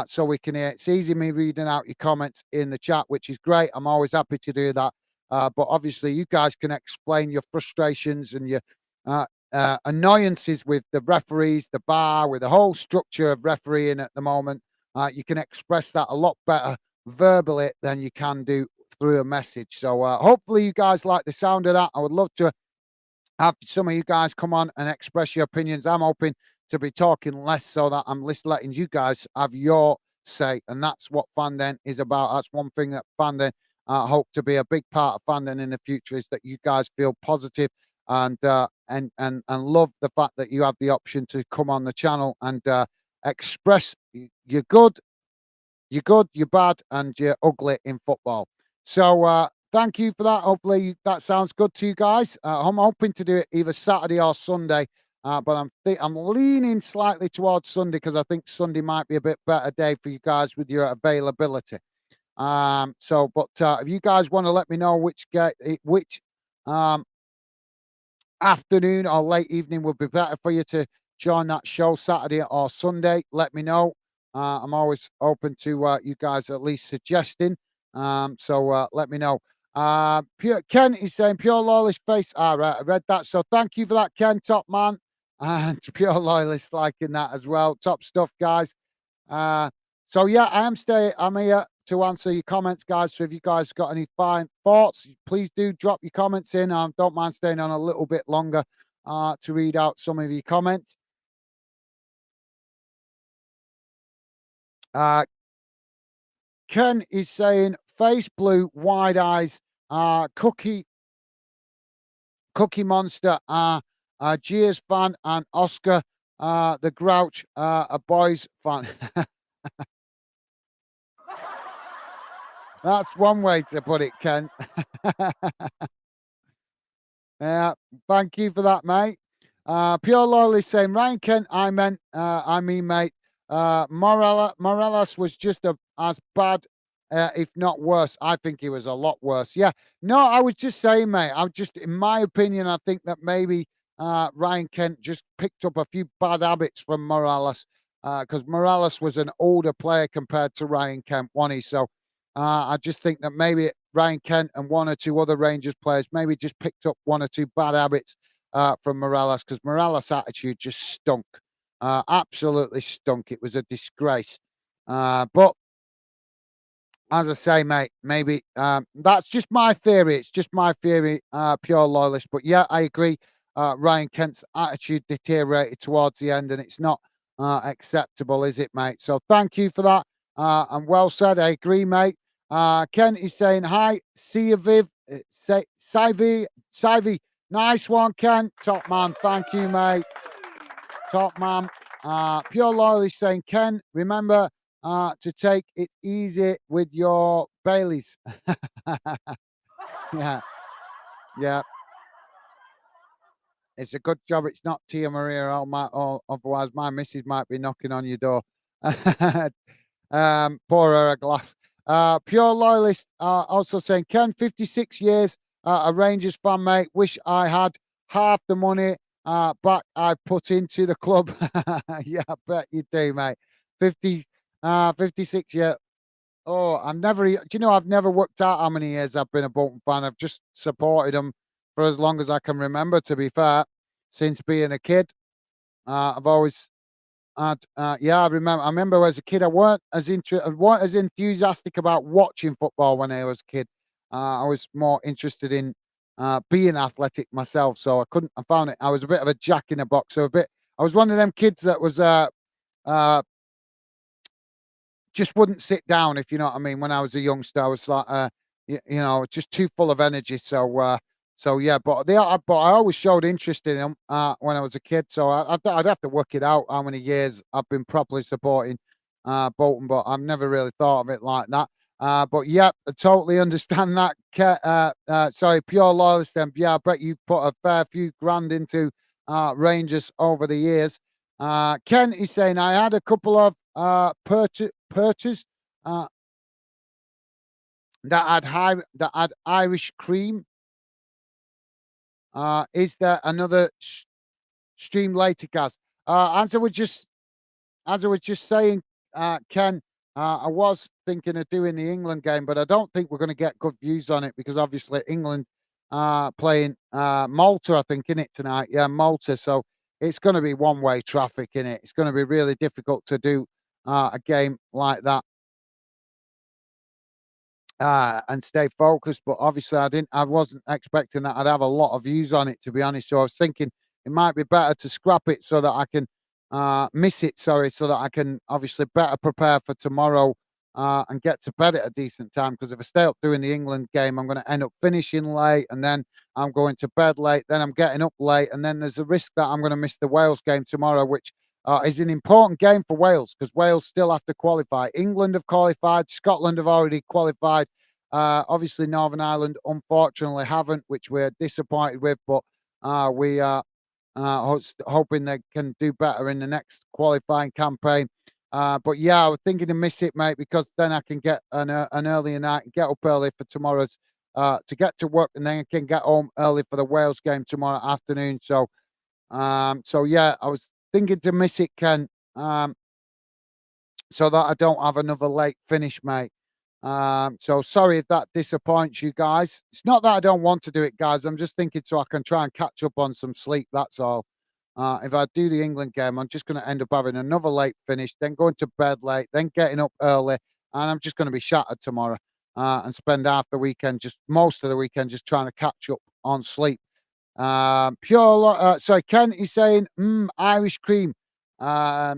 so we can hear. It's easy me reading out your comments in the chat, which is great. I'm always happy to do that. But obviously, you guys can explain your frustrations and your annoyances with the referees, the VAR, with the whole structure of refereeing at the moment. You can express that a lot better verbally than you can do through a message. So hopefully you guys like the sound of that. I would love to have some of you guys come on and express your opinions. I'm hoping to be talking less so that I'm just letting you guys have your say. And that's what Fandom is about. That's one thing that Fandom hope to be a big part of Fandom in the future, is that you guys feel positive and love the fact that you have the option to come on the channel and express you're good, you're bad, and you're ugly in football. So thank you for that. Hopefully that sounds good to you guys. I'm hoping to do it either Saturday or Sunday, but I'm leaning slightly towards Sunday because I think Sunday might be a bit better day for you guys with your availability. But if you guys want to let me know which um, afternoon or late evening would be better for you to join that show, Saturday or Sunday, let me know. I'm always open to you guys at least suggesting. So let me know. Ken is saying pure loyalist face. All right, I read that. So thank you for that, Ken, top man. And pure loyalist liking that as well. Top stuff, guys. So yeah, I'm here to answer your comments, guys. So if you guys got any fine thoughts, please do drop your comments in. Don't mind staying on a little bit longer to read out some of your comments. Ken is saying face blue, wide eyes, cookie monster, Gears fan, and Oscar the Grouch, a boys fan. That's one way to put it, Ken. Yeah, thank you for that, mate. Pure Loyalist saying, Ryan Kent, I mean, mate. Morales was just as bad, if not worse. I think he was a lot worse. Yeah, no, I was just saying, mate. In my opinion, I think that maybe Ryan Kent just picked up a few bad habits from Morales because Morales was an older player compared to Ryan Kent, wasn't he? So I just think that maybe Ryan Kent and one or two other Rangers players maybe just picked up one or two bad habits from Morales, because Morales' attitude just stunk. Absolutely stunk. It was a disgrace. But as I say, mate, maybe that's just my theory. It's just my theory, pure loyalist. But yeah, I agree. Ryan Kent's attitude deteriorated towards the end, and it's not acceptable, is it, mate? So thank you for that. And well said. I agree, mate. Ken is saying hi. See you, Viv. Say Sivy. Nice one, Ken. Top man. Thank you, mate. Top man. Pure loyalist saying, Ken, remember to take it easy with your Baileys. Yeah, yeah. It's a good job it's not Tia Maria, or otherwise my missus might be knocking on your door. Pour her a glass. Pure loyalist also saying, Ken, 56 years, a Rangers fan, mate. Wish I had half the money back I put into the club. Yeah, I bet you do, mate. 56 years. Oh, do you know, I've never worked out how many years I've been a Bolton fan. I've just supported them for as long as I can remember, to be fair, since being a kid. I've always yeah, I remember as a kid, I weren't as enthusiastic about watching football when I was a kid. I was more interested in being athletic myself, so I found it. I was a bit of a jack in a box. So a bit. I was one of them kids that was uh, just wouldn't sit down, if you know what I mean. When I was a youngster, I was like, you know, just too full of energy. So yeah, but I always showed interest in them when I was a kid. So I'd have to work it out how many years I've been properly supporting Bolton, but I've never really thought of it like that. But yeah, I totally understand that. Sorry, pure loyalist. Then yeah, I bet you put a fair few grand into Rangers over the years. Ken is saying I had a couple of purchase uh, that had Irish cream. Is there another stream later, guys? As I was just saying, Ken, I was thinking of doing the England game, but I don't think we're going to get good views on it because obviously England playing Malta, I think, in it tonight. Yeah, Malta. So it's going to be one-way traffic in it. It's going to be really difficult to do a game like that and stay focused. But obviously, I wasn't expecting that I'd have a lot of views on it, to be honest. So I was thinking it might be better to scrap it so that I can miss it. Sorry, so that I can obviously better prepare for tomorrow and get to bed at a decent time. Because if I stay up doing the England game, I'm going to end up finishing late, and then I'm going to bed late. Then I'm getting up late, and then there's a risk that I'm going to miss the Wales game tomorrow, which is an important game for Wales because Wales still have to qualify. England have qualified. Scotland have already qualified. Obviously, Northern Ireland unfortunately haven't, which we're disappointed with. But we are hoping they can do better in the next qualifying campaign. But yeah, I was thinking to miss it, mate, because then I can get an earlier night and get up early for tomorrow's to get to work, and then I can get home early for the Wales game tomorrow afternoon. So yeah, I was thinking to miss it, Ken, so that I don't have another late finish, mate. So sorry if that disappoints you guys. It's not that I don't want to do it, guys. I'm just thinking so I can try and catch up on some sleep. That's all. If I do the England game, I'm just going to end up having another late finish, then going to bed late, then getting up early, and I'm just going to be shattered tomorrow and spend half the weekend, just most of the weekend, just trying to catch up on sleep. Sorry, Ken is saying, Irish cream. Yeah,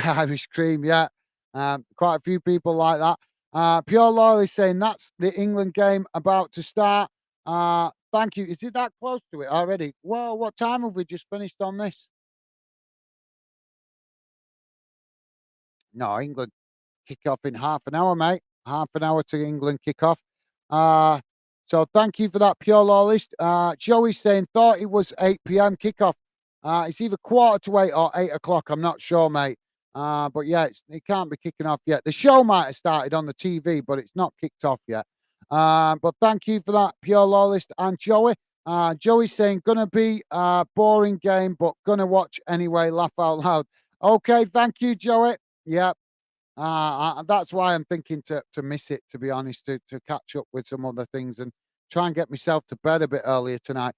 Irish cream, yeah. Quite a few people like that. Pure Law is saying that's the England game about to start. Thank you. Is it that close to it already? Well, what time have we just finished on this? No, England kick off in half an hour, mate. Half an hour to England kick off. Uh, so thank you for that, Pure Law list. Joey's saying thought it was 8 p.m. kickoff. It's either quarter to 8 or 8 o'clock. I'm not sure, mate. But yeah, it can't be kicking off yet. The show might have started on the TV, but it's not kicked off yet. But thank you for that, Pure Law list and Joey. Joey's saying gonna be a boring game, but gonna watch anyway. Laugh out loud. Okay, thank you, Joey. Yeah, that's why I'm thinking to miss it, to be honest, to catch up with some other things and try and get myself to bed a bit earlier tonight.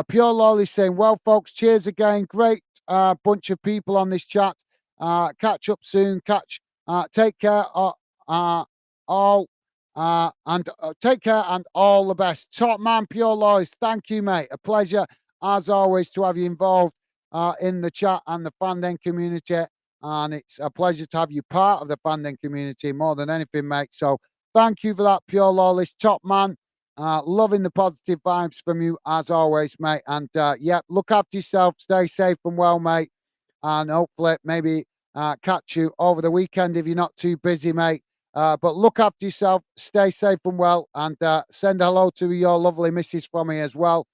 Pure Lolly saying, well, folks, cheers again. Great bunch of people on this chat. Catch up soon. Take care. All and take care and all the best. Top man, Pure Lois. Thank you, mate. A pleasure as always to have you involved in the chat and the fandom community. And it's a pleasure to have you part of the fandom community more than anything, mate. So thank you for that, Pure Lawless. Top man. Loving the positive vibes from you as always, mate. And yeah, look after yourself. Stay safe and well, mate. And hopefully maybe catch you over the weekend if you're not too busy, mate. But look after yourself. Stay safe and well. And send hello to your lovely missus from me as well.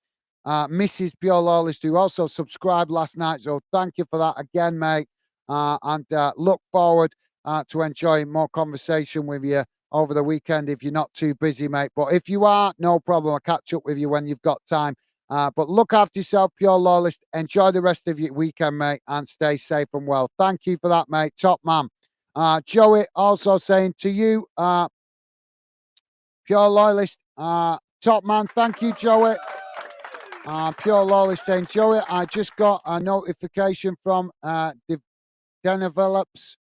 Mrs. Pure Lawless, who also subscribed last night. So thank you for that again, mate. And look forward to enjoying more conversation with you over the weekend if you're not too busy, mate. But if you are, no problem. I'll catch up with you when you've got time. But look after yourself, Pure Lawless. Enjoy the rest of your weekend, mate, and stay safe and well. Thank you for that, mate. Top man. Joey also saying to you, Pure Loyalist, top man. Thank you, Joey. Pure Lawless saying, Joey, I just got a notification from the Develops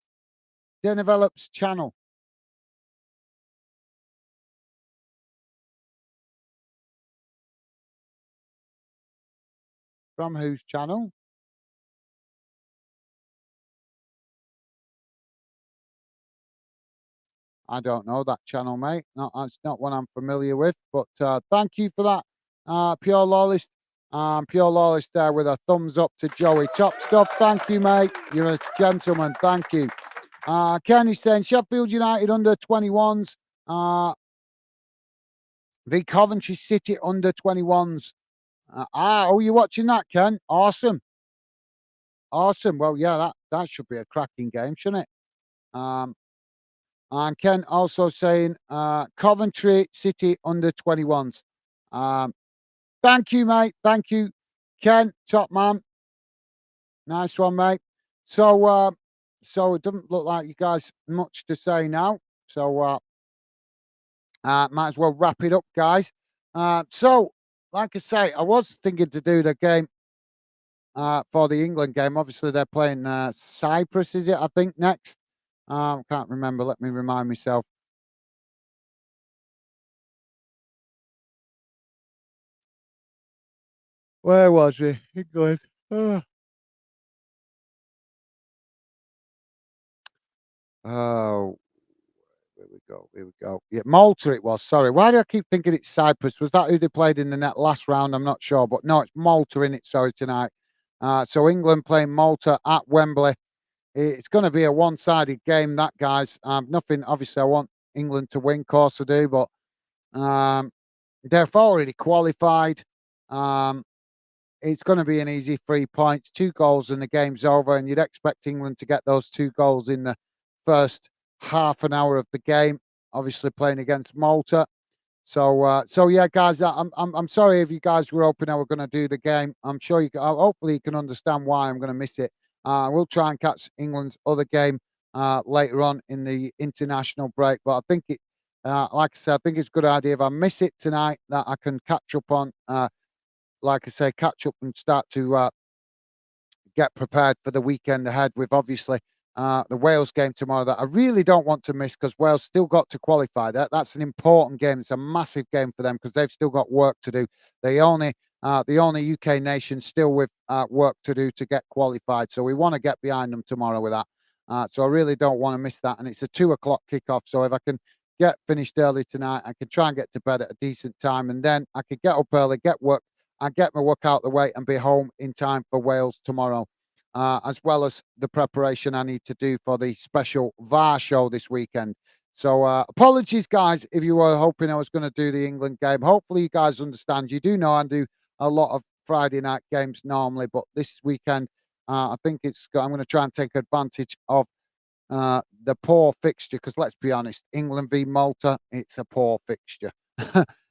channel. From whose channel? I don't know that channel, mate. No, that's not one I'm familiar with. But thank you for that, Pure Lawless. Pure Lawless there with a thumbs up to Joey. Top stuff. Thank you, mate. You're a gentleman. Thank you. Kenny's saying Sheffield United under 21s. The Coventry City under 21s. Oh, you're watching that, Ken? Awesome. Awesome. Well, yeah, that should be a cracking game, shouldn't it? And Ken also saying Coventry City under 21s. Um, thank you, mate. Thank you, Ken. Top man. Nice one, mate. So it doesn't look like you guys much to say now. So might as well wrap it up, guys. So, like I say, I was thinking to do the game for the England game. Obviously, they're playing Cyprus, is it? I think next. Can't remember. Let me remind myself. Where was we? England. Oh, here we go. Here we go. Yeah, Malta it was. Sorry. Why do I keep thinking it's Cyprus? Was that who they played in the net last round? I'm not sure. But no, it's Malta in it. Sorry, tonight. So England playing Malta at Wembley. It's going to be a one-sided game, that, guys. Nothing, obviously, I want England to win, course I do. But they've already qualified. Um, it's going to be an easy 3 points, 2 goals, and the game's over. And you'd expect England to get those 2 goals in the first half an hour of the game. Obviously, playing against Malta. So yeah, guys, I'm sorry if you guys were hoping I were going to do the game. I'm sure you. Hopefully, you can understand why I'm going to miss it. We'll try and catch England's other game later on in the international break. But I think it, like I said, I think it's a good idea if I miss it tonight that I can catch up on. Like I say, catch up and start to get prepared for the weekend ahead with obviously the Wales game tomorrow that I really don't want to miss because Wales still got to qualify. That's an important game. It's a massive game for them because they've still got work to do. The only UK nation still with work to do to get qualified. So we want to get behind them tomorrow with that. So I really don't want to miss that. And it's a 2 o'clock kickoff. So if I can get finished early tonight, I can try and get to bed at a decent time, and then I could get up early, get work and get my work out the way and be home in time for Wales tomorrow, as well as the preparation I need to do for the special VAR show this weekend. So apologies, guys, if you were hoping I was going to do the England game. Hopefully you guys understand. You do know I do a lot of Friday night games normally, but this weekend I think I'm going to try and take advantage of the poor fixture because let's be honest, England v Malta, it's a poor fixture.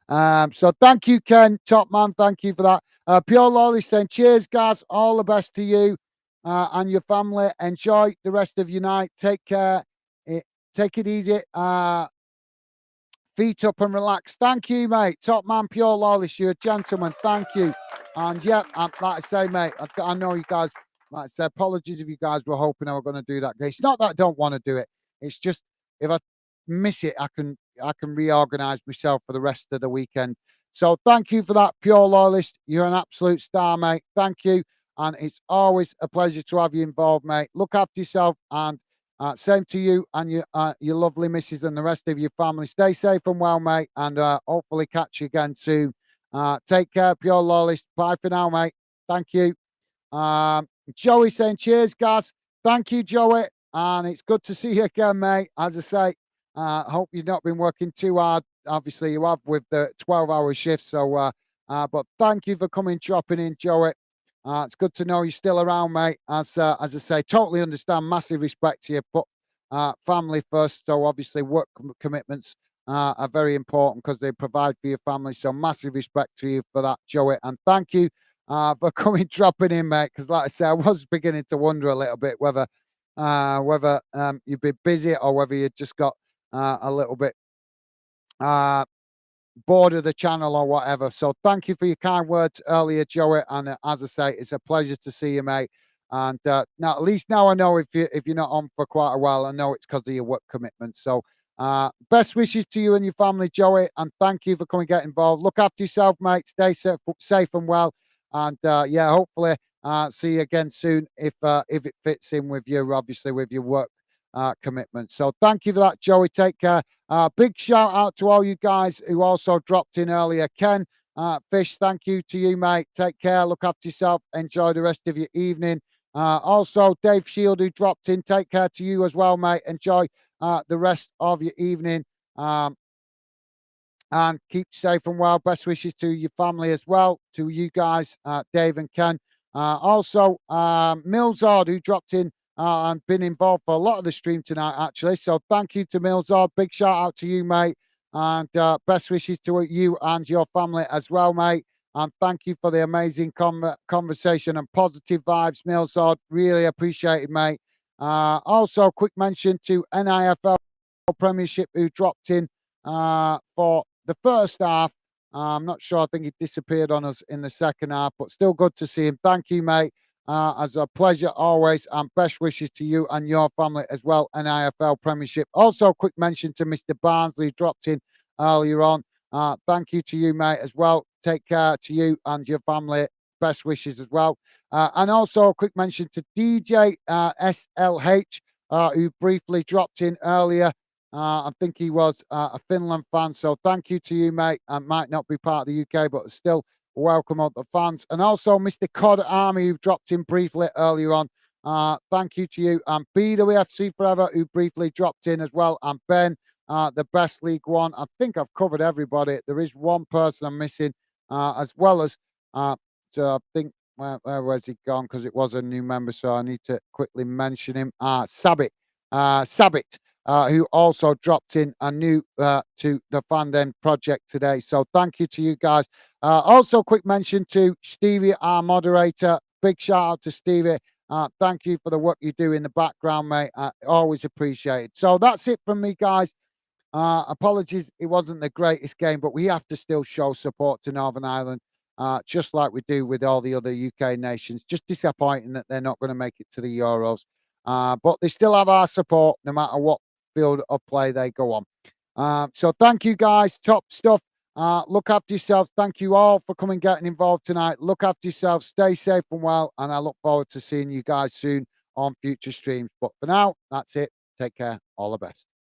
So thank you, Ken, top man. Thank you for that. Pure Lolly saying, cheers, guys. All the best to you and your family. Enjoy the rest of your night. Take care. Take it easy. Feet up and relax. Thank you, mate. Top man, Pure Lawless. You're a gentleman. Thank you. And yeah, like I say, mate, I know you guys, like I said, apologies if you guys were hoping I were going to do that. It's not that I don't want to do it. It's just if I miss it, I can reorganize myself for the rest of the weekend. So thank you for that, Pure Loyalist. You're an absolute star, mate. Thank you. And it's always a pleasure to have you involved, mate. Look after yourself and same to you and your lovely missus and the rest of your family. Stay safe and well, mate, and hopefully catch you again soon. Take care, Pure Loyalist. Bye for now, mate. Thank you. Joey saying, cheers, guys. Thank you, Joey. And it's good to see you again, mate. As I say, hope you've not been working too hard. Obviously, you have with the 12-hour shift. So, but thank you for coming, dropping in, Joey. It's good to know you're still around, mate. As I say, totally understand, massive respect to you. Put family first. So obviously, work commitments are very important because they provide for your family. So massive respect to you for that, Joey. And thank you for coming, dropping in, mate. Because like I said, I was beginning to wonder a little bit whether you've been busy or whether you just got a little bit bored of the channel or whatever. So thank you for your kind words earlier, Joey. And as I say, it's a pleasure to see you, mate. And now, at least now I know if you're not on for quite a while, I know it's because of your work commitments. So best wishes to you and your family, Joey. And thank you for coming, get involved. Look after yourself, mate. Stay safe and well. And yeah, hopefully see you again soon if it fits in with you, obviously with your work commitment. So thank you for that, Joey. Take care. Big shout out to all you guys who also dropped in earlier. Ken, Fish, thank you to you, mate. Take care. Look after yourself. Enjoy the rest of your evening. Also, Dave Shield, who dropped in. Take care to you as well, mate. Enjoy the rest of your evening. And keep safe and well. Best wishes to your family as well, to you guys, Dave and Ken. Also, Milzard, who dropped in and been involved for a lot of the stream tonight, actually. So thank you to Milzard. Big shout out to you, mate. And best wishes to you and your family as well, mate. And thank you for the amazing conversation and positive vibes, Milzard. Really appreciate it, mate. Also, quick mention to NIFL Premiership, who dropped in for the first half. I'm not sure. I think he disappeared on us in the second half, but still good to see him. Thank you, mate. As a pleasure always, and best wishes to you and your family as well. NIFL Premiership. Also, quick mention to Mr. Barnsley, dropped in earlier on. Thank you to you, mate, as well. Take care to you and your family. Best wishes as well. And also, a quick mention to DJ SLH, who briefly dropped in earlier. I think he was a Finland fan. So thank you to you, mate. Might not be part of the UK, but still welcome all the fans. And also Mr. Cod Army, who dropped in briefly earlier on. Thank you to you. And BWFC Forever, who briefly dropped in as well. And Ben, the best League One. I think I've covered everybody. There is one person I'm missing, as well as, so I think, where was he gone? Because it was a new member, so I need to quickly mention him. Sabit. Sabit. Who also dropped in and new to the Fan Den project today. So thank you to you guys. Also, quick mention to Stevie, our moderator. Big shout out to Stevie. Thank you for the work you do in the background, mate. Always appreciated. So that's it from me, guys. Apologies, it wasn't the greatest game, but we have to still show support to Northern Ireland, just like we do with all the other UK nations. Just disappointing that they're not going to make it to the Euros. But they still have our support no matter what field of play they go on. So thank you, guys. Top stuff. Look after yourselves. Thank you all for coming, getting involved tonight. Look after yourselves. Stay safe and well. And I look forward to seeing you guys soon on future streams. But for now, that's it. Take care. All the best.